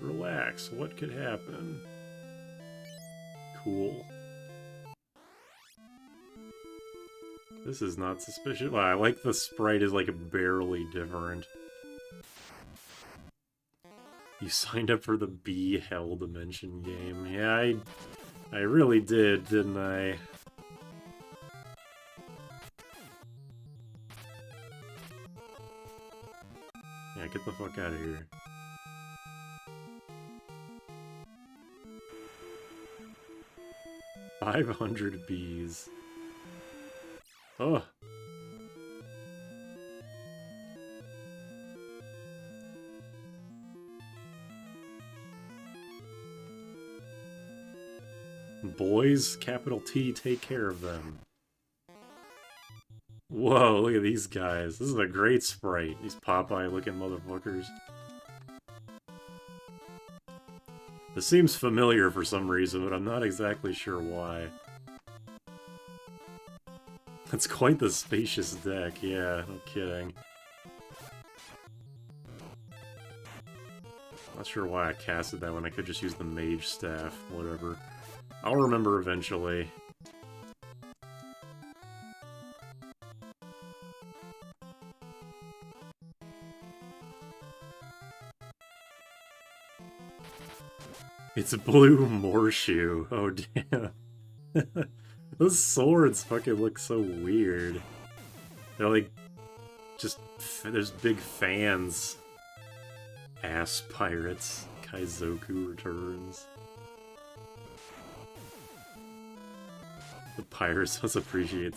A: Relax, what could happen? Cool. This is not suspicious. Well, I like the sprite is like barely different. You signed up for the Bee Hell Dimension game. Yeah, I really did, didn't I? Yeah, get the fuck out of here. $500 bees. Oh. Boys, capital T, take care of them. Whoa, look at these guys. This is a great sprite. These Popeye-looking motherfuckers. This seems familiar for some reason, but I'm not exactly sure why. That's quite the spacious deck, yeah, no kidding. Not sure why I casted that when I could just use the mage staff, whatever. I'll remember eventually. It's a blue Morshoe. Oh, damn. Those swords fucking look so weird. They're like, just, there's big fans. Ass pirates. Kaizoku returns. The pirates must appreciate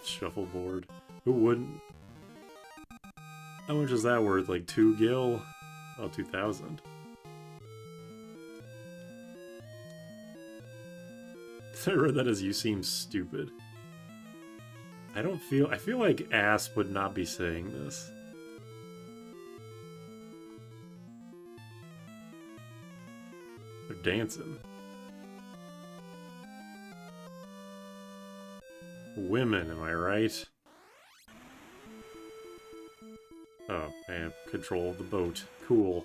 A: shuffleboard. Who wouldn't? How much is that worth? Like 2 gil? Oh, 2,000. I read that as you seem stupid. I feel like ASP would not be saying this. They're dancing. Women, am I right? Oh, I have control of the boat. Cool.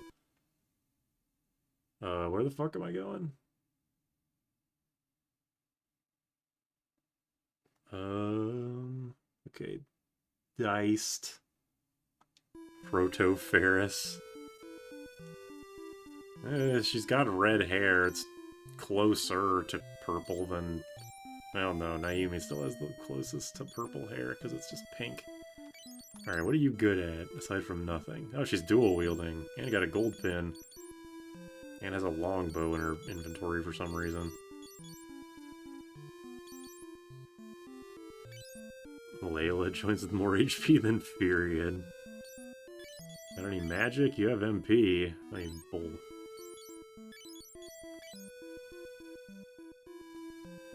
A: Where the fuck am I going? Okay. Diced. Proto-Ferris. She's got red hair. It's closer to purple than... I don't know. Naomi still has the closest to purple hair because it's just pink. Alright, what are you good at, aside from nothing? Oh, she's dual-wielding. And got a gold pin. And has a longbow in her inventory for some reason. Layla joins with more HP than Furion. Got any magic? You have MP. I mean, bull.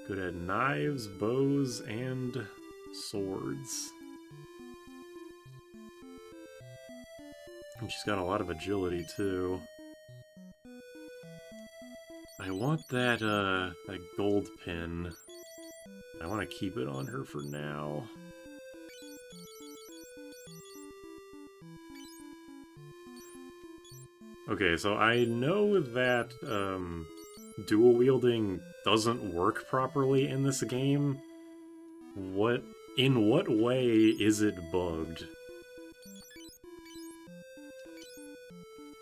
A: Good at knives, bows, and swords. And she's got a lot of agility, too. I want that, that gold pin. I want to keep it on her for now. Okay, so I know that, dual wielding doesn't work properly in this game, What... In what way is it bugged?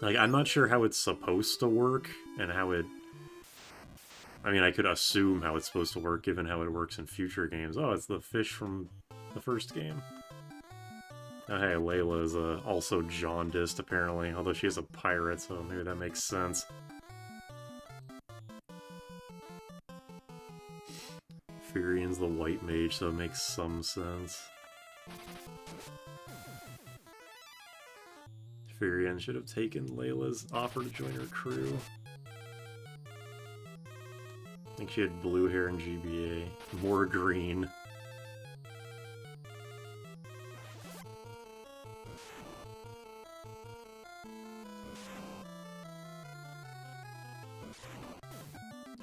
A: Like, I'm not sure how it's supposed to work, and how it... I mean, I could assume how it's supposed to work, given how it works in future games. Oh, it's the fish from the first game. Oh, hey, Layla is also jaundiced, apparently, although she is a pirate, so maybe that makes sense. Furion's the white mage, so it makes some sense. Furion should have taken Layla's offer to join her crew. I think she had blue hair in GBA. More green.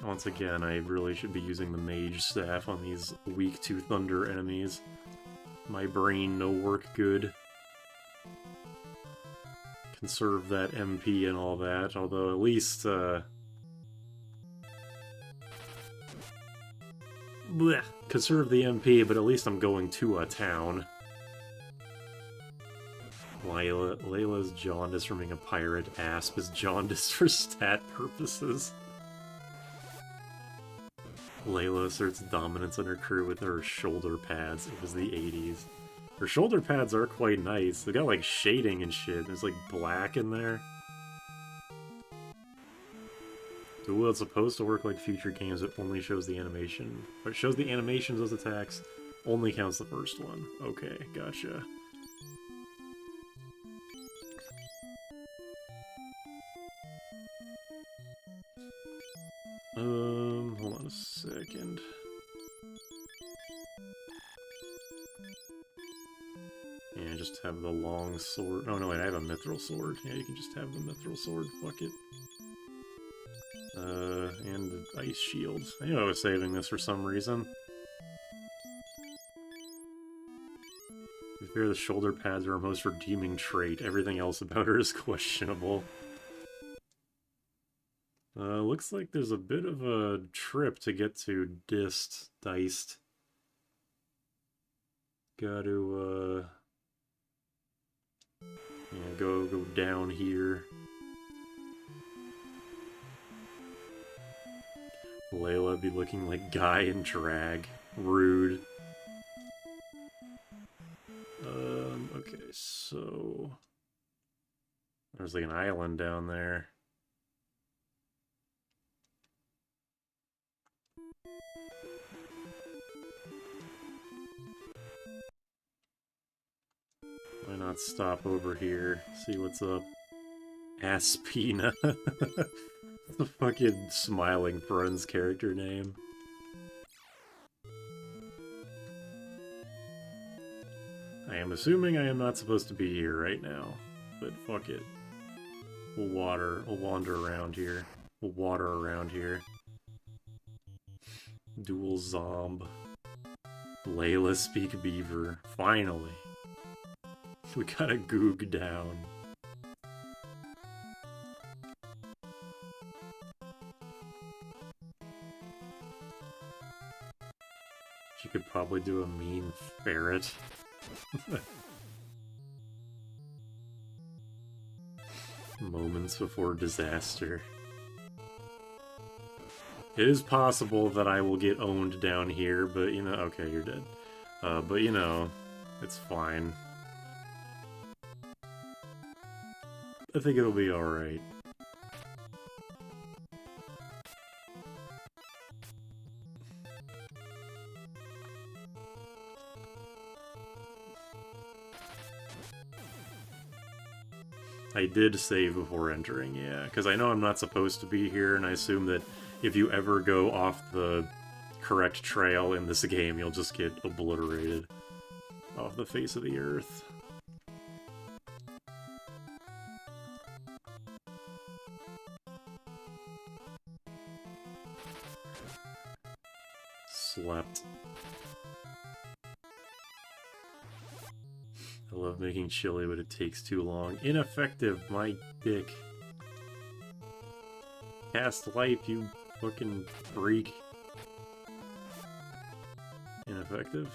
A: Once again, I really should be using the mage staff on these weak to thunder enemies. My brain no work good. Conserve that MP and all that, although at least, blech, conserve the MP, but at least I'm going to a town. Layla's jaundiced from being a pirate. ASP is jaundiced for stat purposes. Layla asserts dominance on her crew with her shoulder pads. It was the 80s. Her shoulder pads are quite nice. They got like shading and shit. There's like black in there. Well, it's supposed to work like future games. It only shows the animation. But it shows the animations of attacks. Only counts the first one. Okay, gotcha. Hold on a second. Yeah, just have the long sword. Oh no, wait, I have a mithril sword. Yeah, you can just have the mithril sword. Fuck it. And the ice shield. I knew I was saving this for some reason. To be fair, the shoulder pads are her most redeeming trait. Everything else about her is questionable. Looks like there's a bit of a trip to get to Diced. Gotta, yeah, go down here. Layla be looking like Guy in drag. Rude. Okay, so... There's like an island down there. Why not stop over here, see what's up? Aspina. The fucking Smiling Friends character name. I am assuming I am not supposed to be here right now, but fuck it. We'll wander around here. We'll water around here. Dual Zomb. Layla speak beaver. Finally. We got a goog down. She could probably do a mean ferret. Moments before disaster. It is possible that I will get owned down here, but you know, okay, you're dead. But you know, it's fine. I think it'll be alright. I did save before entering, yeah, because I know I'm not supposed to be here, and I assume that if you ever go off the correct trail in this game, you'll just get obliterated off the face of the earth. Slept. I love making chili, but it takes too long. Ineffective, my dick. Cast life, you fucking freak. Ineffective.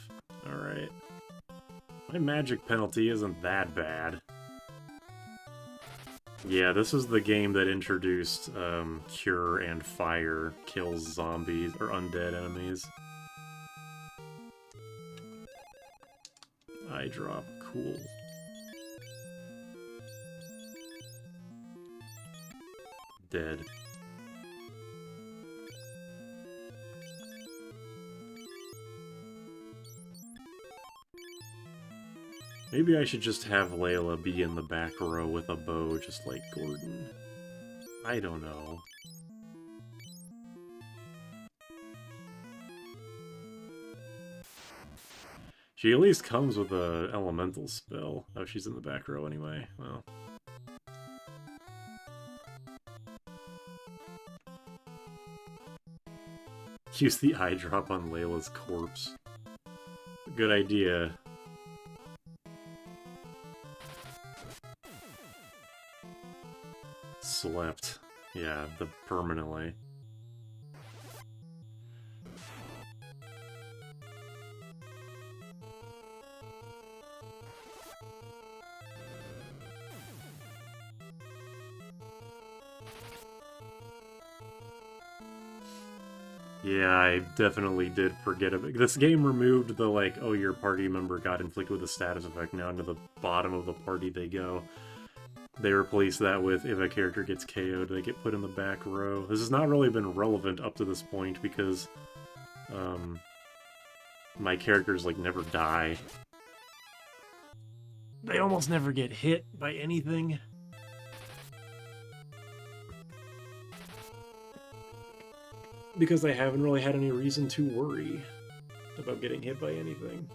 A: Alright. My magic penalty isn't that bad. Yeah, this is the game that introduced Cure and Fire kills zombies or undead enemies. Eye drop, cool. Dead. Maybe I should just have Layla be in the back row with a bow, just like Gordon. I don't know. She at least comes with a elemental spell. Oh, she's in the back row anyway. Well. Use the eye drop on Layla's corpse. Good idea. Slept. Yeah, permanently. Yeah, I definitely did forget about it. This game removed the, like, oh, your party member got inflicted with a status effect, now into the bottom of the party they go. They replace that with, if a character gets KO'd, they get put in the back row. This has not really been relevant up to this point, because, my characters, like, never die. They almost never get hit by anything. Because I haven't really had any reason to worry about getting hit by anything.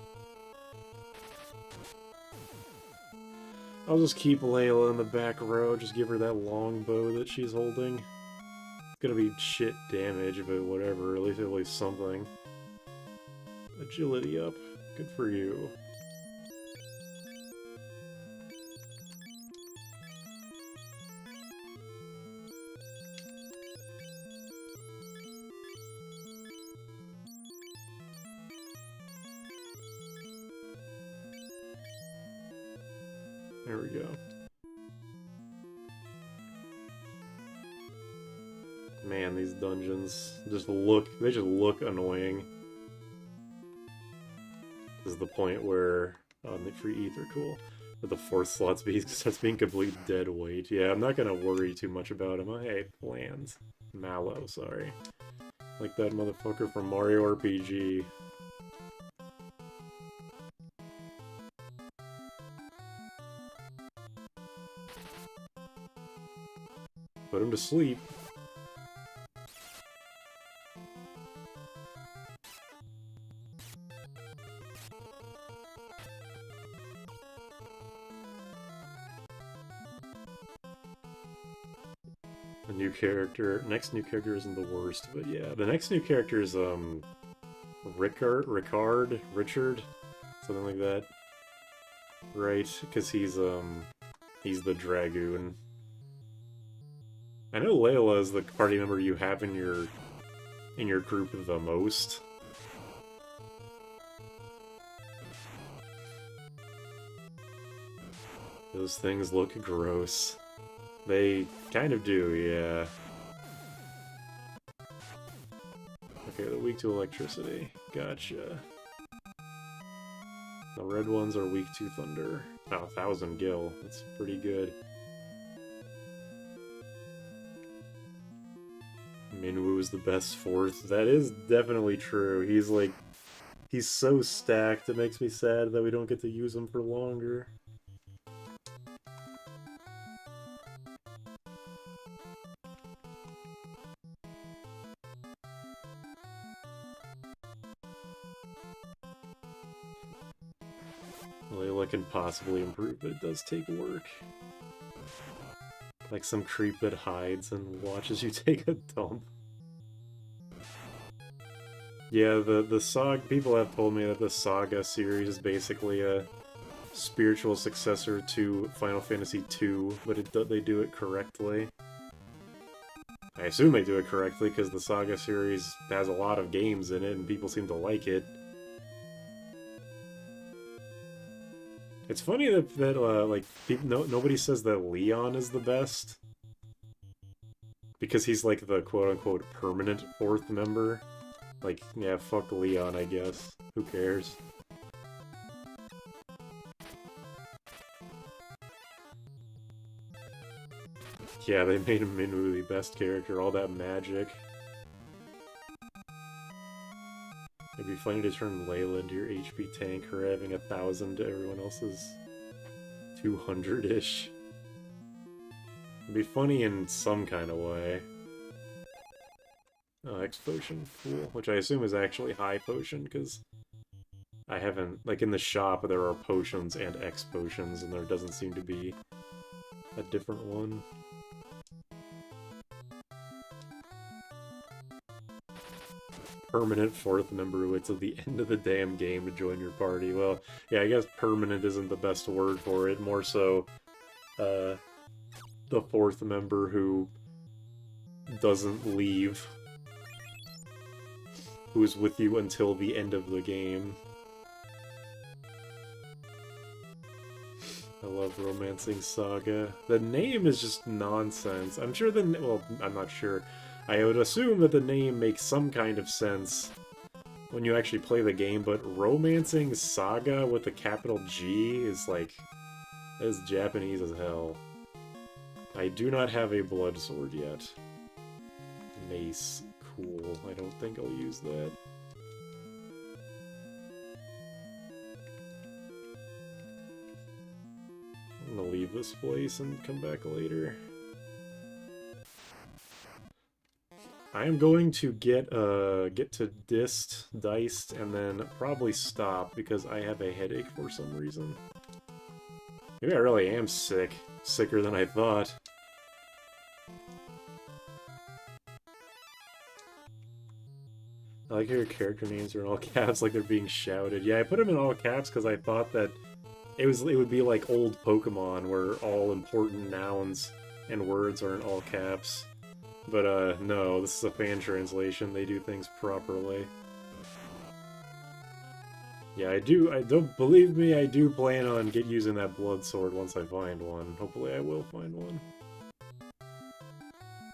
A: I'll just keep Layla in the back row, just give her that long bow that she's holding. It's gonna be shit damage, but whatever, at least something. Agility up. Good for you. There we go. Man, these dungeons they just look annoying. This is the point where, the free ether, cool. But the fourth slot starts being complete dead weight. Yeah, I'm not gonna worry too much about him. Oh, hey, Bland. Mallow, sorry. Like that motherfucker from Mario RPG. Put him to sleep. The new character, next new character isn't the worst, but yeah. The next new character is, Richard? Something like that. Right, because he's the Dragoon. I know Layla is the party member you have in your group the most. Those things look gross. They kind of do, yeah. Okay, they're weak to electricity. Gotcha. The red ones are weak to thunder. Oh, 1,000 gil. That's pretty good. Minwoo is the best fourth. That is definitely true. He's so stacked, it makes me sad that we don't get to use him for longer. Layla can possibly improve, but it does take work. Like some creep that hides and watches you take a dump. Yeah, the Saga... People have told me that the Saga series is basically a spiritual successor to Final Fantasy II, but they do it correctly. I assume they do it correctly, because the Saga series has a lot of games in it, and people seem to like it. It's funny that like nobody says that Leon is the best because he's like the quote-unquote permanent fourth member. Like, yeah, fuck Leon, I guess. Who cares? Yeah, they made him Minwoo the best character, all that magic. It'd be funny to turn Layla into your HP tank, her having 1,000 to everyone else's 200-ish. It'd be funny in some kind of way. Oh, X potion, cool. Which I assume is actually high potion, because I haven't... Like, in the shop, there are potions and X potions, and there doesn't seem to be a different one. Permanent fourth member who waits at the end of the damn game to join your party. Well, yeah, I guess permanent isn't the best word for it. More so, the fourth member who doesn't leave. Who's with you until the end of the game. I love Romancing Saga. The name is just nonsense. I'm sure well, I'm not sure. I would assume that the name makes some kind of sense when you actually play the game, but Romancing Saga with a capital G is like... that is Japanese as hell. I do not have a blood sword yet. Mace. Cool. I don't think I'll use that. I'm gonna leave this place and come back later. I am going to get to diced, and then probably stop because I have a headache for some reason. Maybe I really am sick. Sicker than I thought. I like how your character names are in all caps, like they're being shouted. Yeah, I put them in all caps because I thought that it would be like old Pokemon where all important nouns and words are in all caps. But, no, this is a fan translation. They do things properly. Yeah, I don't believe me, I do plan on using that blood sword once I find one. Hopefully I will find one.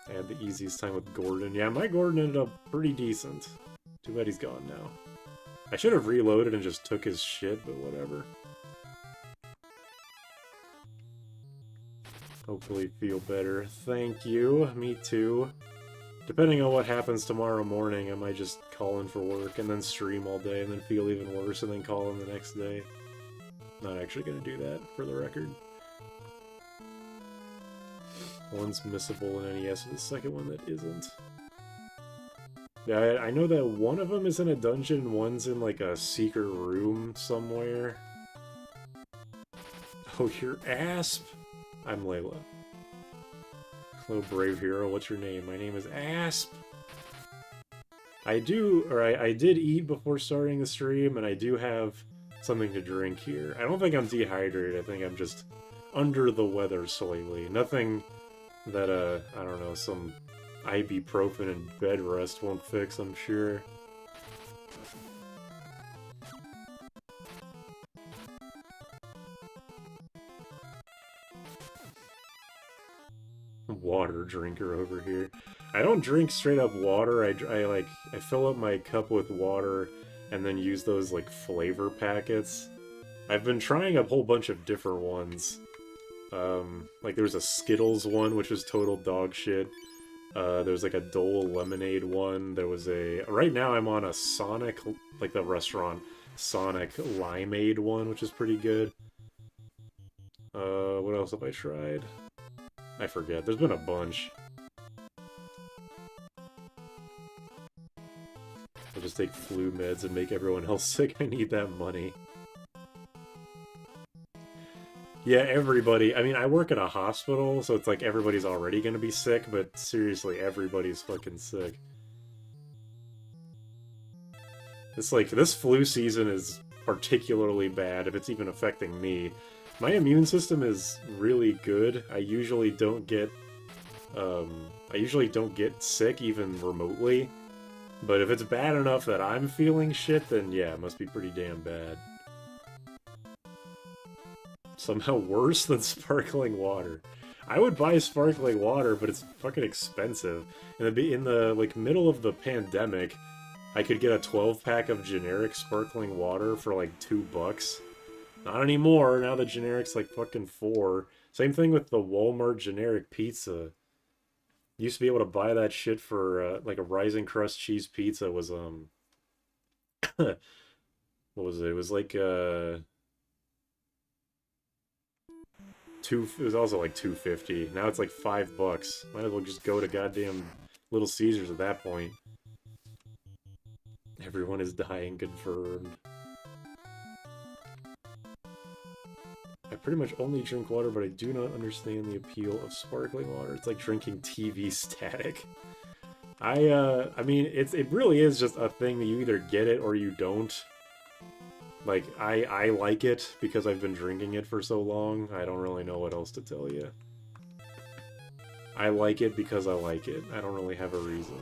A: I had the easiest time with Gordon. Yeah, my Gordon ended up pretty decent. Too bad he's gone now. I should have reloaded and just took his shit, but whatever. Hopefully feel better. Thank you. Me too. Depending on what happens tomorrow morning, I might just call in for work and then stream all day and then feel even worse and then call in the next day. Not actually gonna do that, for the record. One's missable in NES, and the second one that isn't. Yeah, I know that one of them is in a dungeon, one's in like a secret room somewhere. Oh, you're ASP? I'm Layla. Hello, brave hero. What's your name? My name is ASP. I did eat before starting the stream, and I do have something to drink here. I don't think I'm dehydrated. I think I'm just under the weather slightly. Nothing that, I don't know, some ibuprofen and bed rest won't fix, I'm sure. Water drinker over here. I don't drink straight up water. I fill up my cup with water and then use those like flavor packets. I've been trying a whole bunch of different ones. Like there's a Skittles one, which was total dog shit. There's like a Dole lemonade one. There was a... Right now I'm on a Sonic, like the restaurant, Sonic limeade one, which is pretty good. What else have I tried? I forget. There's been a bunch. I'll just take flu meds and make everyone else sick. I need that money. Yeah, everybody. I mean, I work at a hospital, so it's like everybody's already gonna be sick, but seriously, everybody's fucking sick. It's like, this flu season is particularly bad, if it's even affecting me. My immune system is really good. I usually don't get sick even remotely. But if it's bad enough that I'm feeling shit, then yeah, it must be pretty damn bad. somehow worse than sparkling water. I would buy sparkling water, but it's fucking expensive. In the like middle of the pandemic, I could get a 12-pack of generic sparkling water for like $2. Not anymore. Now the generic's like fucking $4. Same thing with the Walmart generic pizza. Used to be able to buy that shit for like a rising crust cheese pizza was what was it? It was like it was also like $2.50. Now it's like $5. Might as well just go to goddamn Little Caesars at that point. Everyone is dying, confirmed. I pretty much only drink water, but I do not understand the appeal of sparkling water. It's like drinking TV static. I mean, it really is just a thing that you either get it or you don't. Like, I like it because I've been drinking it for so long. I don't really know what else to tell you. I like it because I like it. I don't really have a reason.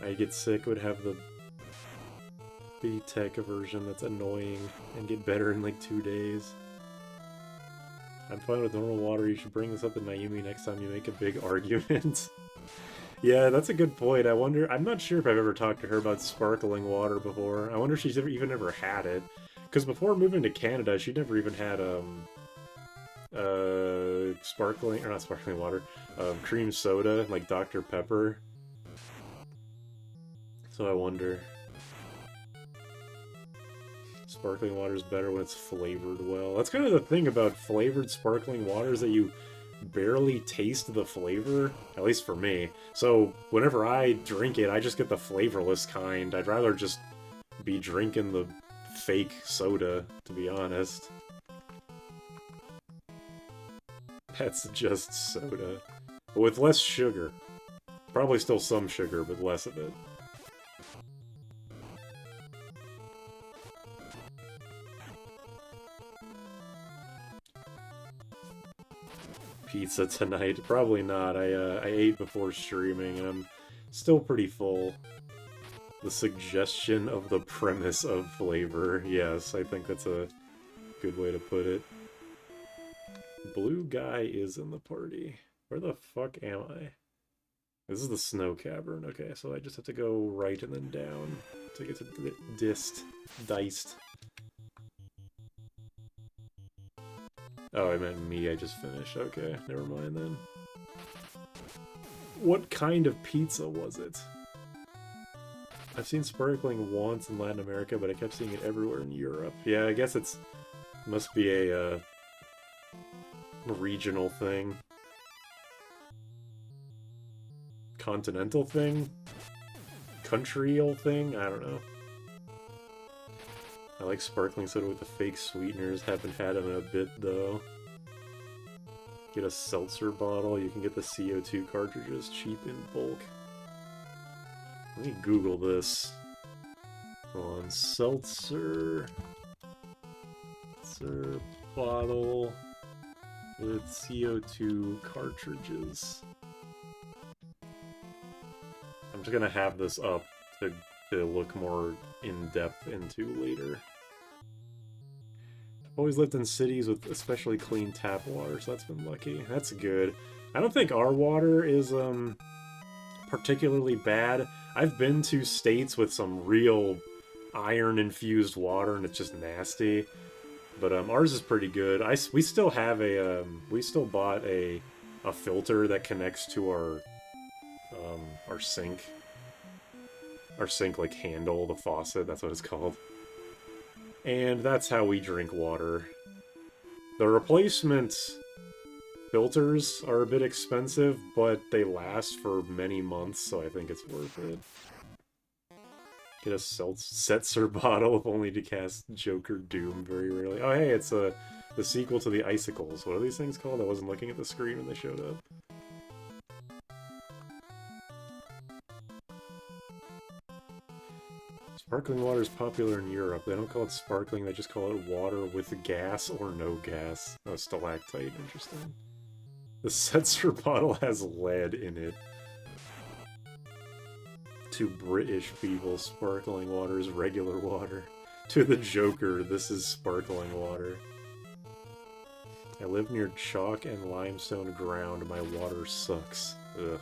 A: I get sick, would have the B-Tech version that's annoying and get better in like 2 days. I'm fine with normal water. You should bring this up to Naomi next time you make a big argument. Yeah, that's a good point. I wonder, I'm not sure if I've ever talked to her about sparkling water before. I wonder if she's even ever had it. Because before moving to Canada, she never even had, sparkling, or not sparkling water, cream soda, like Dr. Pepper. So I wonder. Sparkling water is better when it's flavored well. That's kind of the thing about flavored sparkling water, is that you barely taste the flavor, at least for me. So whenever I drink it, I just get the flavorless kind. I'd rather just be drinking the fake soda, to be honest. That's just soda. But with less sugar. Probably still some sugar, but less of it. Pizza tonight? Probably not. I ate before streaming and I'm still pretty full. The suggestion of the premise of flavor. Yes, I think that's a good way to put it. Blue guy is in the party. Where the fuck am I? This is the snow cavern. Okay, so I just have to go right and then down to get to diced. Oh, I meant me, I just finished. Okay, never mind then. What kind of pizza was it? I've seen sparkling once in Latin America, but I kept seeing it everywhere in Europe. Yeah, I guess it's... must be a, regional thing. Continental thing? Countryal thing? I don't know. I like sparkling soda with the fake sweeteners. Haven't had them in a bit, though. Get a seltzer bottle. You can get the CO2 cartridges cheap in bulk. Let me Google this. Hold on. Seltzer bottle with CO2 cartridges. I'm just gonna have this up to look more in-depth into later. I've always lived in cities with especially clean tap water, so that's been lucky. That's good. I don't think our water is particularly bad. I've been to states with some real iron-infused water, and it's just nasty. But ours is pretty good. We still have a we still bought a filter that connects to our sink. Our sink, like, handle, the faucet, that's what it's called. And that's how we drink water. The replacement filters are a bit expensive, but they last for many months, so I think it's worth it. Get a seltzer bottle, if only to cast Joker Doom very rarely. Oh, hey, it's the sequel to the Icicles. What are these things called? I wasn't looking at the screen when they showed up. Sparkling water is popular in Europe. They don't call it sparkling, they just call it water with gas or no gas. Oh, stalactite, interesting. The seltzer bottle has lead in it. To British people, sparkling water is regular water. To the Joker, this is sparkling water. I live near chalk and limestone ground. My water sucks. Ugh.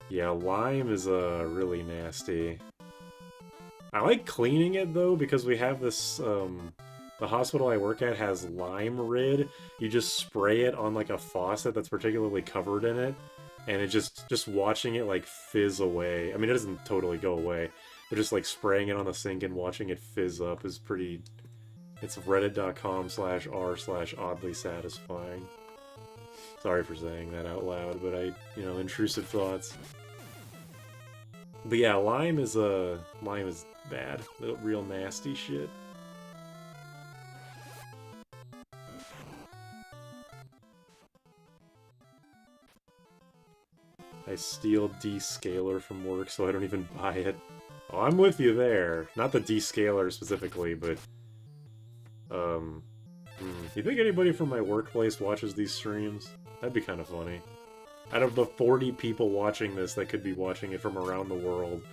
A: Yeah, lime is really nasty. I like cleaning it though because we have this the hospital I work at has lime rid. You just spray it on like a faucet that's particularly covered in it, and it just watching it like fizz away. I mean, it doesn't totally go away, but just like spraying it on the sink and watching it fizz up is pretty. It's reddit.com/r/oddly satisfying. Sorry for saying that out loud, but intrusive thoughts. But yeah, lime is bad. Real nasty shit. I steal descaler from work so I don't even buy it. Oh, I'm with you there. Not the descaler specifically, but you think anybody from my workplace watches these streams? That'd be kind of funny. Out of the 40 people watching this that could be watching it from around the world,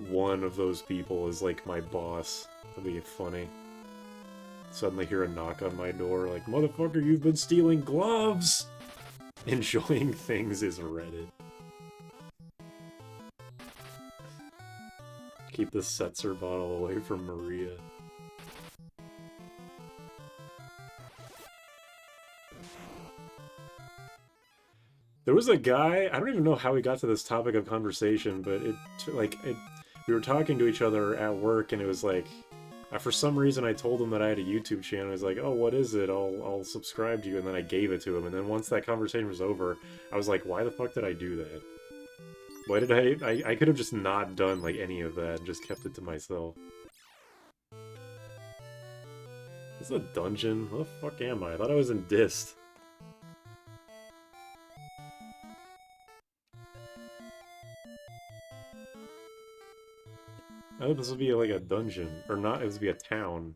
A: one of those people is like my boss. That'd be funny. Suddenly hear a knock on my door like, motherfucker, you've been stealing gloves! Enjoying things is Reddit. Keep the Setzer bottle away from Maria. There was a guy, I don't even know how we got to this topic of conversation, but we were talking to each other at work, and it was like, for some reason I told him that I had a YouTube channel. He's like, oh, what is it? I'll subscribe to you, and then I gave it to him, and then once that conversation was over, I was like, why the fuck did I do that? Why did I could have just not done, like, any of that, and just kept it to myself. This is a dungeon? What the fuck am I? I thought I was in Dist. I thought this would be like a dungeon. Or not, it would be a town.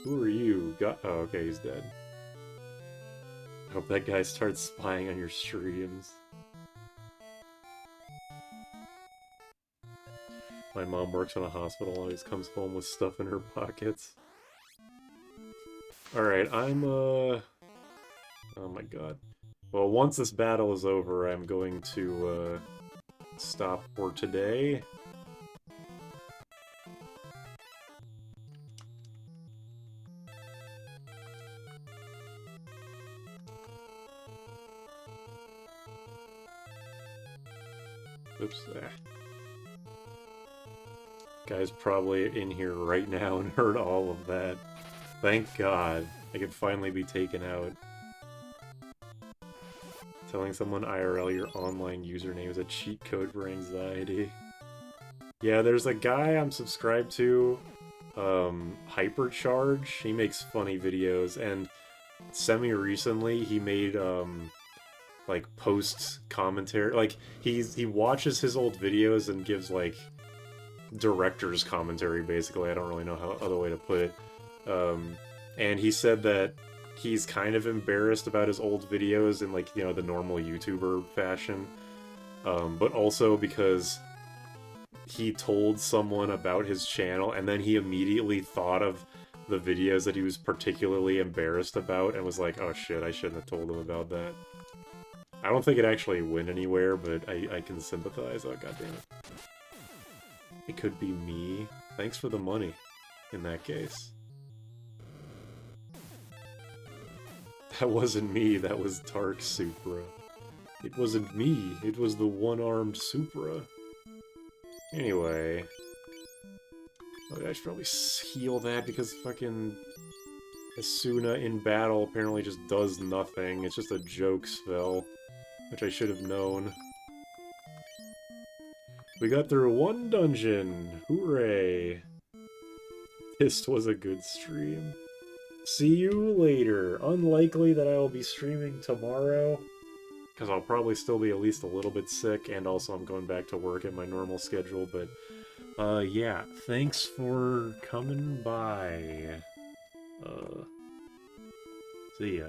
A: Who are you? Oh, okay, he's dead. I hope that guy starts spying on your streams. My mom works in a hospital and always comes home with stuff in her pockets. Alright, oh my god. Well, once this battle is over, I'm going to, stop for today. Oops. Guy's probably in here right now and heard all of that. Thank God. I can finally be taken out. Telling someone IRL your online username is a cheat code for anxiety. Yeah, there's a guy I'm subscribed to, Hypercharge. He makes funny videos, and semi-recently he made, like, post-commentary. Like, he watches his old videos and gives, like, director's commentary, basically. I don't really know how other way to put it. And he said that he's kind of embarrassed about his old videos in, like, the normal YouTuber fashion. But also because he told someone about his channel, and then he immediately thought of the videos that he was particularly embarrassed about, and was like, oh shit, I shouldn't have told him about that. I don't think it actually went anywhere, but I can sympathize. Oh, goddammit. It could be me. Thanks for the money, in that case. That wasn't me, that was Dark Supra. It wasn't me, it was the one-armed Supra. Anyway... Oh, I should probably heal that because fucking... Asuna in battle apparently just does nothing. It's just a joke spell, which I should have known. We got through one dungeon! Hooray! This was a good stream. See you later. Unlikely that I will be streaming tomorrow, because I'll probably still be at least a little bit sick, and also I'm going back to work at my normal schedule, but, yeah, thanks for coming by. See ya.